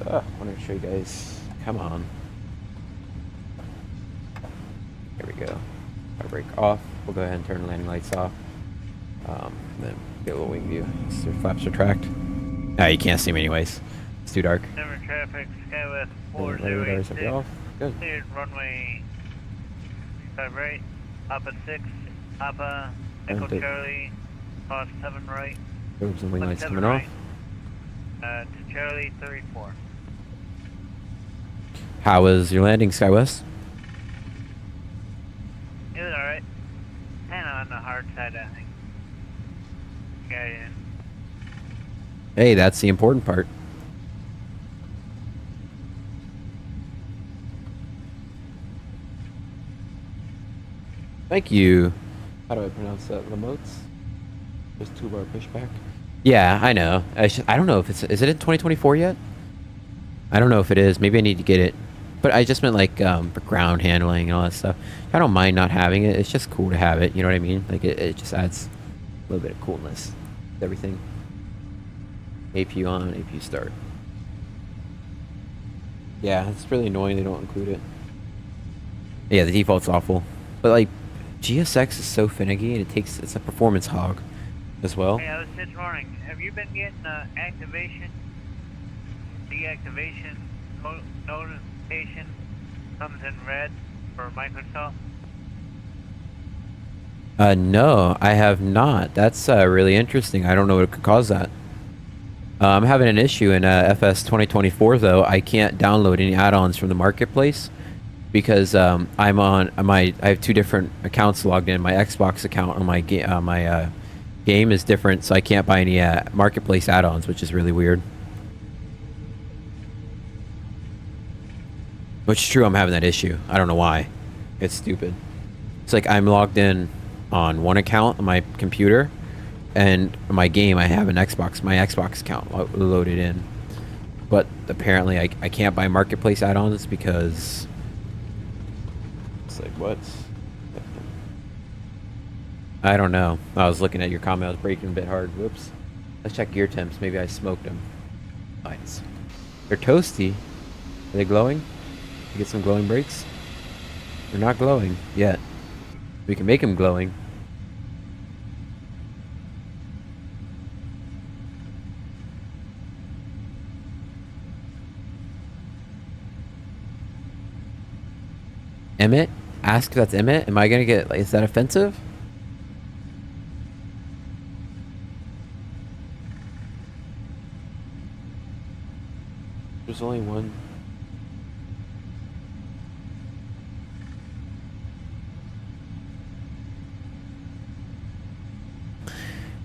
I wanted to show you guys, come on. There we go. Our brake off, we'll go ahead and turn the landing lights off. Then get a little wing view. So flaps are tracked. You can't see them anyways. It's too dark. Denver traffic, Skywest Radars are off. 4086. Good. Cleared runway 5 right, Papa 6, Papa, Echo Okay. Charlie, cross 7 right. Probes and wing lights 7 coming right, off. to Charlie 34. How was your landing, SkyWest? It was alright. Kinda on the hard side, I think. Got it in. Hey, that's the important part. Thank you. How do I pronounce that? Lamotes? Just 2-bar pushback? Yeah, I know. I don't know if it's... Is it in 2024 yet? I don't know if it is. Maybe I need to get it. But I just meant like for ground handling and all that stuff. I don't mind not having it. It's just cool to have it. You know what I mean? Like it just adds a little bit of coolness to everything. APU on, APU start. Yeah, it's really annoying they don't include it. Yeah, the default's awful. But like, GSX is so finicky and it's a performance hog as well. Hey, I was just wondering, have you been getting activation, deactivation notification comes in red for Microsoft? No, I have not. That's really interesting. I don't know what could cause that. I'm having an issue in FS2024 though. I can't download any add-ons from the marketplace because I have 2 different accounts logged in. My Xbox account on my game is different, so I can't buy any marketplace add-ons, which is really weird. Which is true, I'm having that issue. I don't know why. It's stupid. It's like I'm logged in on one account on my computer, and my game I have my Xbox account loaded in. But apparently I can't buy marketplace add-ons because it's like, what? I don't know. I was looking at your comment, I was braking a bit hard. Whoops. Let's check gear temps. Maybe I smoked them. Nice. They're toasty. Are they glowing? Get some glowing brakes? They're not glowing yet. We can make them glowing. Emmett? Ask if that's Emmett? Am I gonna get, like, is that offensive? There's only one.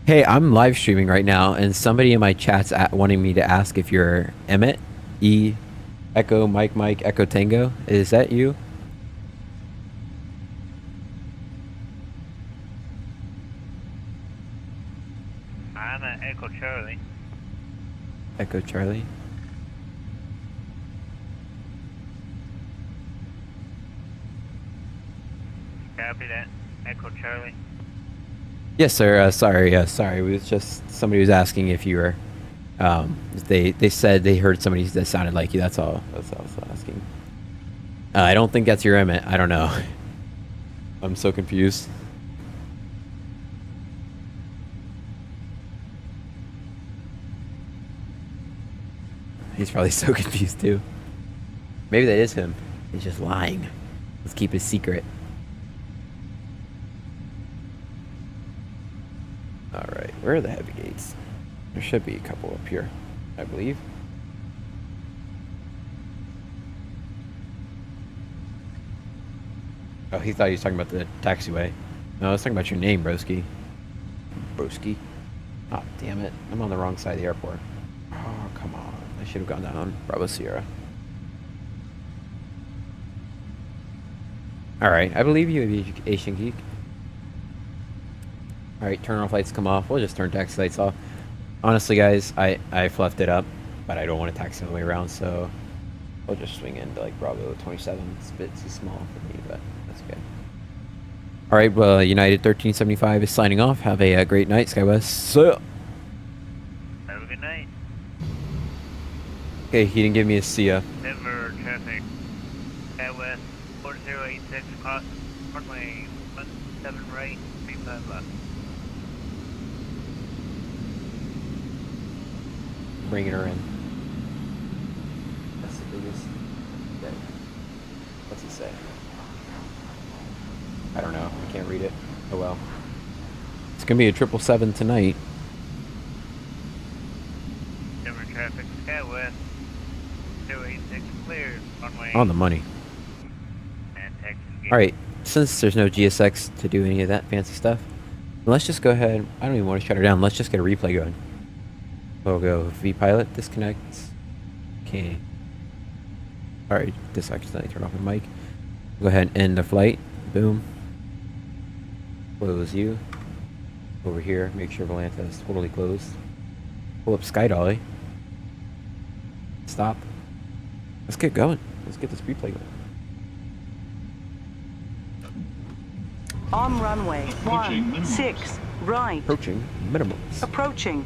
Hey, I'm live streaming right now, and somebody in my chat's wanting me to ask if you're Emmett. E, Echo, Mike, Echo Tango. Is that you? I'm at Echo Charlie. Echo Charlie. Copy that. Echo Charlie. Yes, sir. Sorry. It was just somebody was asking if you were. They said they heard somebody that sounded like you. That's all. That's all I was asking. I don't think that's your Emmett. I don't know. I'm so confused. He's probably so confused too. Maybe that is him. He's just lying. Let's keep it a secret. Alright, where are the heavy gates? There should be a couple up here, I believe. Oh, he thought he was talking about the taxiway. No, I was talking about your name, broski. Broski. Oh, damn it. I'm on the wrong side of the airport. Oh, come on. I should have gone down Bravo Sierra. Alright, I believe you, Aviation Geek. Alright, turn off lights come off. We'll just turn taxi lights off. Honestly, guys, I fluffed it up, but I don't want to taxi all the way around, so I'll just swing into like Bravo 27. It's a bit too small for me, but that's okay. All right, well, United 1375 is signing off. Have a great night, SkyWest. So, Have a good night. okay, he didn't give me a see ya. Denver traffic. SkyWest 4086 cross runway 17 right, 35 left. Bringing her in. That's the biggest. Okay. What's it say? I don't know. I can't read it. Oh well. It's gonna be a 777 tonight. Denver traffic. SkyWest 086 cleared. Runway. On the money. And taxi. Alright, since there's no GSX to do any of that fancy stuff, let's just go ahead. I don't even want to shut her down. Let's just get a replay going. We'll go VPilot, disconnect. Okay. Alright, this accidentally turned off my mic. Go ahead and end the flight. Boom. Close you. Over here, make sure Volanta is totally closed. Pull up Sky Dolly. Stop. Let's get going. Let's get this replay going. On runway Approaching 16 right. Approaching minimums. Approaching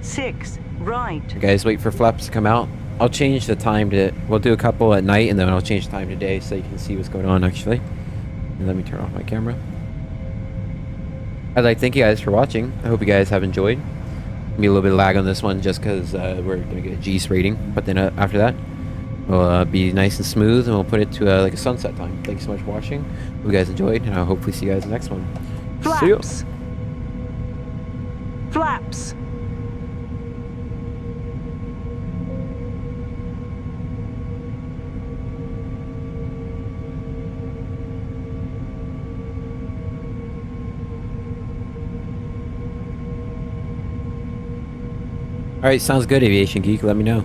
16 right. You guys wait for flaps to come out. I'll change the time to, we'll do a couple at night and then I'll change the time today so you can see what's going on actually. And let me turn off my camera. I'd like to thank you guys for watching. I hope you guys have enjoyed. Be a little bit of lag on this one just because we're going to get a G's rating. But then after that, we'll be nice and smooth and we'll put it to like a sunset time. Thanks so much for watching. Hope you guys enjoyed and I'll hopefully see you guys in the next one. See ya. Flaps. Flaps. Alright, sounds good, Aviation Geek. Let me know.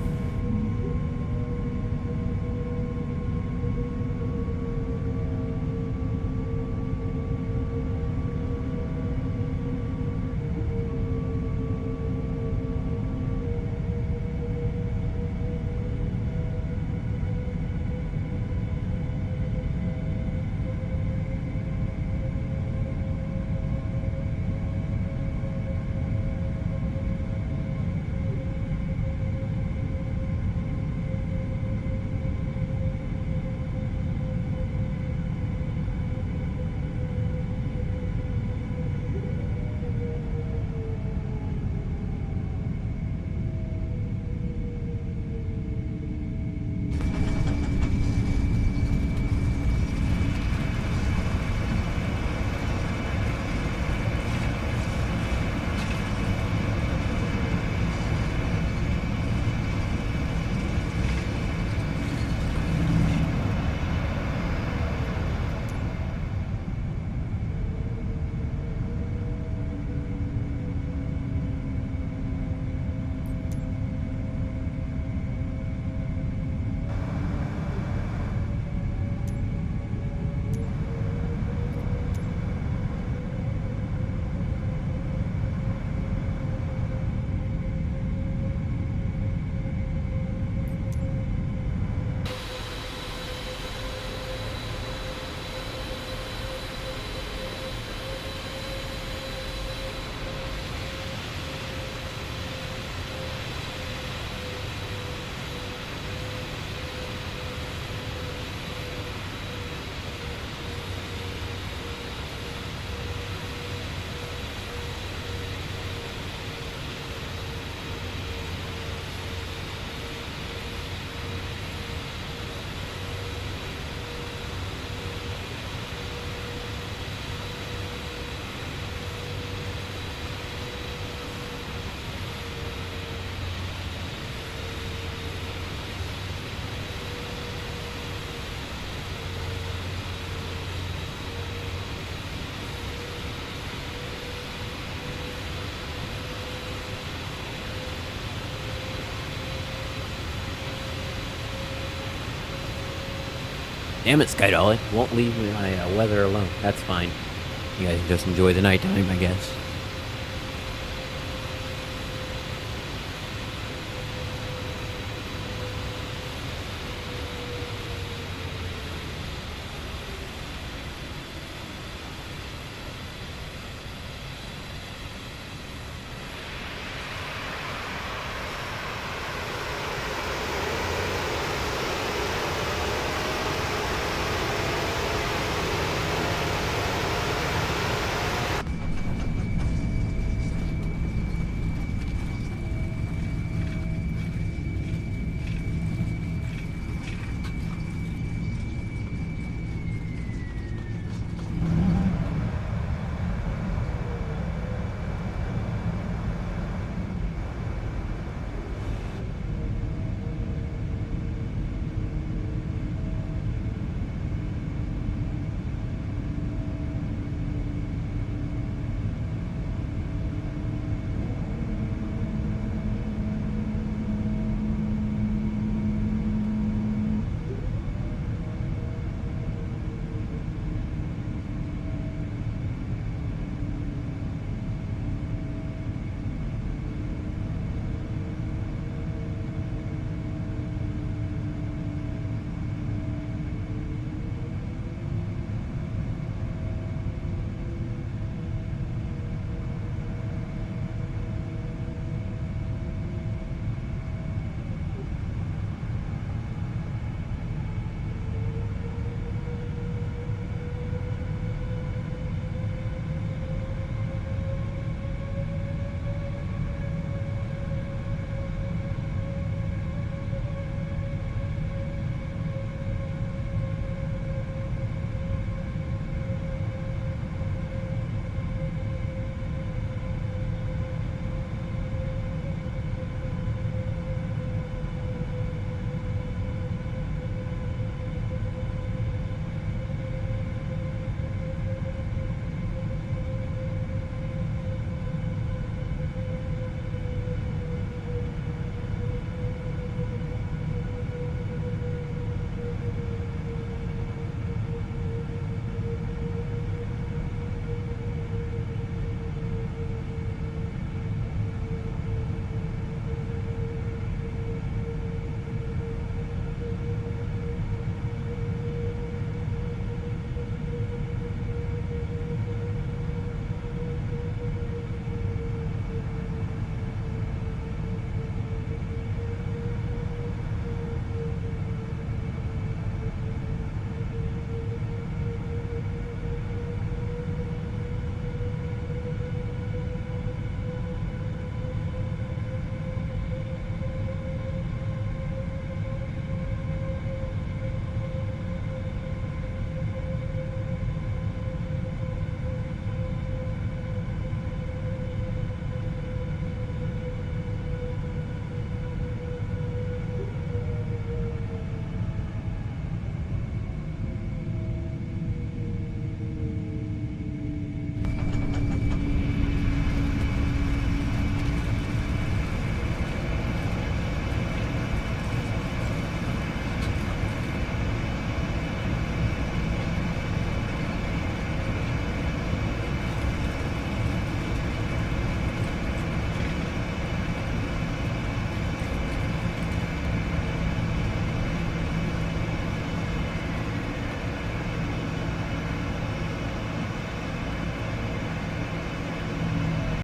Damn it, Sky Dolly. Won't leave my weather alone. That's fine. You guys can just enjoy the nighttime, I guess.